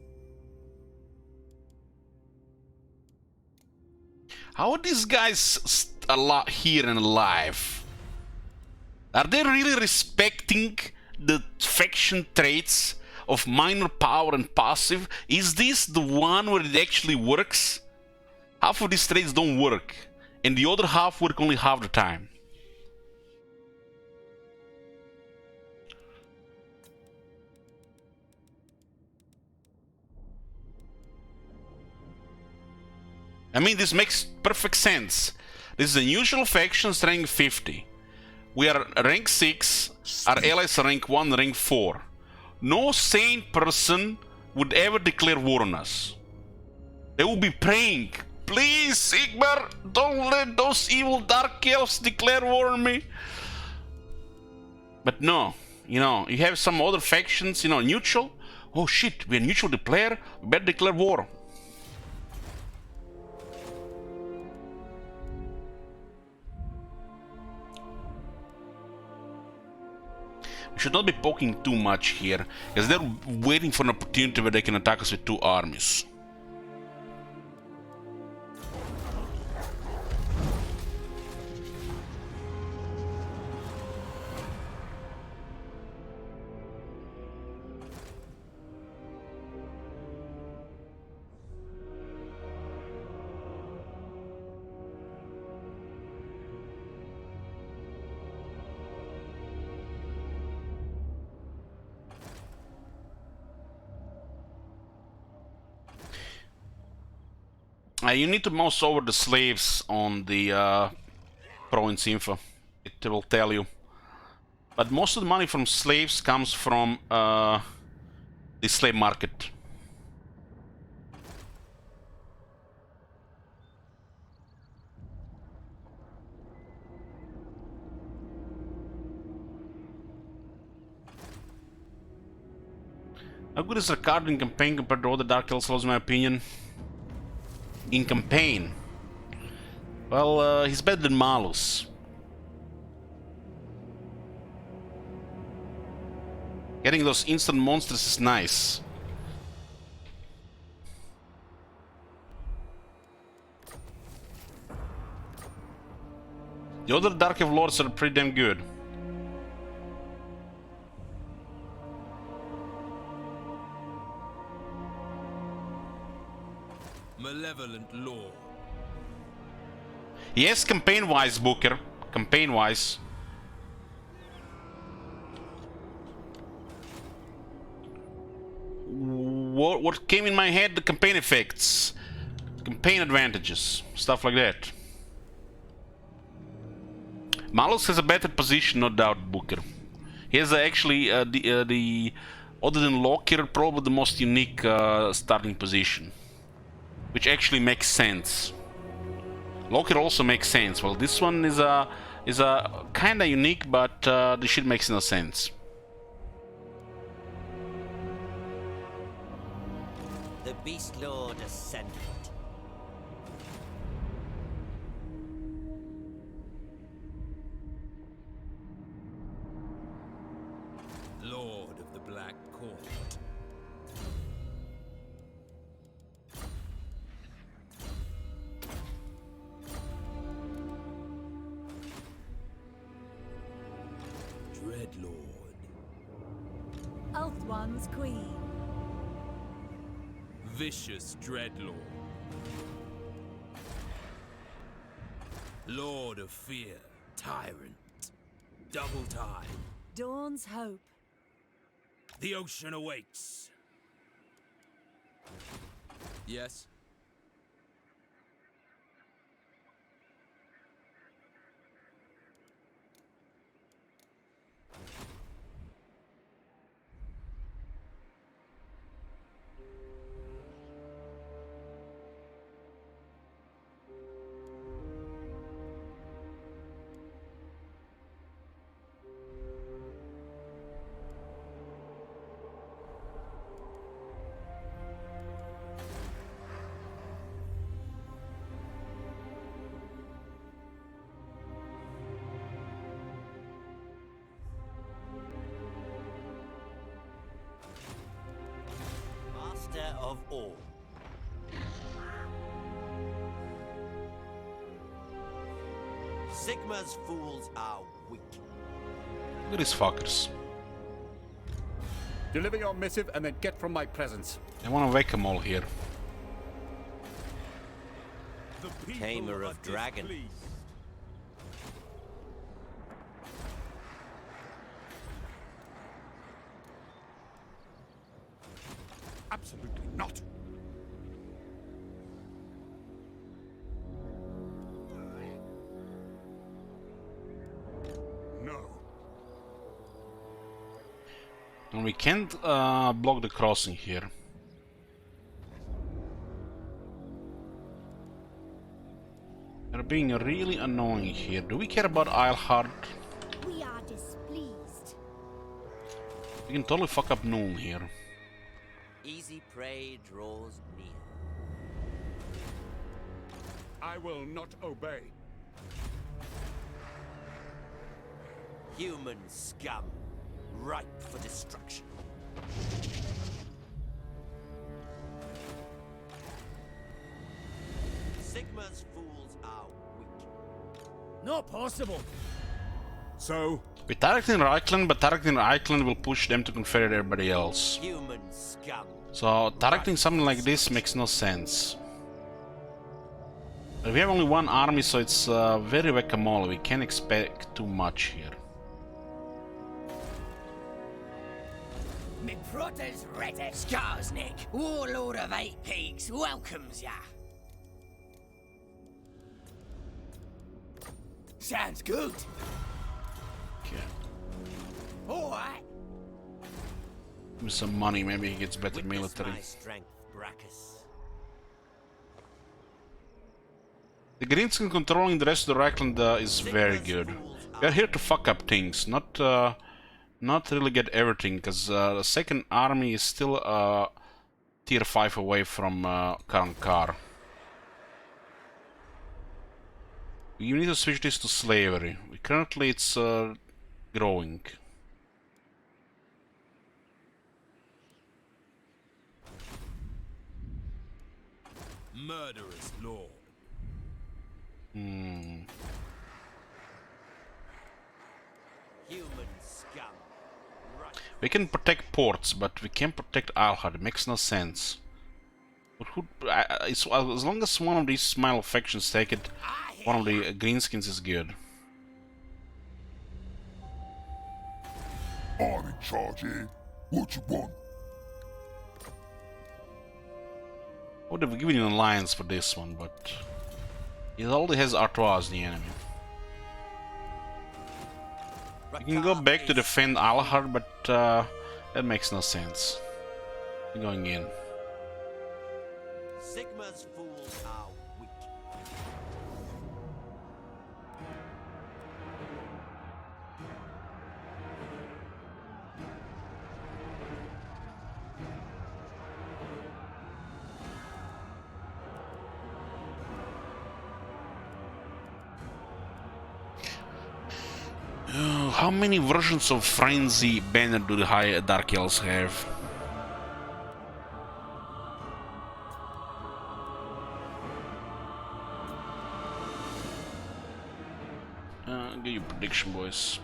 Speaker 1: How are these guys here and alive? Are they really respecting the faction traits of minor power and passive? Is this the one where it actually works? Half of these traits don't work, and the other half work only half the time. I mean, this makes perfect sense. This is a neutral faction rank 50. We are rank 6, our allies are rank 1, rank 4. No sane person would ever declare war on us. They will be praying, please, Sigmar, don't let those evil dark elves declare war on me. But no, you know, you have some other factions, you know, neutral. Oh shit, we're neutral declare, we better declare war. We should not be poking too much here, because they're waiting for an opportunity where they can attack us with 2 armies. You need to mouse over the slaves on the province info. It will tell you. But most of the money from slaves comes from the slave market. How good is Ricard in campaign compared to other Dark Elves, in my opinion? In campaign? Well, he's better than Malus. Getting those instant monsters is nice. The other Dark Elf Lords are pretty damn good.
Speaker 7: Malevolent Lord.
Speaker 1: Yes, campaign-wise, Booker. Campaign-wise. What came in my head? The campaign effects. Campaign advantages. Stuff like that. Malus has a better position, no doubt, Booker. He has actually the other than Lockyer, probably the most unique starting position. Which actually makes sense. Lockyer also makes sense. Well, this one is a kinda unique, but the shit makes no sense.
Speaker 4: The Beast Lord ascended.
Speaker 7: Lord of the Black Court. Dreadlord.
Speaker 3: Elf One's queen.
Speaker 7: Vicious Dreadlord. Lord of Fear. Tyrant. Double time.
Speaker 3: Dawn's hope.
Speaker 7: The ocean awaits. Yes?
Speaker 4: Master of all. Sigma's fools are weak.
Speaker 1: Look at these fuckers.
Speaker 2: Deliver your missive and then get from my presence.
Speaker 1: I want to wake them all here.
Speaker 4: Tamer of dragon.
Speaker 2: Absolutely not.
Speaker 6: No.
Speaker 1: And we can't block the crossing here. They're being really annoying here. Do we care about Eilhard?
Speaker 3: We are displeased.
Speaker 1: We can totally fuck up Noon here.
Speaker 4: Easy prey draws near.
Speaker 2: I will not obey.
Speaker 4: Human scum, ripe for destruction. Sigma's fools are weak.
Speaker 2: Not possible. So,
Speaker 1: We're targeting Reichland, but targeting Reichland will push them to confederate everybody else.
Speaker 4: Human scum.
Speaker 1: So targeting something like this makes no sense. But we have only one army, so it's very whack-a-mole. We can't expect too much here.
Speaker 11: Me brother's ready. Skarsnik, warlord of Eight Peaks, welcomes ya. Sounds good.
Speaker 1: Okay.
Speaker 11: Alright.
Speaker 1: Give me some money, maybe he gets better
Speaker 4: Witness
Speaker 1: military.
Speaker 4: my strength, Brachus.
Speaker 1: The Greenskin controlling the rest of the Reichland is very good. We are here to fuck up things, not really get everything, because the second army is still tier 5 away from Karankar. You need to switch this to slavery. Currently it's growing.
Speaker 7: Murderous lord.
Speaker 1: Hmm.
Speaker 4: Human scum. Right.
Speaker 1: We can protect ports, but we can't protect Alhard. It makes no sense. But who? As long as one of these smile factions take it, one of the greenskins is good.
Speaker 6: I'm in charge here. What you want?
Speaker 1: I would have given you an alliance for this one, but it already has Artois as the enemy. You can go back to defend Alhard, but that makes no sense. You're going in.
Speaker 4: Sigma's fools are weak.
Speaker 1: How many versions of Frenzy banner do the High Dark Elves have? Get your prediction, boys.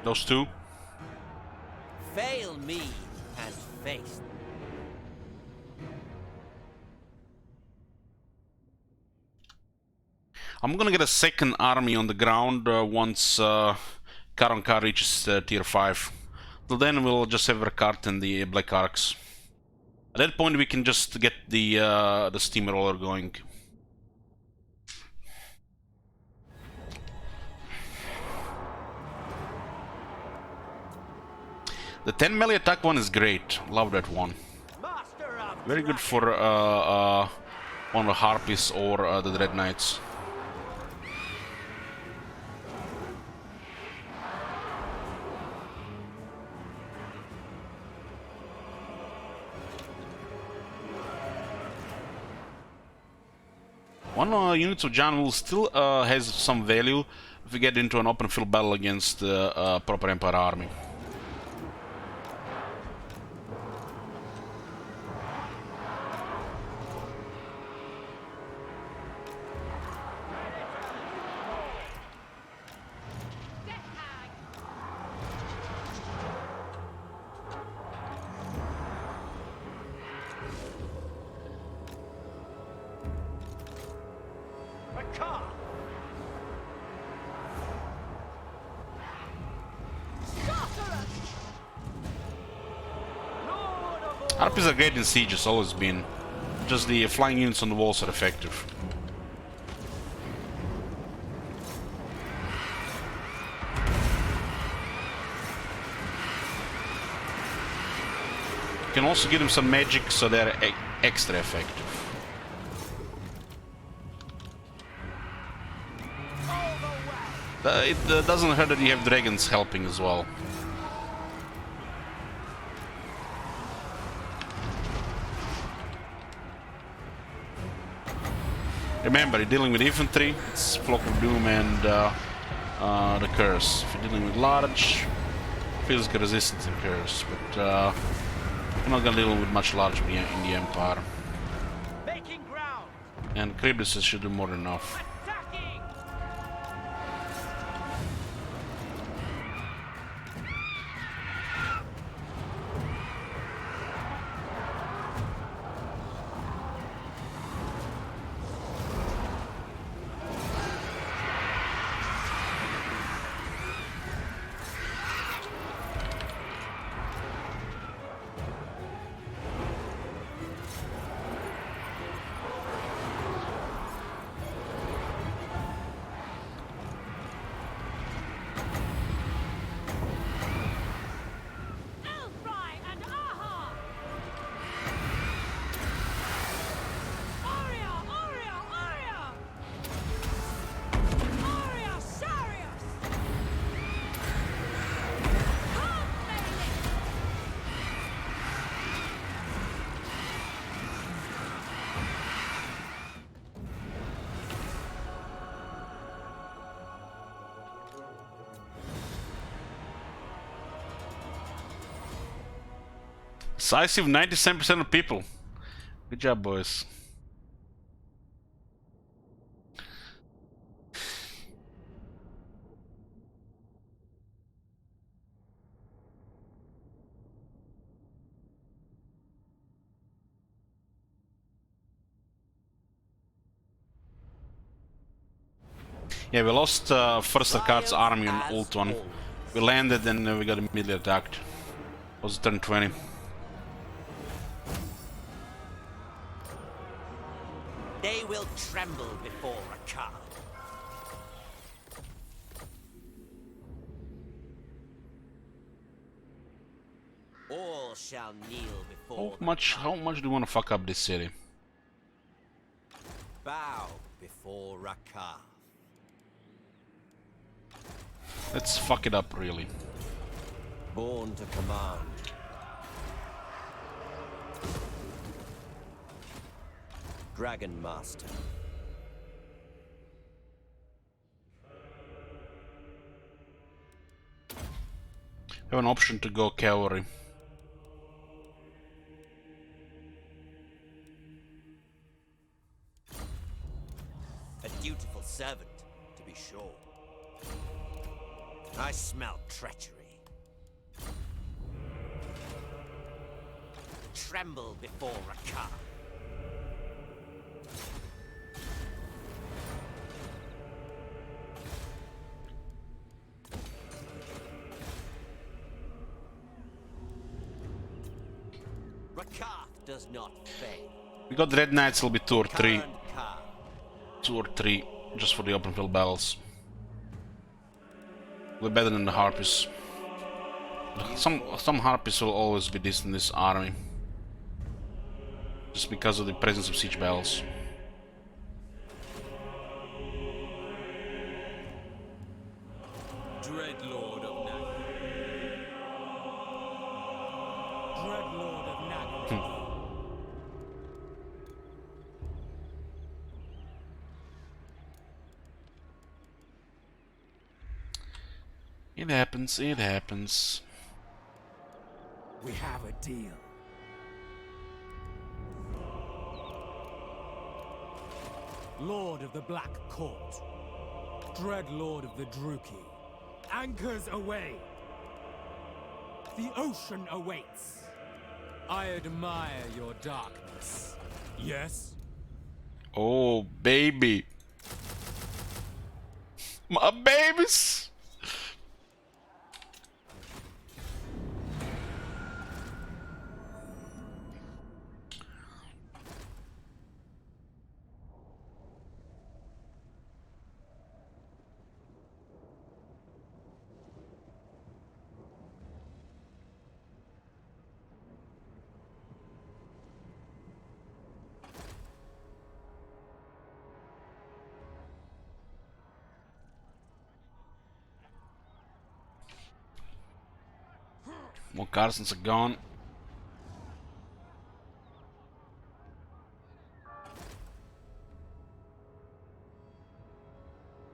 Speaker 1: Those two?
Speaker 4: Fail me and face.
Speaker 1: I'm gonna get a second army on the ground once car on car reaches tier 5. Till then we'll just have our cart and the black arcs. At that point we can just get the steamroller going. The 10 melee attack one is great. Love that one. Very good for one of the Harpies or the Dread Knights. One unit of John will still has some value if we get into an open field battle against the proper Empire army. Harpies are great in sieges, always been. Just the flying units on the walls are effective. You can also give them some magic, so they're extra effective. It doesn't hurt that you have dragons helping as well. Remember, you're dealing with infantry, it's Flock of Doom and the Curse. If you're dealing with large, physical resistance and Curse, but you're not gonna deal with much large in the Empire. And Cryptises should do more than enough. Decisive 97% of people. Good job, boys. Yeah, we lost first Arcade's army on ult 1. We landed and we got immediately attacked. It was turn 20.
Speaker 4: They will tremble before a card. All shall kneel before
Speaker 1: How much do you want to fuck up this city?
Speaker 4: bow before Rakar.
Speaker 1: Let's fuck it up, really.
Speaker 4: Born to command. Dragon Master.
Speaker 1: Have an option to go cavalry.
Speaker 4: A dutiful servant, to be sure. I smell treachery. Tremble before Rakar. Rakath does not fail.
Speaker 1: We got Red Knights, will be 2 or 3.
Speaker 4: Current car.
Speaker 1: 2 or 3, just for the open field battles. We're better than the Harpies. Some Harpies will always be this in this army. Just because of the presence of siege battles.
Speaker 7: Dreadlord of Nagara.
Speaker 2: Dreadlord of Nagara.
Speaker 1: It happens, it happens.
Speaker 2: We have a deal. Lord of the Black Court, Dreadlord of the Druki, anchors away. The ocean awaits. I admire your darkness. Yes?
Speaker 1: Oh, baby. My babies! More garrisons are gone.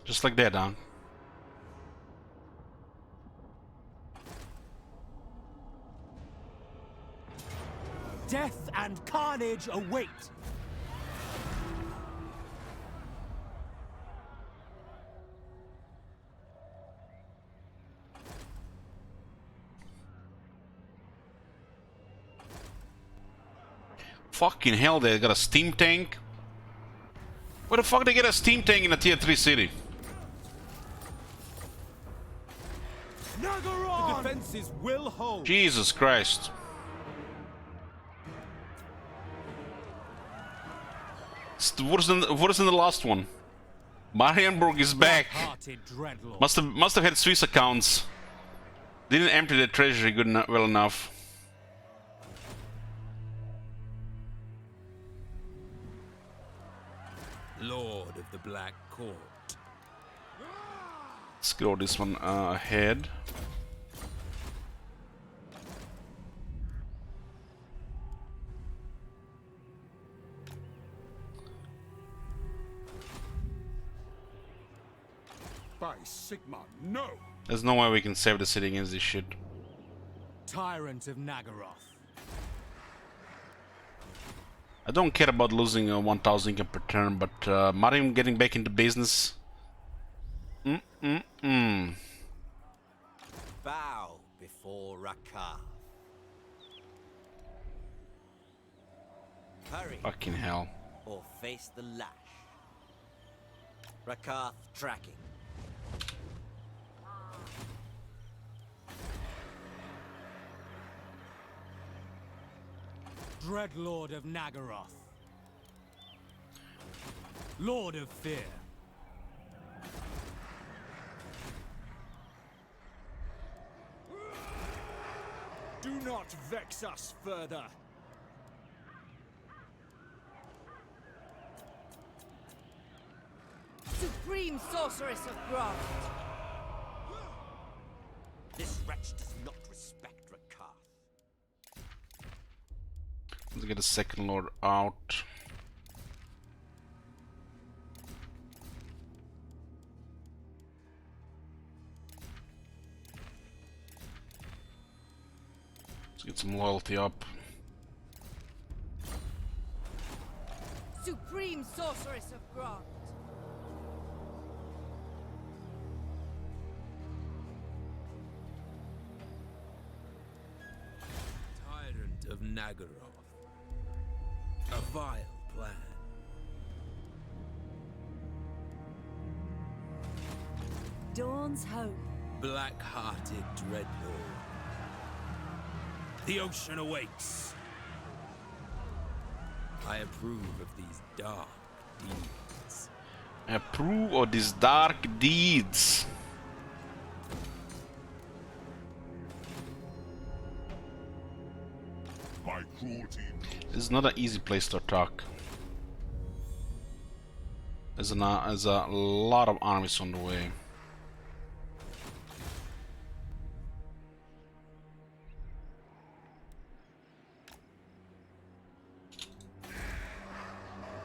Speaker 1: Just like that, huh?
Speaker 2: Death and carnage await.
Speaker 1: Fucking hell, they got a steam tank? Where the fuck they get a steam tank in a tier 3 city?
Speaker 2: The defenses will hold.
Speaker 1: Jesus Christ. It's worse than the last one. Marienburg is back. Must have had Swiss accounts. Didn't empty the treasury well enough.
Speaker 7: Lord of the Black Court.
Speaker 1: Let's go this one ahead.
Speaker 5: By Sigma, no!
Speaker 1: There's no way we can save the city against this shit.
Speaker 2: Tyrant of Nagaroth.
Speaker 1: I don't care about losing 1000 income per turn, but Mariam getting back into business.
Speaker 4: Bow before Rakath. Hurry.
Speaker 1: Fucking hell.
Speaker 4: Or face the lash. Rakath tracking.
Speaker 2: Dreadlord of Nagaroth. Lord of Fear.
Speaker 5: Do not vex us further.
Speaker 3: Supreme Sorceress of Graft.
Speaker 4: This wretch does not respect Rakath.
Speaker 1: Let's get a second lord out. Let's get some loyalty up.
Speaker 3: Supreme Sorceress of Graft.
Speaker 7: Tyrant of Nagaroth. A vile plan.
Speaker 3: Dawn's Hope.
Speaker 7: Black-hearted Dreadlord. The ocean awakes. I approve of these dark deeds.
Speaker 1: Approve of these dark deeds.
Speaker 6: My cruelty.
Speaker 1: This is not an easy place to attack. There's a lot of armies on the way.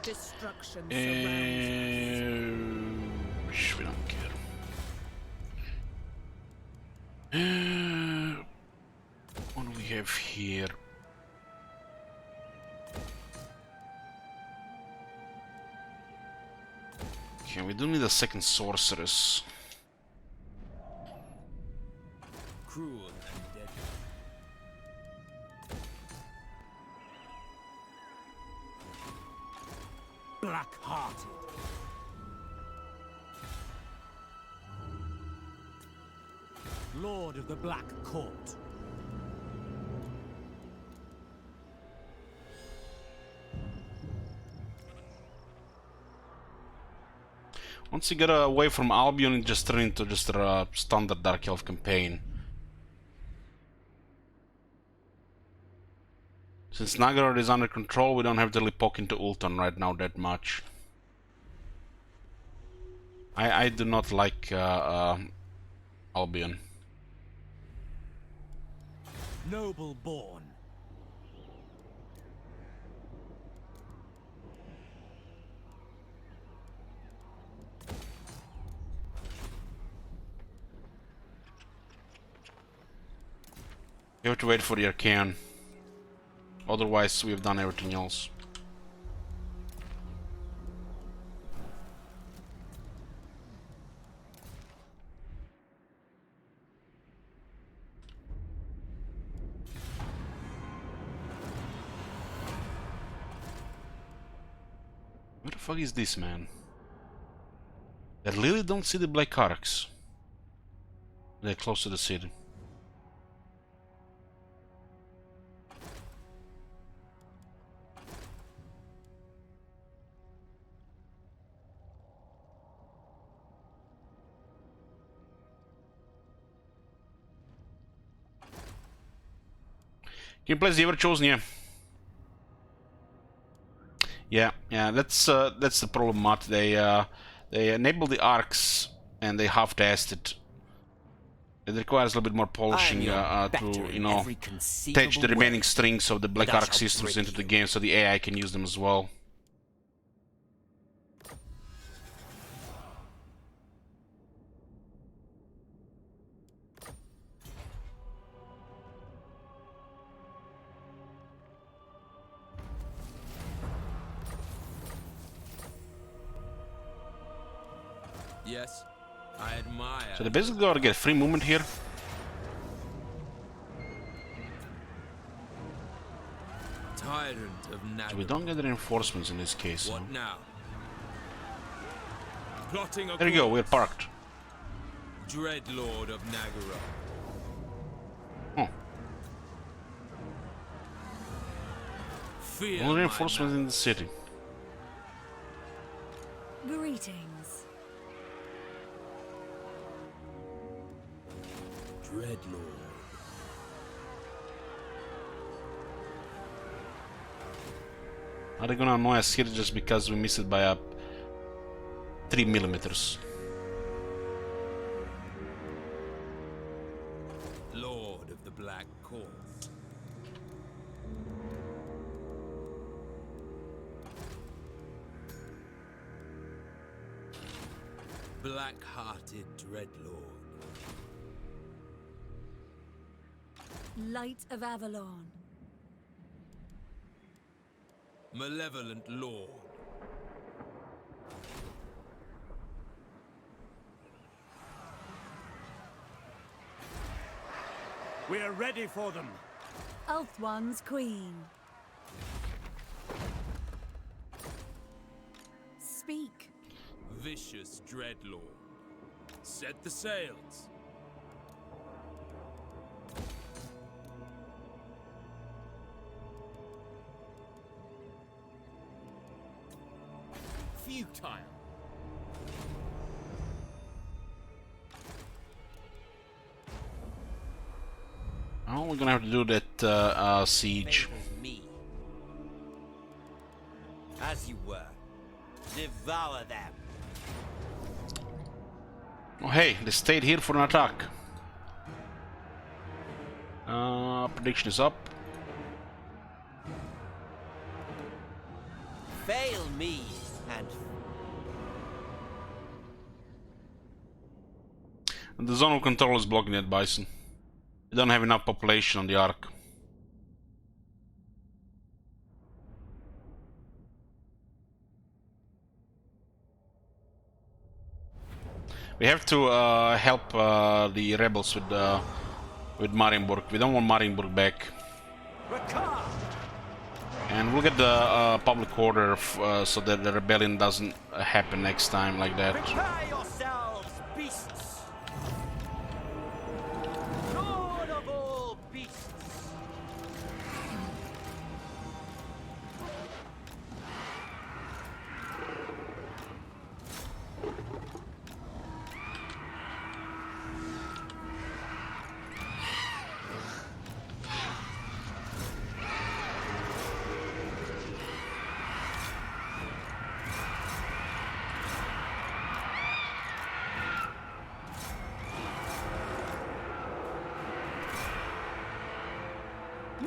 Speaker 3: Destruction
Speaker 1: We don't care. What do we have here? Okay, we do need a second sorceress.
Speaker 7: Cruel and deadly.
Speaker 2: Black-hearted. Lord of the Black Court.
Speaker 1: Once you get away from Albion, it just turns into just a standard Dark Elf campaign. Since Nagarod is under control, we don't have to really poke into Ulton right now that much. I do not like Albion.
Speaker 2: Noble born.
Speaker 1: You have to wait for the Arcane. Otherwise, we've done everything else. Where the fuck is this, man? I really don't see the Black Arcs. They're close to the city. Gameplay ever chosen, yeah. Yeah, that's the problem, Matt. They enabled the arcs and they half-assed it. It requires a little bit more polishing to, you know, attach the remaining strings of the Black Arc systems into the game so the AI can use them as well.
Speaker 7: Yes, I admire.
Speaker 1: So they basically gotta get free movement here.
Speaker 7: Tyrant of Nagarod.
Speaker 1: So we don't get the reinforcements in this case.
Speaker 7: What now? Plotting a
Speaker 1: There you go, we're parked.
Speaker 7: Dreadlord of Nagarod.
Speaker 1: Oh.
Speaker 7: Fear
Speaker 1: No
Speaker 7: my
Speaker 1: reinforcements in the city.
Speaker 3: Greetings.
Speaker 7: Dreadlord.
Speaker 1: Are they gonna annoy us here just because we missed it by a 3 millimeters?
Speaker 7: Lord of the Black Court. Black-hearted Dreadlord.
Speaker 3: Light of Avalon.
Speaker 7: Malevolent Lord.
Speaker 2: We are ready for them.
Speaker 3: Ulthuan's Queen. Speak.
Speaker 7: Vicious Dreadlord. Set the sails.
Speaker 1: Now we're gonna have to do that siege.
Speaker 4: Favors me. As you were. Devour them.
Speaker 1: Oh hey, they stayed here for an attack. Prediction is up.
Speaker 4: Fail me and
Speaker 1: The zone of control is blocking that bison. We don't have enough population on the arc. We have to help the rebels with Marienburg. We don't want Marienburg back. And we'll get the public order so that the rebellion doesn't happen next time like that.
Speaker 4: prepare yourselves, beasts. Lord of all beasts.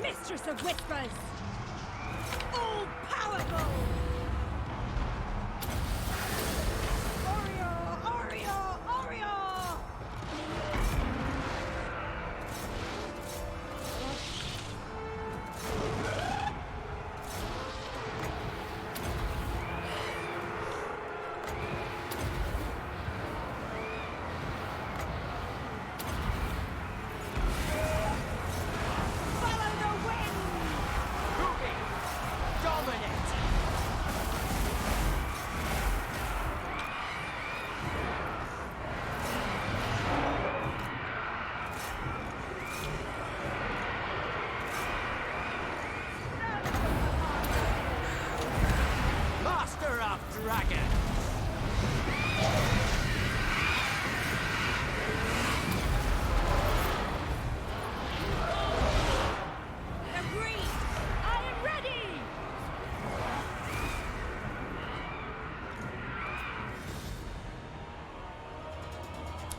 Speaker 3: Mistress of Whispers! All powerful! Oreo! Oreo! Oreo! Follow the wind!
Speaker 11: Dominate!
Speaker 4: Master of dragons.
Speaker 3: Agreed! I am ready!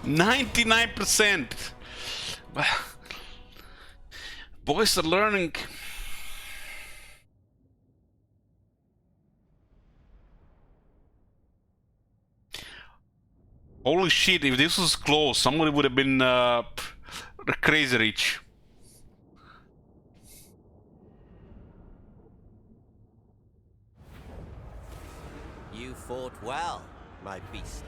Speaker 1: 99%! Boys are learning. Holy shit, if this was close, somebody would have been crazy rich.
Speaker 4: You fought well, my beasts.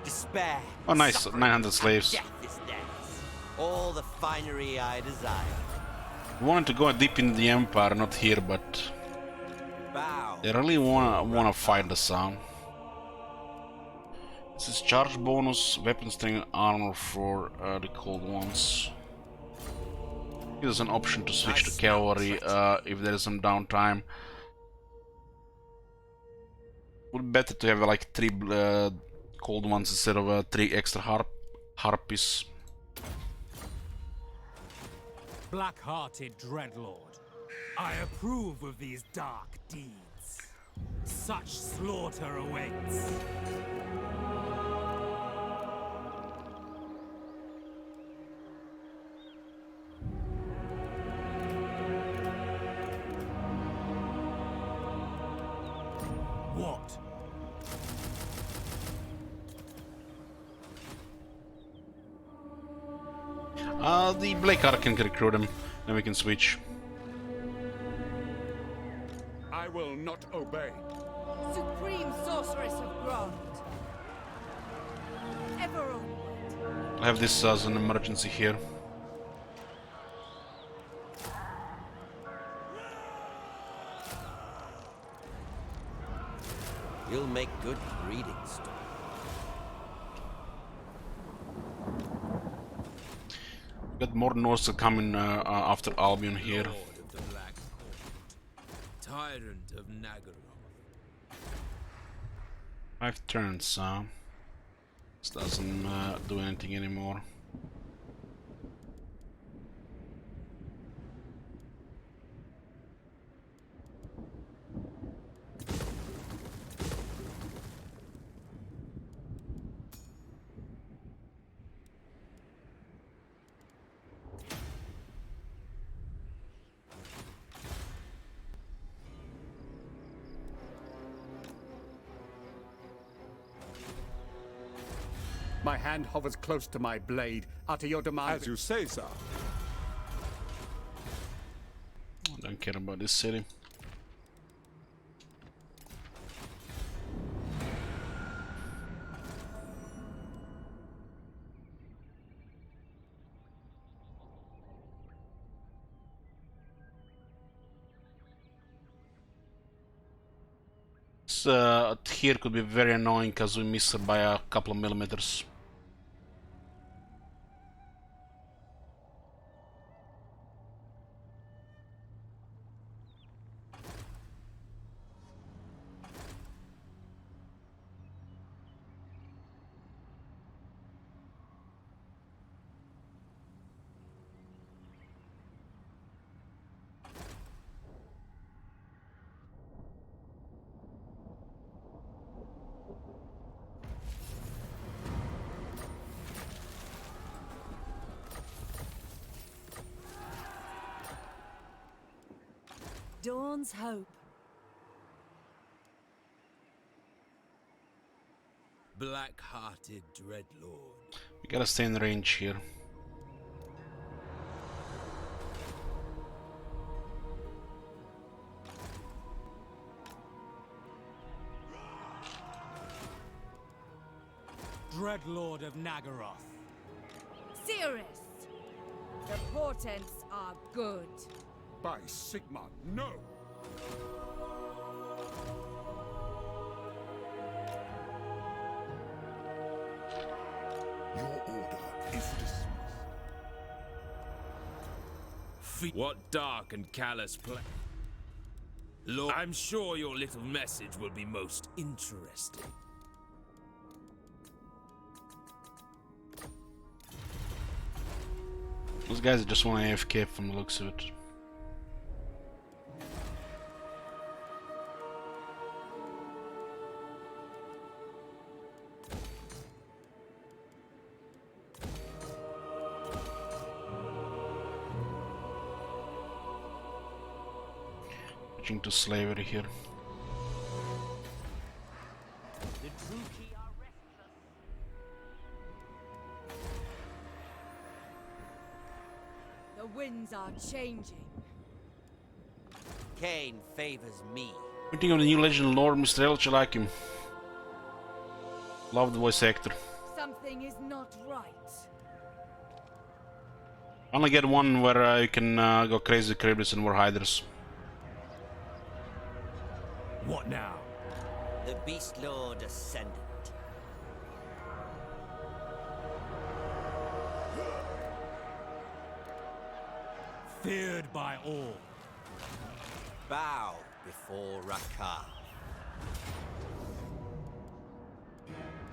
Speaker 4: Despair.
Speaker 1: Oh nice,
Speaker 4: suffering,
Speaker 1: 900 slaves.
Speaker 4: Death is theirs. All the finery I desire.
Speaker 1: We wanted to go deep in the Empire, not here, but
Speaker 4: Bow.
Speaker 1: they really wanna fight us out. This is charge bonus, weapon strength, armor for the cold ones. Here's an option to switch to cavalry if there is some downtime. Would be better to have like 3 cold ones instead of 3 extra harpies.
Speaker 2: Black-hearted dreadlord, I approve of these dark deeds. Such slaughter awaits. What?
Speaker 1: The Blake Arcan can recruit him, then we can switch.
Speaker 5: I will not obey.
Speaker 3: Supreme Sorceress of Grond. Ever onward.
Speaker 1: I have this as an emergency here.
Speaker 4: You'll make good breeding stock.
Speaker 1: Got more Norse coming after Albion here.
Speaker 7: Lord of the Black Court. tyrant of Nagaroth.
Speaker 1: 5 turns, this doesn't do anything anymore.
Speaker 2: My hand hovers close to my blade. Utter your demand.
Speaker 5: As you say, sir.
Speaker 1: I don't care about this city. Here could be very annoying because we miss it by a couple of millimeters.
Speaker 3: Dawn's hope.
Speaker 7: Black-hearted Dreadlord.
Speaker 1: We gotta stay in range here.
Speaker 2: Dreadlord of Nagaroth.
Speaker 3: Cirrus! The portents are good.
Speaker 5: By Sigma, no!
Speaker 6: Your order is dismissed.
Speaker 7: What dark and callous plan? Lord, I'm sure your little message will be most interesting.
Speaker 1: Those guys just want AFK from the looks of it. Switching to slavery here.
Speaker 3: The winds are changing.
Speaker 4: Cain favors me.
Speaker 1: Meeting of the new legend lord, Mr. Elch, I like him. Love the voice actor.
Speaker 3: Something is not right.
Speaker 1: I only get one where you can go crazy Criblis and War Hydras.
Speaker 2: What now?
Speaker 4: The Beast Lord Ascendant.
Speaker 2: Feared by all.
Speaker 4: Bow before Rakar.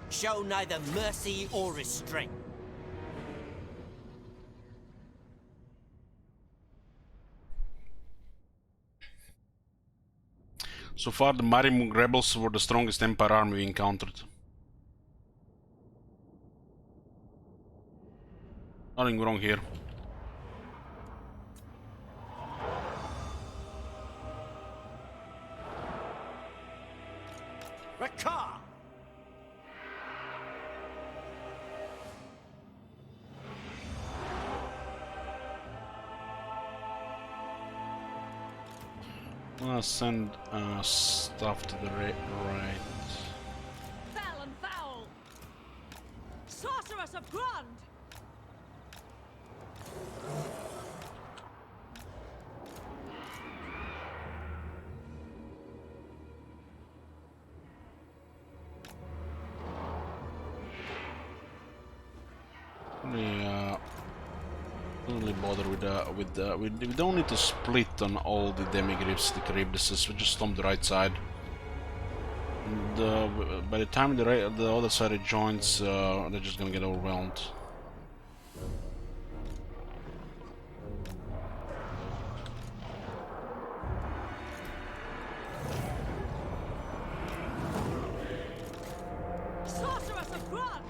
Speaker 4: Show neither mercy or restraint.
Speaker 1: So far, the Marimung rebels were the strongest Empire army we encountered. Nothing wrong here.
Speaker 4: Rakar!
Speaker 1: I'll send stuff to the right.
Speaker 3: Fell and foul! Sorceress of Grund!
Speaker 1: Don't really bother we don't need to split on all the demigriffs, the Charybdises. We just stomp the right side. And by the time the other side joins, they're just gonna get overwhelmed.
Speaker 3: Sorceress of blood!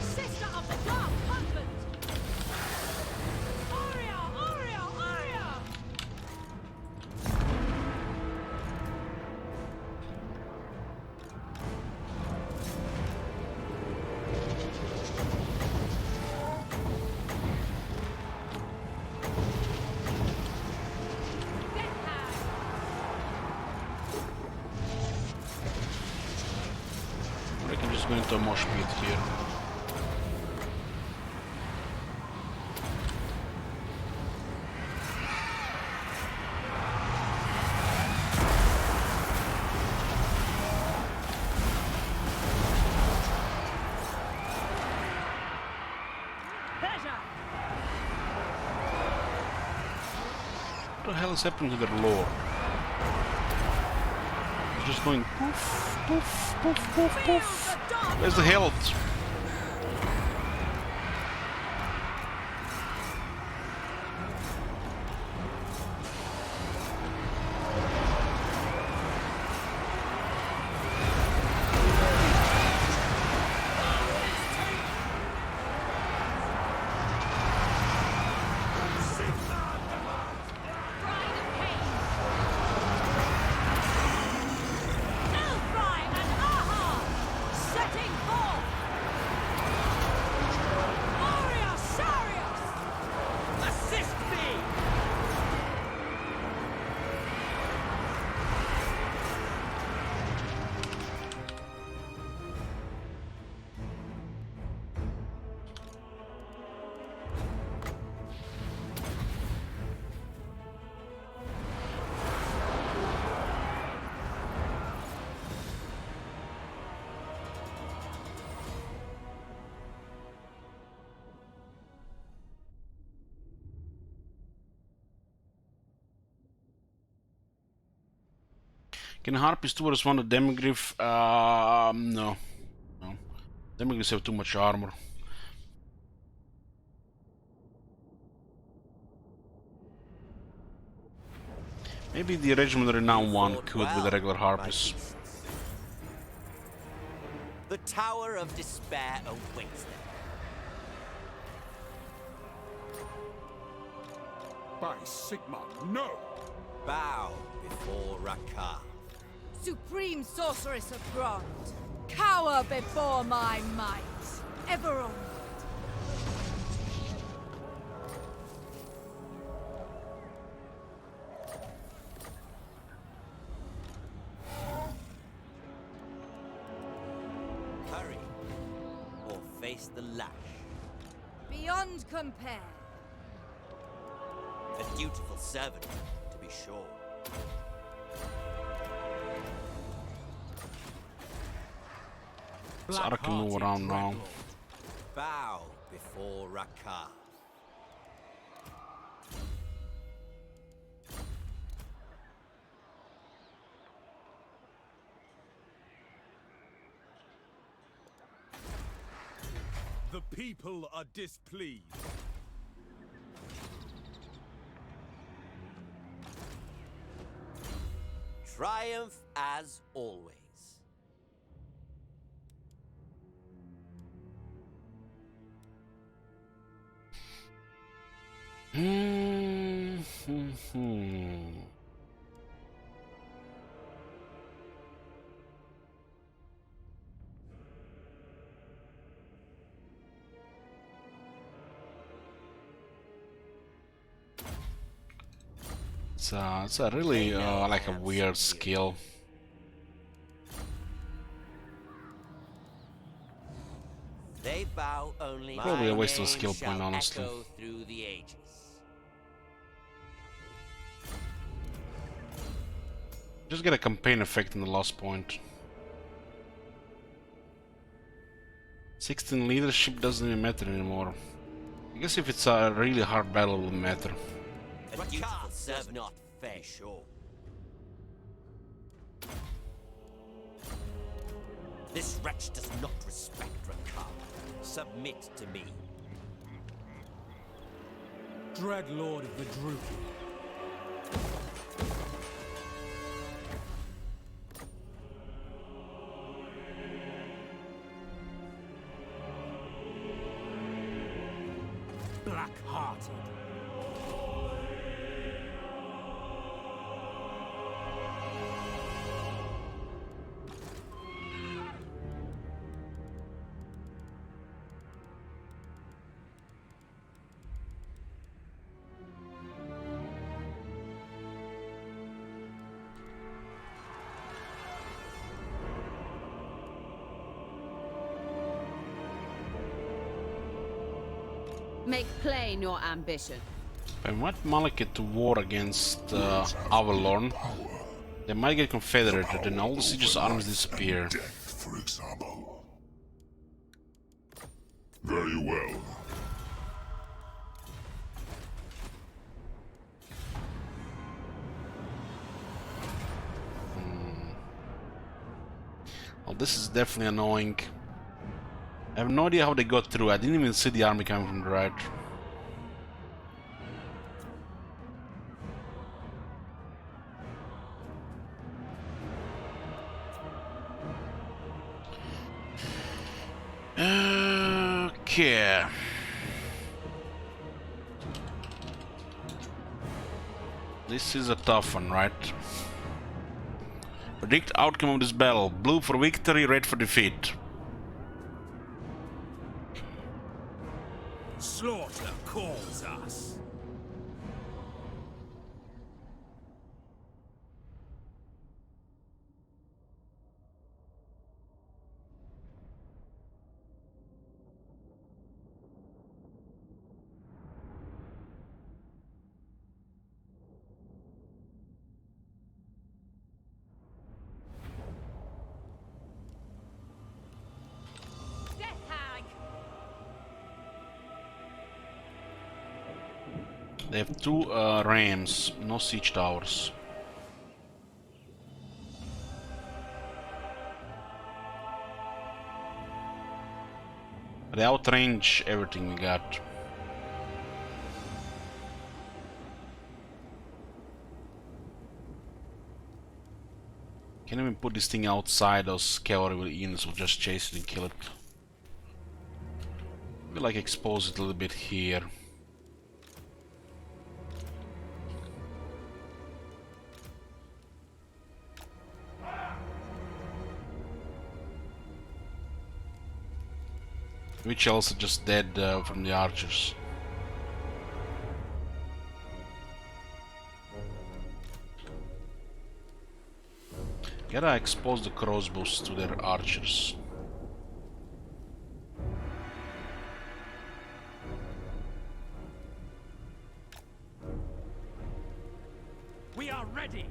Speaker 3: Sister of the Dark Husband! Aria! Aria! Aria!
Speaker 1: I can just go into a mosh pit here.
Speaker 3: Pleasure!
Speaker 1: What the hell is happening to their lore? It's just going poof, poof, poof, poof, poof. Where's the health?
Speaker 3: Elfry and Aha! Setting forth! Aria Sarius!
Speaker 11: Assist me!
Speaker 1: Can Harpies towards one of Demigriff? No. No. Demigriffs have too much armor. Maybe the Regiment Renown one could with the regular Harpies.
Speaker 4: The Tower of Despair awaits them.
Speaker 5: By Sigma, no!
Speaker 4: Bow before Rakar.
Speaker 3: Supreme Sorceress of Grond, cower before my might, ever onward.
Speaker 4: Hurry, or face the lash.
Speaker 3: Beyond compare.
Speaker 4: A dutiful servant, to be sure.
Speaker 1: Zara can move around now.
Speaker 4: Bow before Rakar.
Speaker 7: The people are displeased.
Speaker 4: Triumph as always.
Speaker 1: It's a really like a weird skill.
Speaker 4: They bow Now only
Speaker 1: Probably a
Speaker 4: my
Speaker 1: waste of a
Speaker 4: name
Speaker 1: skill point,
Speaker 4: shall
Speaker 1: honestly.
Speaker 4: echo through the ages.
Speaker 1: Just get a campaign effect in the last point. 16 leadership doesn't even matter anymore. I guess if it's a really hard battle, it will matter.
Speaker 4: A dutiful servant, not fair show. This wretch does not respect Rakam. Submit to me.
Speaker 2: Dread Lord of the Druid. Black-hearted.
Speaker 12: Make plain your ambition.
Speaker 1: If I want Malekith to war against Avalon, they might get confederated and all the siege's armies disappear.
Speaker 6: Death, for example. Very well.
Speaker 1: Well, this is definitely annoying. I have no idea how they got through. I didn't even see the army coming from the right. Okay. This is a tough one, right? Predict outcome of this battle. Blue for victory, red for defeat.
Speaker 7: Slaughter calls us.
Speaker 1: They have two rams, no siege towers. They outrange everything we got. Can't even put this thing outside, those cavalry units will just chase it and kill it. Maybe like expose it a little bit here. Which else are just dead from the archers. Gotta expose the crossbows to their archers.
Speaker 2: We are ready.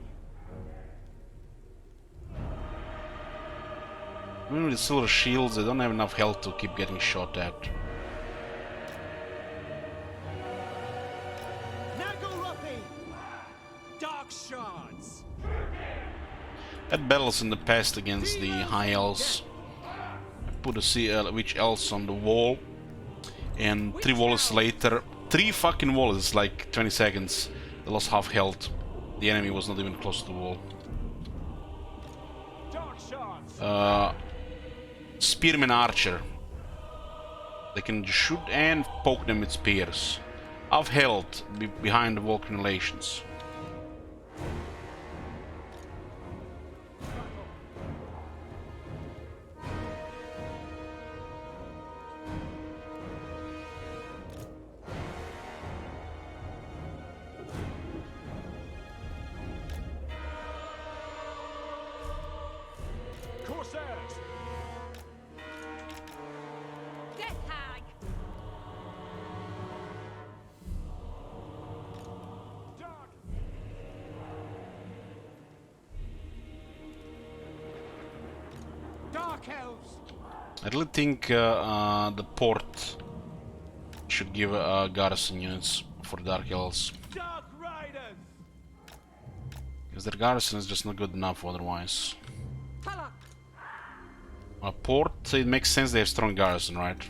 Speaker 1: Even with the silver shields, they don't have enough health to keep getting shot at.
Speaker 2: Nagarapi! Dark shards.
Speaker 1: Had battles in the past against the High Elves. I put a Witch Elves on the wall, and 3 walls later, 3 fucking walls, like 20 seconds, they lost half health. The enemy was not even close to the wall. Spearman Archer. They can shoot and poke them with spears. Half health behind the wall crenellations.
Speaker 3: Death hag!
Speaker 1: I really think the port should give garrison units for Dark Elves. Because their garrison is just not good enough otherwise. A port, it makes sense they have strong garrison, right?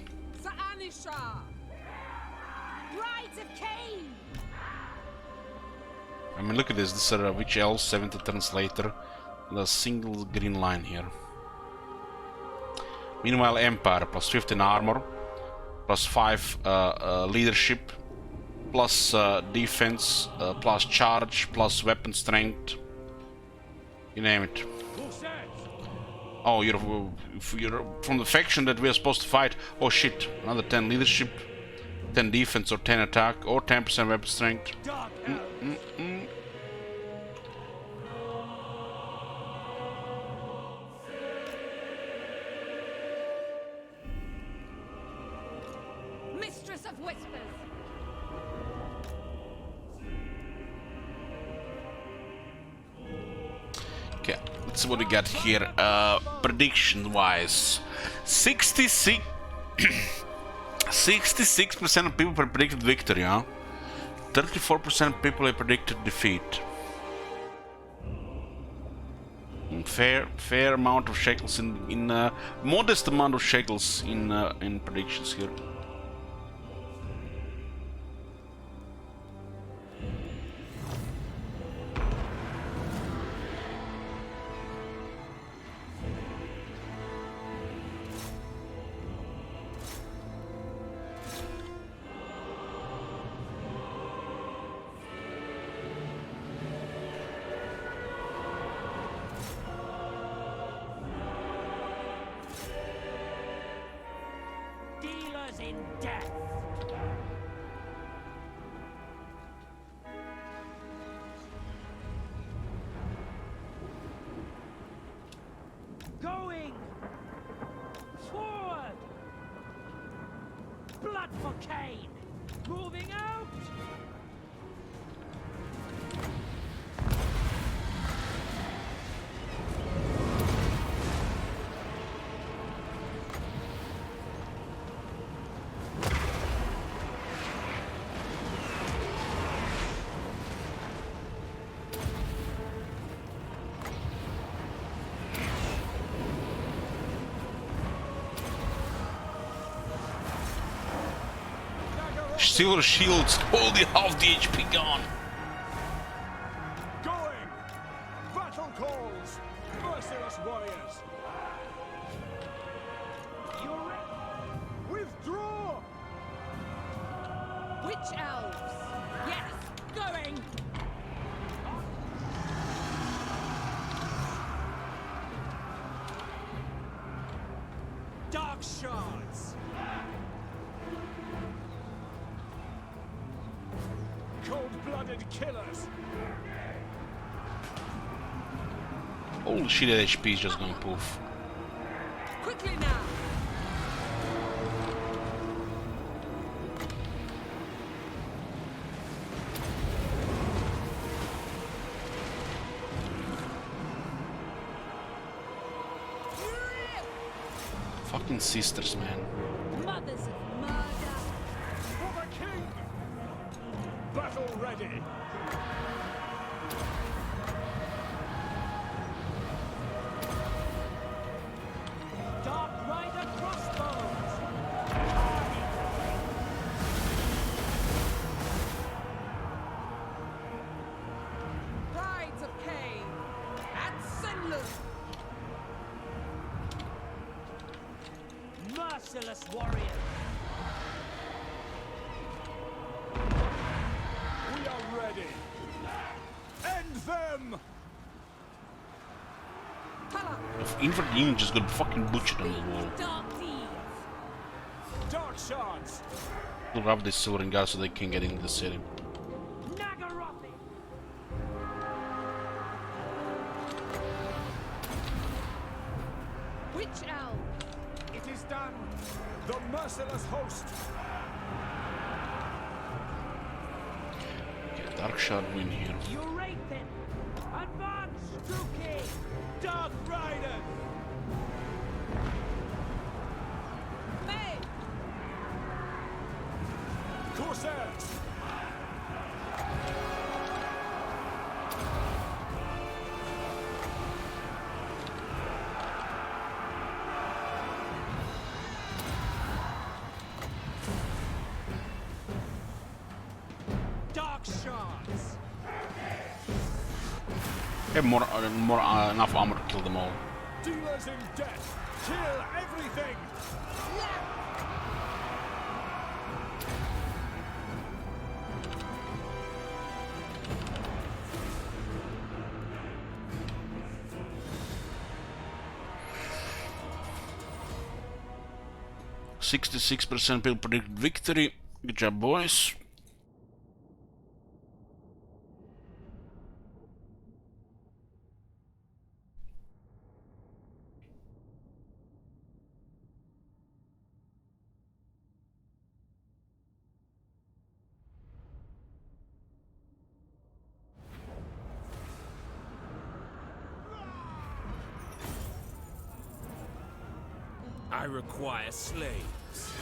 Speaker 1: I mean, look at this. This are Witch Elves 70 turns later. The single green line here. Meanwhile, Empire plus 15 armor, plus 5 leadership, plus defense, plus charge, plus weapon strength. You name it. Oh, you're from the faction that we are supposed to fight. Oh shit! Another 10 leadership, 10 defense, or 10 attack, or 10% weapon strength.
Speaker 3: Mistress of Whispers.
Speaker 1: Okay, let's see what we got here. Prediction-wise, 66% of people predicted victory, huh? 34% of people predicted defeat. Fair amount of shekels in modest amount of shekels in predictions here.
Speaker 11: In death. Going forward. Blood for Cain. Moving out.
Speaker 1: Silver shields, only half the HP gone.
Speaker 5: Going! Battle calls! Merciless warriors!
Speaker 11: You're
Speaker 5: Withdraw!
Speaker 3: Witch elves. Yes, going.
Speaker 11: dark shards.
Speaker 5: Cold-blooded killers!
Speaker 1: Holy shit, that HP is just going poof.
Speaker 3: Quickly now.
Speaker 1: Fucking sisters, man.
Speaker 3: Mothers of murder.
Speaker 5: For the king! Battle ready!
Speaker 11: Dark Rider crossbows.
Speaker 3: Brides of Cain. At Senlu.
Speaker 11: Merciless warriors.
Speaker 5: We are ready! End them!
Speaker 1: If Infant Demon just got fucking butchered on the wall.
Speaker 3: Dark deeds.
Speaker 5: Dark shards!
Speaker 1: We'll rob this silver and gas so they can get into the city.
Speaker 11: Nagarothi.
Speaker 3: Witch elves.
Speaker 5: It is done! The merciless host!
Speaker 1: Okay, Dark Shard win here.
Speaker 11: Eurathin. Advance, Druki. Dark Riders.
Speaker 2: Corsairs!
Speaker 11: Dark shards!
Speaker 1: Have more enough armor to kill them all.
Speaker 2: Dealers in death! Kill everything!
Speaker 1: 66% people predict victory. Good job, boys.
Speaker 7: I require slaves.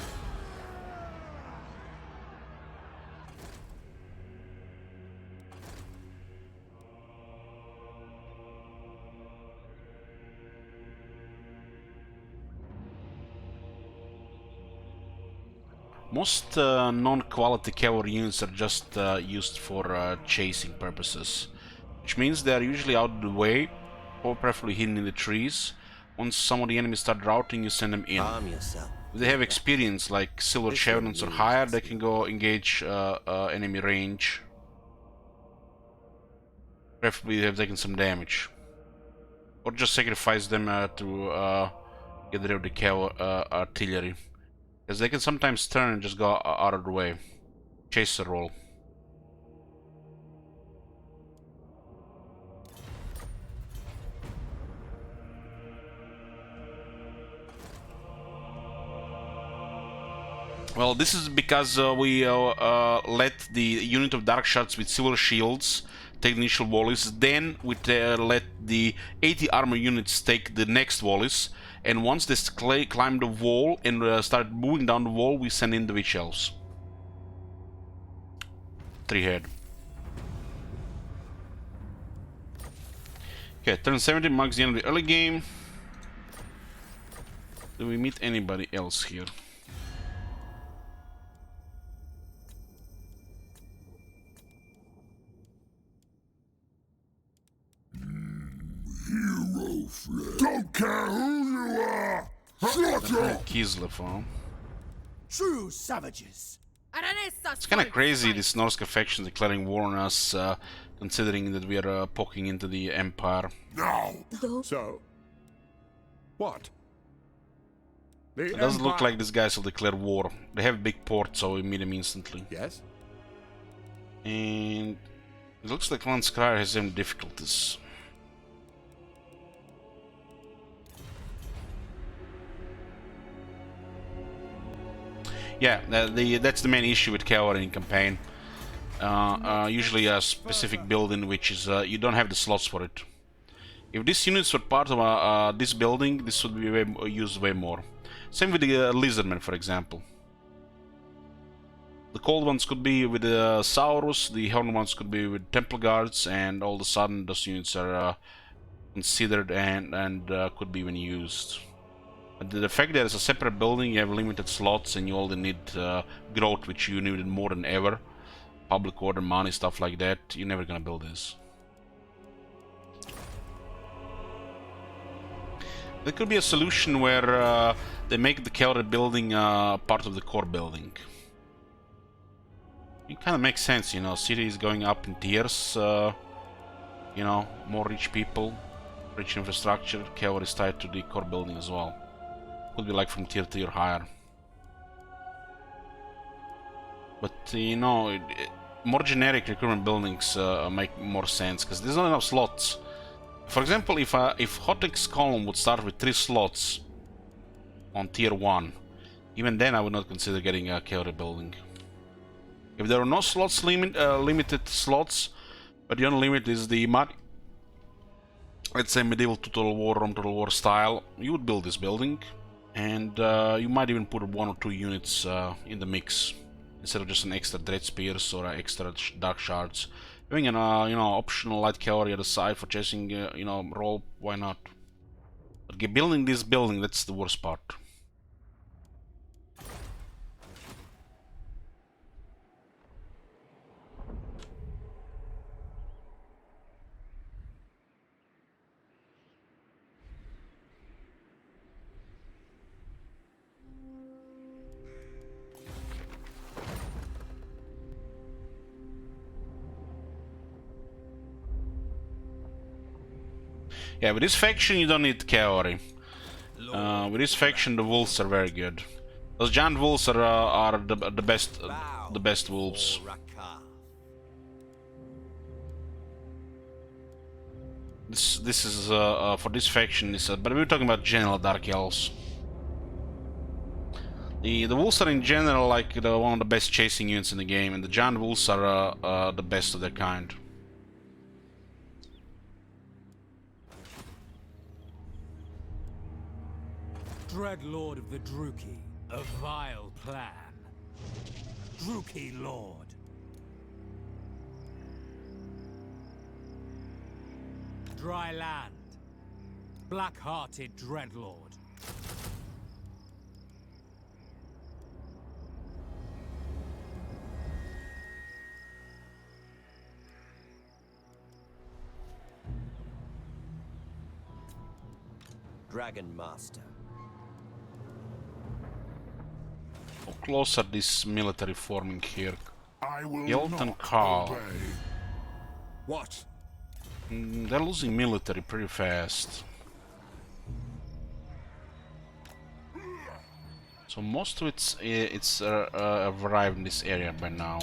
Speaker 1: Most non-quality cavalry units are just used for chasing purposes, which means they are usually out of the way, or preferably hidden in the trees. Once some of the enemies start routing, you send them in.
Speaker 4: Arm yourself.
Speaker 1: If they have experience, like silver chevrons or higher, they can go engage enemy range. Preferably they have taken some damage. Or just sacrifice them to get rid of the artillery. Because they can sometimes turn and just go out of the way. Chaser roll. Well, this is because we let the unit of dark shards with silver shields take the initial volleys, then we let the 80 armor units take the next volleys, and once they climb the wall and start moving down the wall, we send in the witch elves. 3 head. Okay, turn 70 marks the end of the early game. Do we meet anybody else here?
Speaker 6: Don't care who you are! Slaughter!
Speaker 1: Kislev, huh?
Speaker 2: True savages!
Speaker 1: It's kind of crazy, this Norska faction declaring war on us, considering that we are poking into the Empire.
Speaker 6: Now!
Speaker 2: So? What?
Speaker 1: It doesn't look like these guys will declare war. They have a big port, so we meet them instantly.
Speaker 2: Yes?
Speaker 1: And it looks like Lance Cryer has some difficulties. Yeah, that's the main issue with cavalry in campaign. Usually a specific building which is you don't have the slots for it. If these units were part of this building, this would be used way more. Same with the lizardmen, for example. The cold ones could be with the Saurus, the horn ones could be with Temple Guards, and all of a sudden those units are considered and could be even used. But the fact that it's a separate building, you have limited slots, and you only need growth, which you needed more than ever. Public order, money, stuff like that. You're never gonna build this. There could be a solution where they make the cavalry building part of the core building. It kind of makes sense, you know. City is going up in tiers. You know, more rich people, rich infrastructure. Cavalry is tied to the core building as well. Could be like from tier 3 or higher. But you know, more generic recruitment buildings make more sense because there's not enough slots. For example, if Hotek's column would start with 3 slots on tier 1, even then I would not consider getting a cavalry building. If there are no slots limited slots, but the only limit is the let's say medieval Total War, Rome Total War style, you would build this building. And you might even put 1 or 2 units in the mix instead of just an extra dread spears or extra dark shards. Having an optional light cavalry at the side for chasing roll, why not? But building this building, that's the worst part. Yeah, with this faction you don't need cavalry. With this faction the wolves are very good. Those giant wolves are the best wolves. This is for this faction but we're talking about general dark elves. The wolves are in general like one of the best chasing units in the game, and the giant wolves are the best of their kind.
Speaker 2: Dreadlord of the Druki, a vile plan. Druki Lord. Dry land. Black-hearted Dreadlord.
Speaker 4: Dragon Master.
Speaker 1: How close are these military forming here?
Speaker 6: I will
Speaker 1: Yelt and
Speaker 6: not
Speaker 1: Carl.
Speaker 6: obey. What?
Speaker 1: They're losing military pretty fast. So most of it's arrived in this area by now.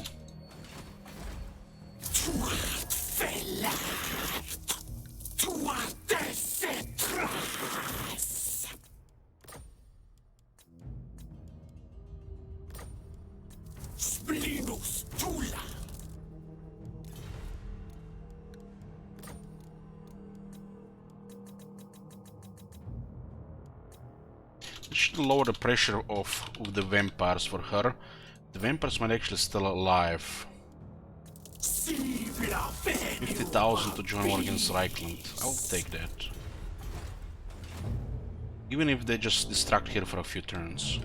Speaker 6: Splinus Tula.
Speaker 1: It should lower the pressure of the vampires for her. The vampires might actually still alive. 50,000 to join war against Reichland. I'll take that. Even if they just distract here for a few turns.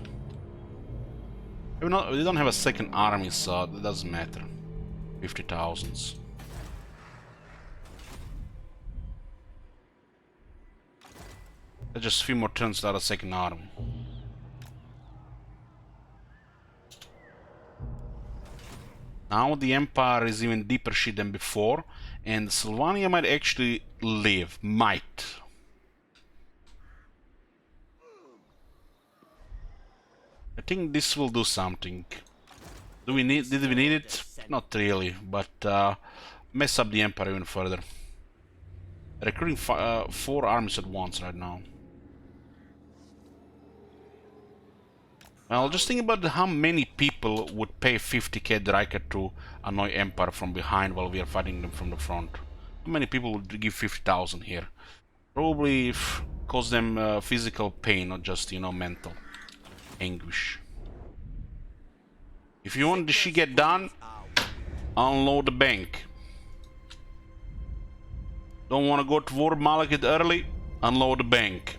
Speaker 1: We don't have a second army, so it doesn't matter. 50,000s. Just a few more turns without a second army. Now the Empire is even deeper shit than before, and Sylvania might actually live. Might. I think this will do something. Did we need it? Not really, but mess up the Empire even further. Recruiting 4 armies at once right now. Well, just think about how many people would pay 50k Dreiker to annoy Empire from behind while we are fighting them from the front. How many people would give 50,000 here? Probably cause them physical pain, not just, mental anguish. If you want the shit get done, unload the bank. Don't want to go to war Malekith early? Unload the bank.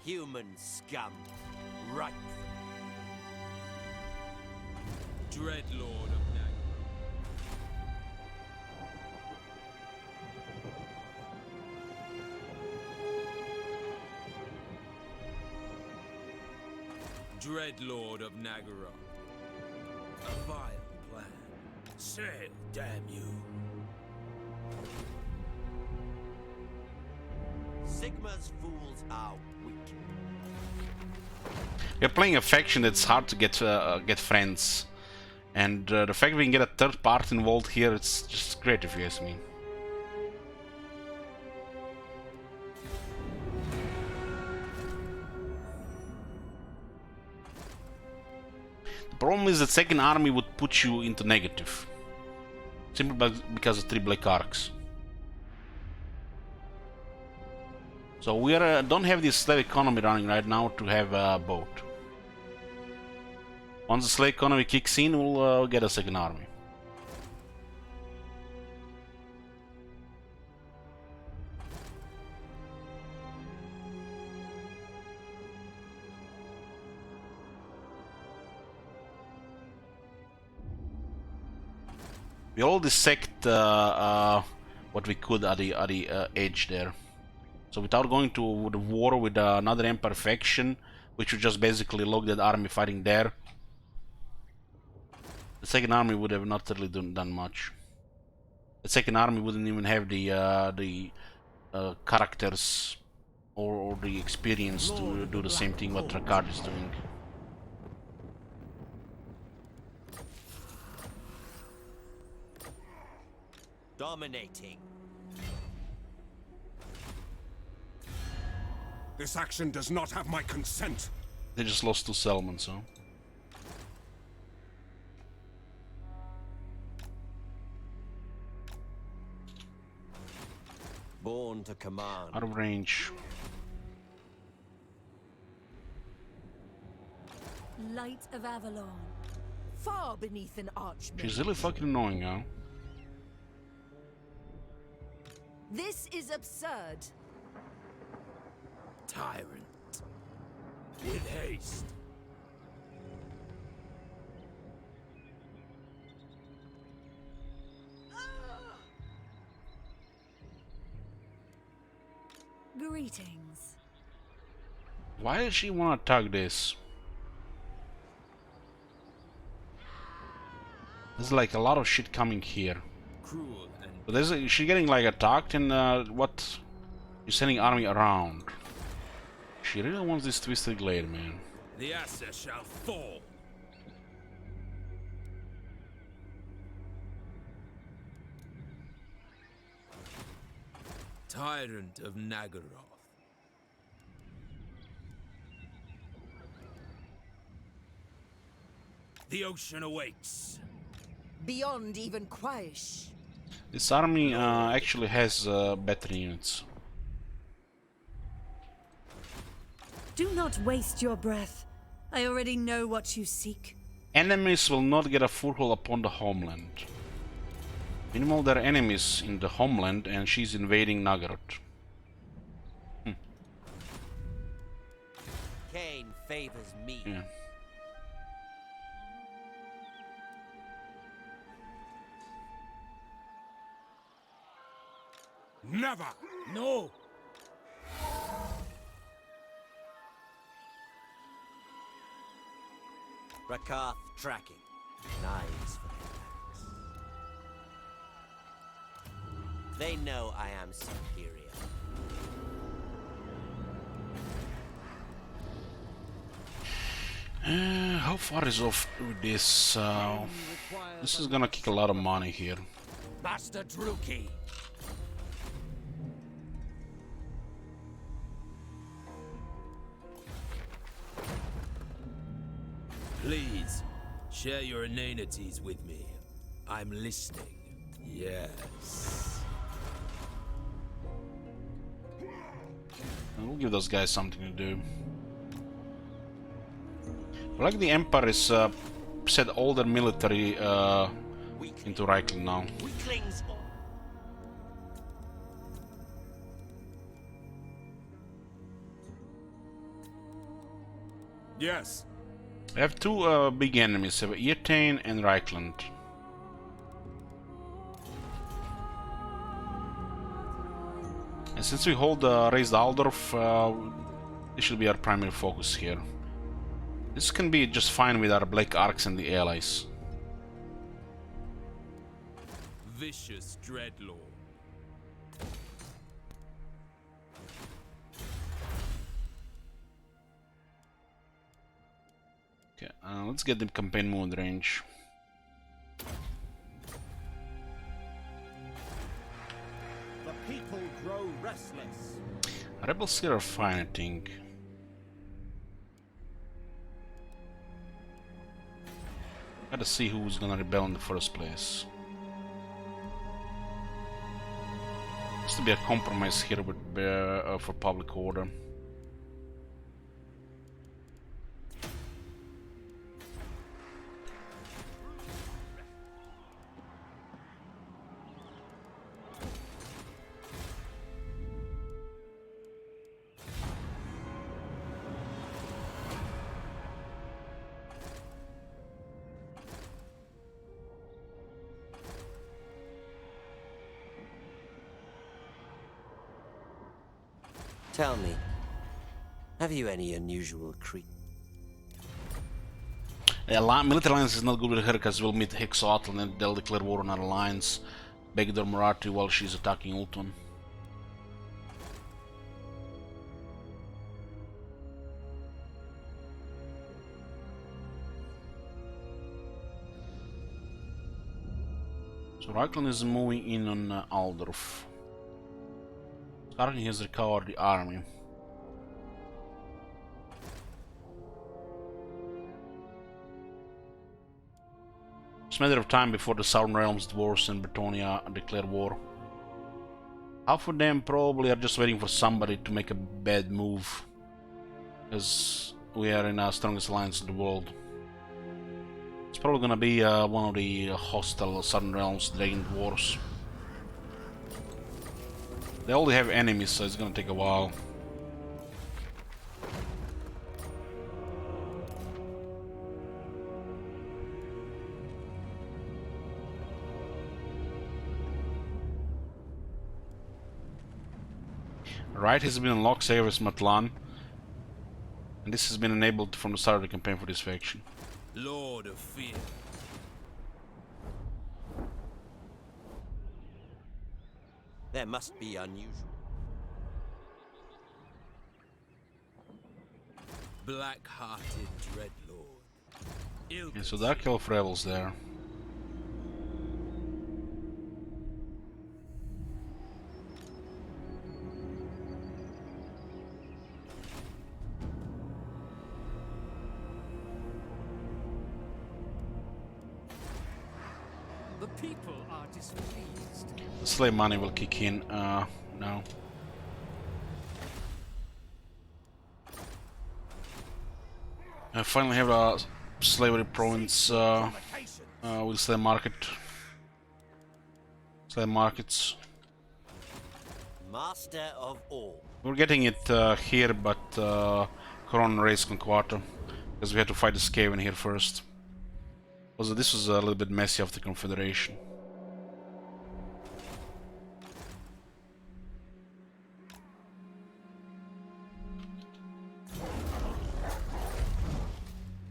Speaker 4: Human scum. Right.
Speaker 7: Dreadlord of Nag. Dreadlord of Nagaroth. A vile plan. Sail, damn you.
Speaker 4: Sigma's fools are weak.
Speaker 1: We're playing a faction that's hard to get friends, and the fact we can get a third part involved here, it's just great if you ask me. The problem is that second army would put you into negative, simply because of 3 black arcs. So we don't have this slave economy running right now to have a boat. Once the slave economy kicks in, we'll get a second army. We all dissect what we could at the edge there. So without going to the war with another Empire faction, which would just basically lock that army fighting there, the second army would have not really done much. The second army wouldn't even have the characters or the experience to do the same thing what Rakard is doing.
Speaker 4: Dominating.
Speaker 5: This action does not have my consent.
Speaker 1: They just lost 2 settlements, so.
Speaker 4: Born to command.
Speaker 1: Out of range.
Speaker 3: Light of Avalon. Far beneath an archmage.
Speaker 1: She's really fucking annoying, huh?
Speaker 3: This is absurd.
Speaker 7: Tyrant. With haste.
Speaker 3: Greetings.
Speaker 1: Why does she want to attack this? There's like a lot of shit coming here.
Speaker 7: Cruel and
Speaker 1: But is she getting like attacked and what? You're sending army around. She really wants this Twisted Glade, man.
Speaker 7: the Acer shall fall. Tyrant of Nagaroth. The ocean awakes.
Speaker 3: Beyond even Quaish.
Speaker 1: This army actually has better units.
Speaker 3: Do not waste your breath. I already know what you seek.
Speaker 1: Enemies will not get a foothold upon the homeland. Meanwhile, there are enemies in the homeland and she's invading Nagaroth.
Speaker 4: Cain favors me.
Speaker 1: Yeah.
Speaker 5: Never!
Speaker 7: No!
Speaker 4: Rakath tracking. Knives for their backs. They know I am superior.
Speaker 1: How far is off with this? This is gonna kick a lot of money here.
Speaker 7: Master Druki! Please, share your inanities with me. I'm listening. Yes.
Speaker 1: We'll give those guys something to do. Like the Empire is set all their military into Reichland now.
Speaker 4: Weaklings.
Speaker 5: Yes.
Speaker 1: I have two big enemies, Eirtain and Reichland. And since we hold Raised Aldorf, this should be our primary focus here. This can be just fine with our Black Arcs and the allies.
Speaker 7: Vicious Dreadlord.
Speaker 1: Okay, let's get the campaign mode range.
Speaker 2: The people grow restless.
Speaker 1: Rebels here are fine, I think. Gotta see who's gonna rebel in the first place. Has to be a compromise here with for public order.
Speaker 4: Tell me, have you any unusual
Speaker 1: Military alliance is not good with her because we'll meet Hexotl and then they'll declare war on our alliance. Begdor Marathi while she's attacking Ultun. So Raiklan is moving in on Aldorf. Skarkin has recovered the army. It's a matter of time before the Southern Realms, Dwarves and Bretonia declare war. Half of them probably are just waiting for somebody to make a bad move, as we are in our strongest alliance in the world. It's probably gonna be one of the hostile Southern Realms Dragon Dwarves. They only have enemies, so it's gonna take a while. Right has been unlocked, save as Matlan, and this has been enabled from the start of the campaign for this faction.
Speaker 7: Lord of Fear.
Speaker 4: There must be unusual.
Speaker 7: Black-hearted Dreadlord.
Speaker 1: Okay, so Dark Elf rebels there.
Speaker 2: The people are displeased.
Speaker 1: The slave money will kick in now. I finally have a slavery province with slave markets.
Speaker 4: Master of all.
Speaker 1: We're getting it here, but Coron raised Conquarter because we had to fight the Skaven here first. Also, this was a little bit messy after Confederation.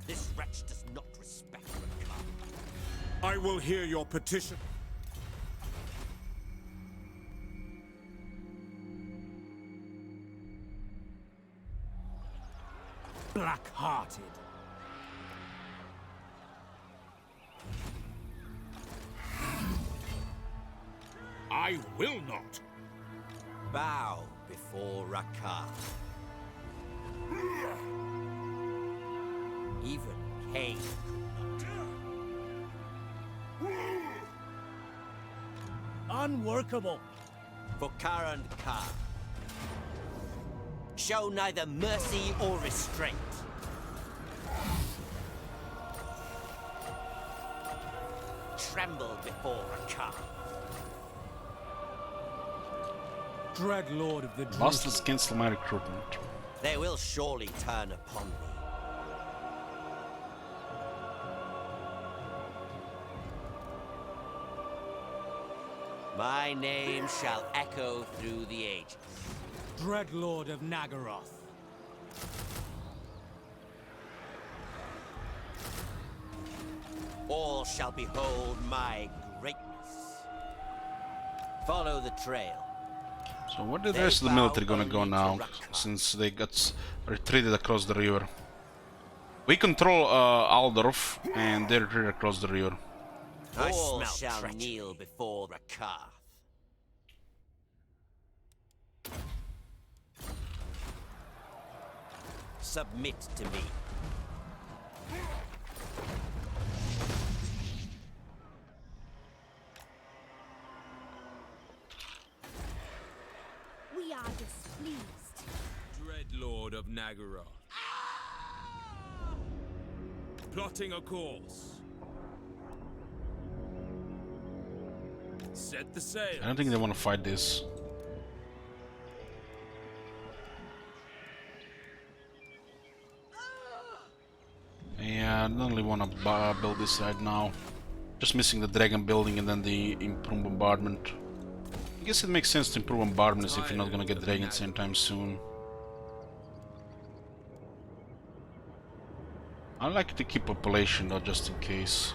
Speaker 4: This wretch does not respect Rakar.
Speaker 5: I will hear your petition.
Speaker 2: Black-hearted.
Speaker 5: I will not.
Speaker 4: Bow before Rakar. Even Cain could not.
Speaker 2: Unworkable.
Speaker 4: For Karand Kar. Show neither mercy or restraint. Tremble before Rakar.
Speaker 2: Dreadlord of the
Speaker 1: Bastards cancel my recruitment.
Speaker 4: They will surely turn upon me. My name shall echo through the ages.
Speaker 2: Dreadlord of Nagaroth.
Speaker 4: All shall behold my greatness. Follow the trail.
Speaker 1: So where did the rest of the military gonna go now, since they got retreated across the river? We control Aldorf, and they retreated across the river.
Speaker 4: All shall kneel before Rakar. Submit to me.
Speaker 3: displeased.
Speaker 7: Dreadlord of Nagaroth. Plotting a course. Set the sail.
Speaker 1: I don't think they want to fight this. Yeah, I don't really want to build this right now. Just missing the dragon building and then the improve bombardment. I guess it makes sense to improve bombardments if you're not gonna get dragons anytime soon. I like to keep population though, just in case.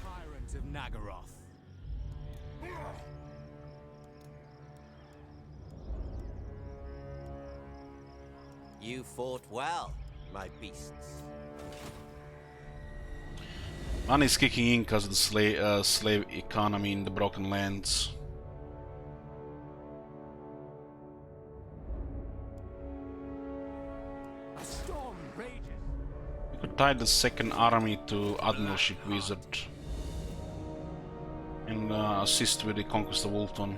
Speaker 2: Tyrant of Nagaroth.
Speaker 4: You fought well, my beasts.
Speaker 1: Money's kicking in because of the slave economy in the Broken Lands.
Speaker 2: A storm rages.
Speaker 1: We could tie the second army to Admiralship Wizard and assist with the conquest of Ulton.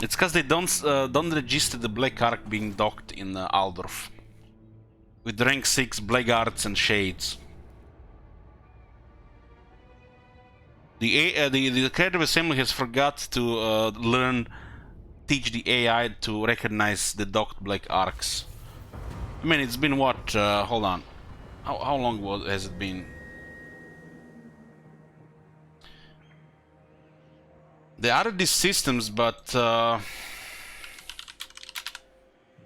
Speaker 1: It's because they don't register the Black Ark being docked in Aldorf with rank 6 Blackguards and Shades. The Creative Assembly has forgot to teach the AI to recognize the docked Black Arks. I mean, it's been what? Hold on. How long has it been? There are these systems, but and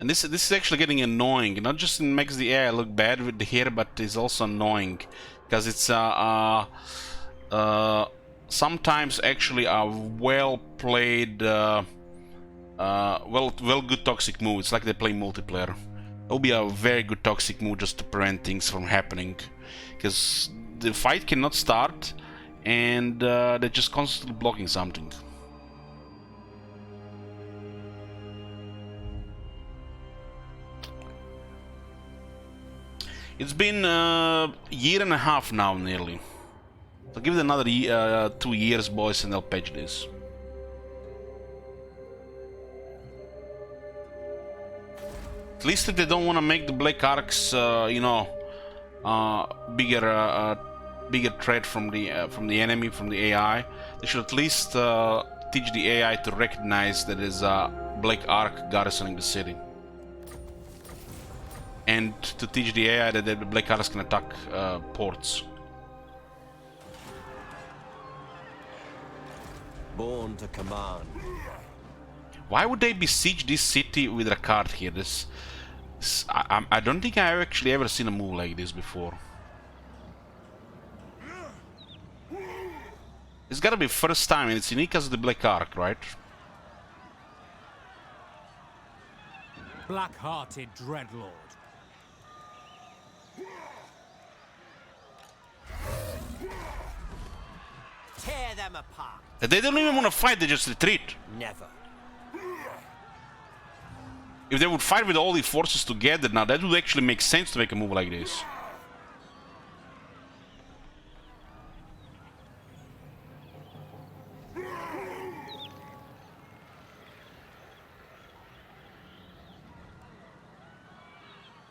Speaker 1: this is actually getting annoying. Not just makes the AI look bad with the hair, but it's also annoying because it's sometimes actually a well played, well good toxic move. It's like they play multiplayer. It will be a very good toxic move just to prevent things from happening, because the fight cannot start and they're just constantly blocking something. It's been a year and a half now, nearly. So give it another 2 years, boys, and I'll patch this. At least if they don't want to make the Black Arks, you know, bigger threat from the enemy, from the AI, they should at least teach the AI to recognize that there's a Black Ark garrisoning the city, and to teach the AI that the Black Arks can attack ports.
Speaker 4: Born to command.
Speaker 1: Why would they besiege this city with a card here? I don't think I've actually ever seen a move like this before. It's gotta be first time, and it's unique as the Black Ark, right?
Speaker 2: Black-hearted Dreadlord.
Speaker 4: Tear them apart.
Speaker 1: They don't even want to fight, they just retreat.
Speaker 4: Never.
Speaker 1: If they would fight with all the forces together now, that would actually make sense to make a move like this.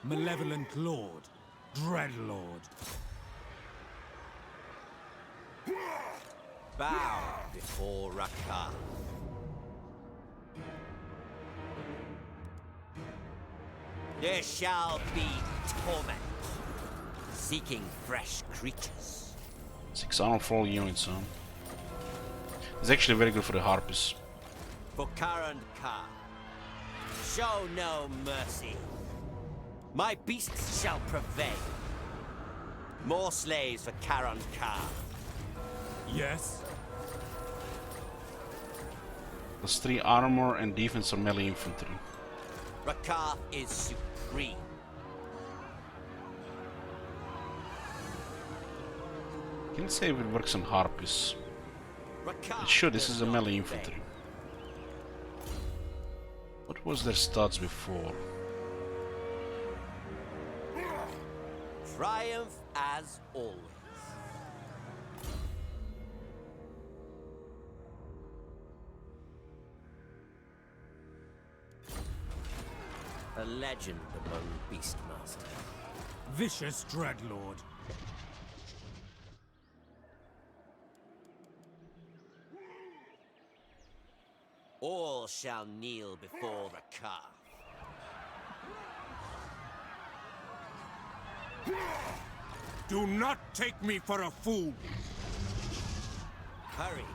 Speaker 2: Malevolent Lord, Dreadlord.
Speaker 4: Bow before Rakar. There shall be torment, seeking fresh creatures.
Speaker 1: 6 armor for all units, huh? It's actually very good for the Harpies.
Speaker 4: For Karan Kar, show no mercy. My beasts shall prevail. More slaves for Karan Kar.
Speaker 2: Yes.
Speaker 1: Plus 3 armor and defense or melee infantry.
Speaker 4: Rakar is supreme.
Speaker 1: Can't say if it works on Harpies.
Speaker 4: Rakar
Speaker 1: It should, this
Speaker 4: does
Speaker 1: is a
Speaker 4: not
Speaker 1: melee
Speaker 4: fail.
Speaker 1: infantry. What was their stats before?
Speaker 4: Triumph as always. A legend among Beastmasters.
Speaker 2: Vicious Dreadlord.
Speaker 4: All shall kneel before the calf.
Speaker 5: Do not take me for a fool.
Speaker 4: Hurry,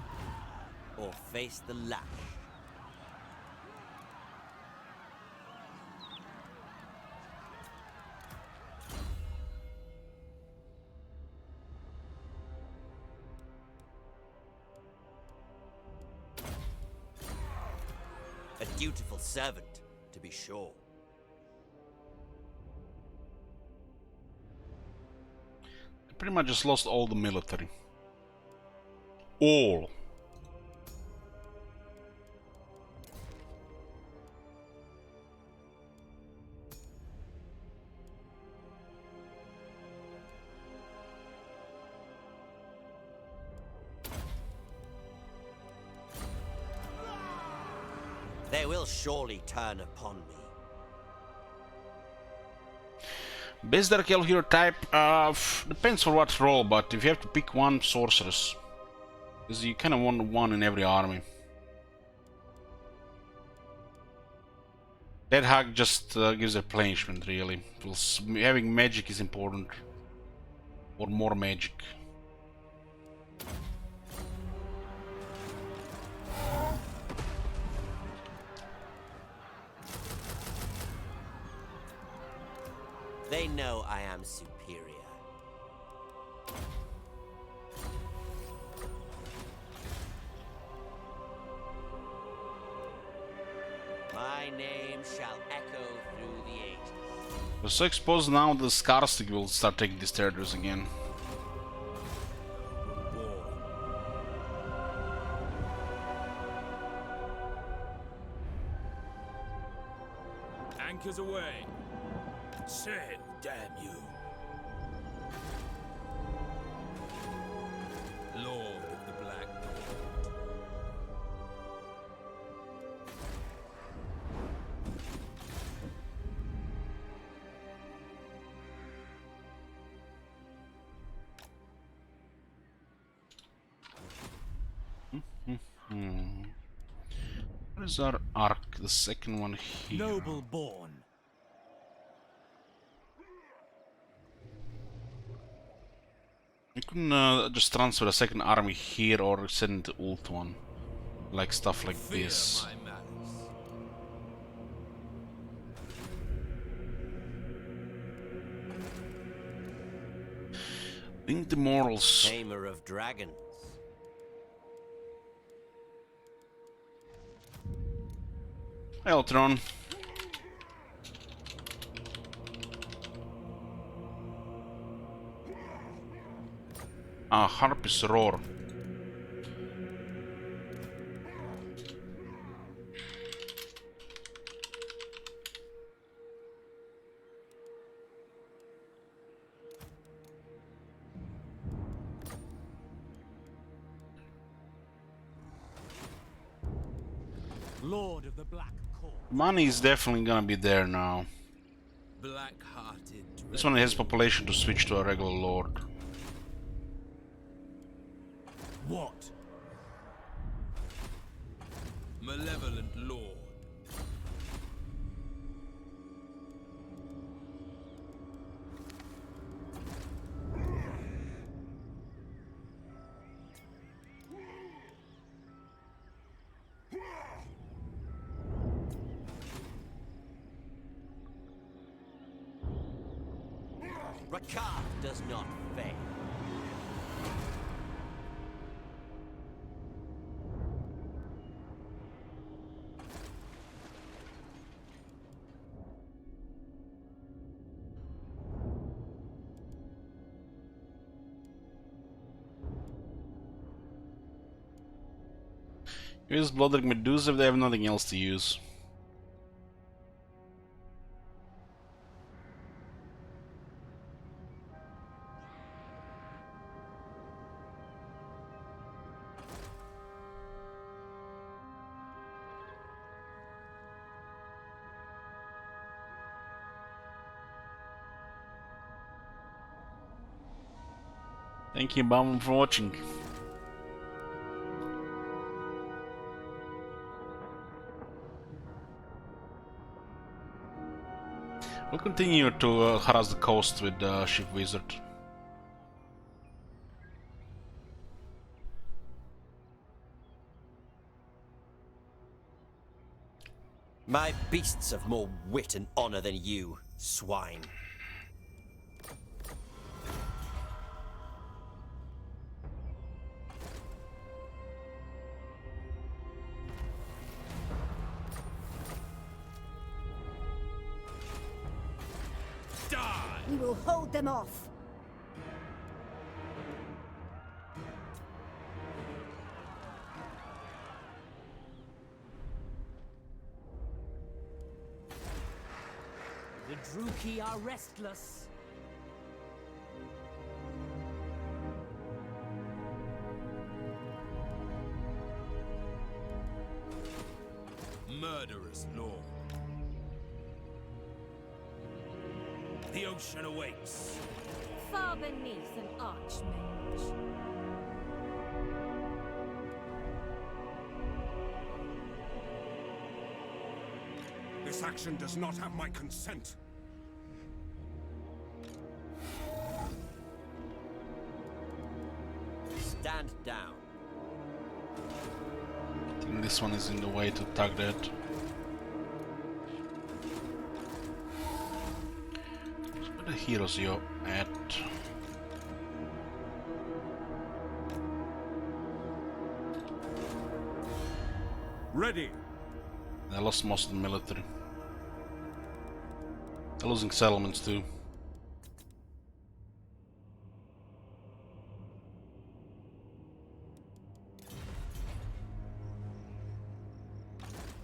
Speaker 4: or face the lash. A dutiful servant, to be sure.
Speaker 1: I pretty much just lost all the military. All.
Speaker 4: They will surely turn upon me.
Speaker 1: Best Dark Elf hero type, depends for what role, but if you have to pick one, sorceress. Because you kind of want one in every army. That hack just gives a replenishment, really. Plus, having magic is important. Or more magic.
Speaker 4: They know I am superior. My name shall echo through the ages.
Speaker 1: So I suppose now the Scarstic will start taking these territories again.
Speaker 7: Anchors away. Sail, damn you. Lord of the Black Lord.
Speaker 1: What is our arc? The second one here.
Speaker 2: Noble born.
Speaker 1: You couldn't just transfer a second army here or send the ult one. Like stuff like
Speaker 7: Fear
Speaker 1: this.
Speaker 7: my malice.
Speaker 1: Winged Immortals.
Speaker 4: Tamer of dragons.
Speaker 1: Eltron. Ah, Harpy's Roar.
Speaker 2: Lord of the Black Court.
Speaker 1: Money is definitely gonna be there now.
Speaker 7: Black-hearted.
Speaker 1: This one has population to switch to a regular lord.
Speaker 2: What?
Speaker 7: Malevolent Lord.
Speaker 4: Rakar does not fail.
Speaker 1: Use Bloodrig Medusa if they have nothing else to use. Thank you, Baum, for watching. We'll continue to harass the coast with Ship Wizard.
Speaker 4: My beasts have more wit and honor than you, swine.
Speaker 13: We will hold them off.
Speaker 11: The Druki are restless.
Speaker 7: Murderous Lord. The ocean awaits.
Speaker 13: Far beneath an archmage.
Speaker 5: This action does not have my consent.
Speaker 4: Stand down.
Speaker 1: I think this one is in the way to tag that. Where the heroes you're at?
Speaker 5: Ready.
Speaker 1: They lost most of the military. They're losing settlements too.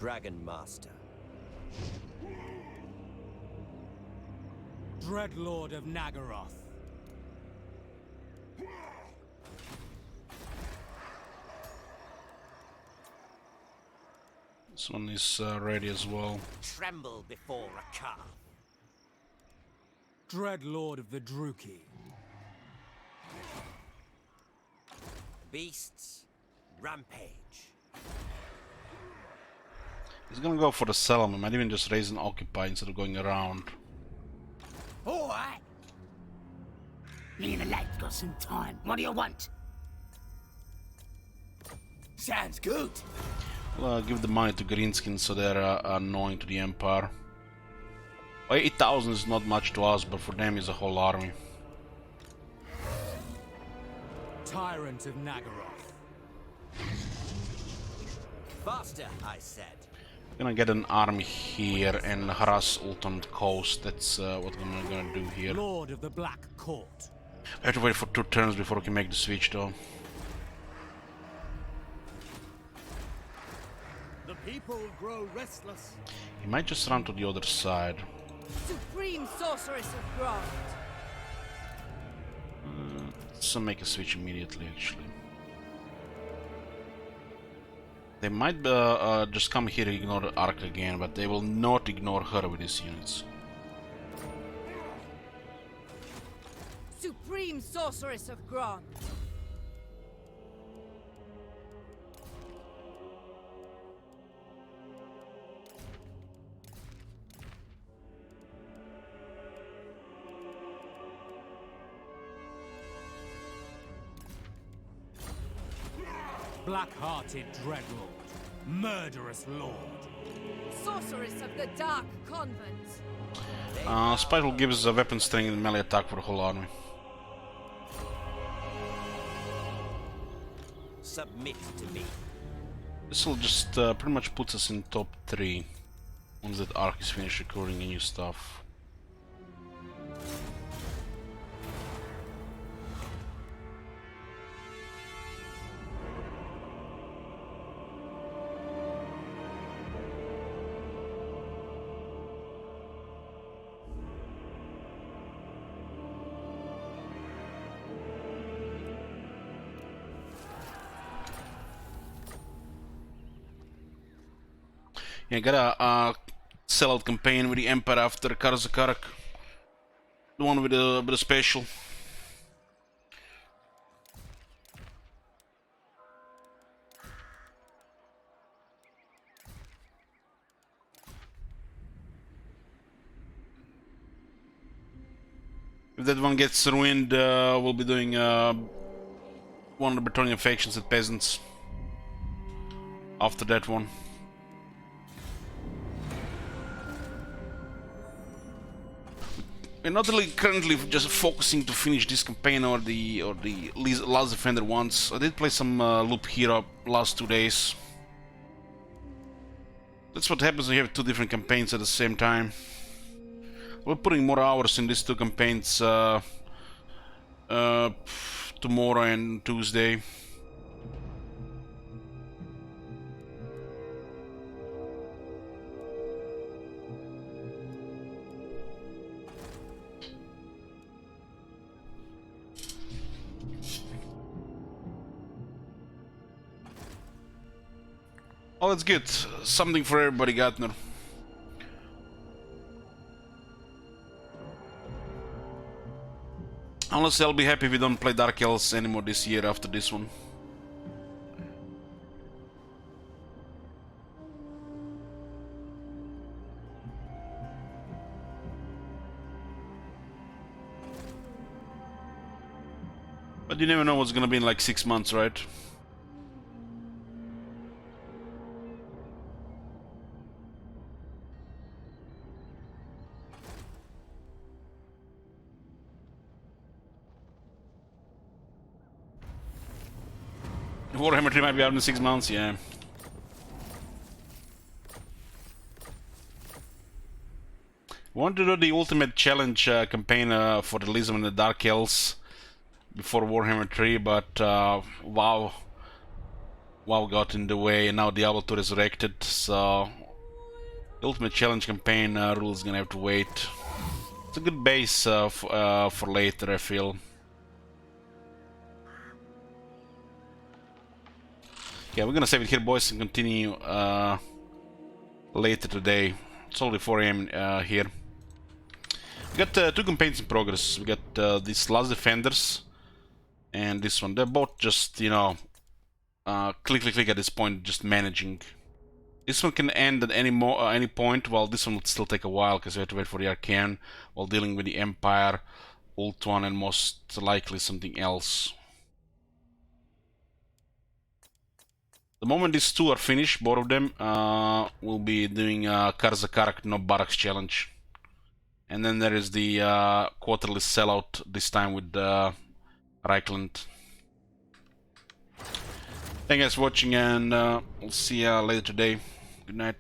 Speaker 4: Dragon Master.
Speaker 2: Dreadlord of Nagaroth.
Speaker 1: This one is ready as well.
Speaker 4: Tremble before Rakar.
Speaker 2: Dreadlord of the Druki.
Speaker 4: Beasts, rampage.
Speaker 1: He's gonna go for the settlement. Might even just raise and occupy instead of going around.
Speaker 11: Alright. Me and the lad's got some time. What do you want? Sounds good.
Speaker 1: Well, give the money to Greenskins so they're annoying to the Empire. Well, 8,000 is not much to us, but for them is a whole army.
Speaker 2: Tyrant of Nagaroth.
Speaker 4: Faster, I said.
Speaker 1: Gonna get an army here and harass Ulton Coast. That's what I'm gonna do here.
Speaker 2: Lord of the Black Court.
Speaker 1: I have to wait for 2 turns before we can make the switch though.
Speaker 2: The people grow restless.
Speaker 1: He might just run to the other side.
Speaker 3: Supreme Sorceress of Grant.
Speaker 1: So make a switch immediately actually. They might just come here and ignore the Ark again, but they will not ignore her with these units.
Speaker 3: Supreme Sorceress of Grant.
Speaker 2: Black-hearted dreadlord, murderous lord.
Speaker 3: Sorceress of the Dark Convent.
Speaker 1: Spiteful gives a weapon strength and melee attack for the whole army.
Speaker 4: Submit to me.
Speaker 1: This will just pretty much puts us in top 3 once that arc is finished recording new stuff. Yeah, gotta sell out campaign with the Empire after Karzakarak. The one with the special. If that one gets ruined, we'll be doing one of the Bretonnian factions at Peasants. After that one. We're not really currently just focusing to finish this campaign or the Last Defender ones. I did play some Loop Hero last 2 days. That's what happens when you have 2 different campaigns at the same time. We're putting more hours in these 2 campaigns tomorrow and Tuesday. Oh, that's good. Something for everybody, Gatner. Honestly, I'll be happy if we don't play Dark Elves anymore this year after this one. But you never know what's gonna be in like 6 months, right? Warhammer 3 might be out in 6 months, yeah. Want to do the Ultimate Challenge campaign for the Lism and the Dark Elves before Warhammer 3, but WoW got in the way, and now Diablo 2 resurrected, so the Ultimate Challenge campaign rule is gonna have to wait. It's a good base for later, I feel. Yeah, we're gonna save it here, boys, and continue later today. It's only 4 AM here. We got 2 campaigns in progress. We got these Last Defenders and this one. They're both just, you know, click at this point, just managing. This one can end at any point, while this one would still take a while because we have to wait for the Arcane while dealing with the Empire, Ult 1, and most likely something else. The moment these 2 are finished, both of them, we'll be doing Karzakarak No Barracks Challenge. And then there is the quarterly sellout, this time with Reichland. Thank you guys for watching, and we'll see you later today. Good night.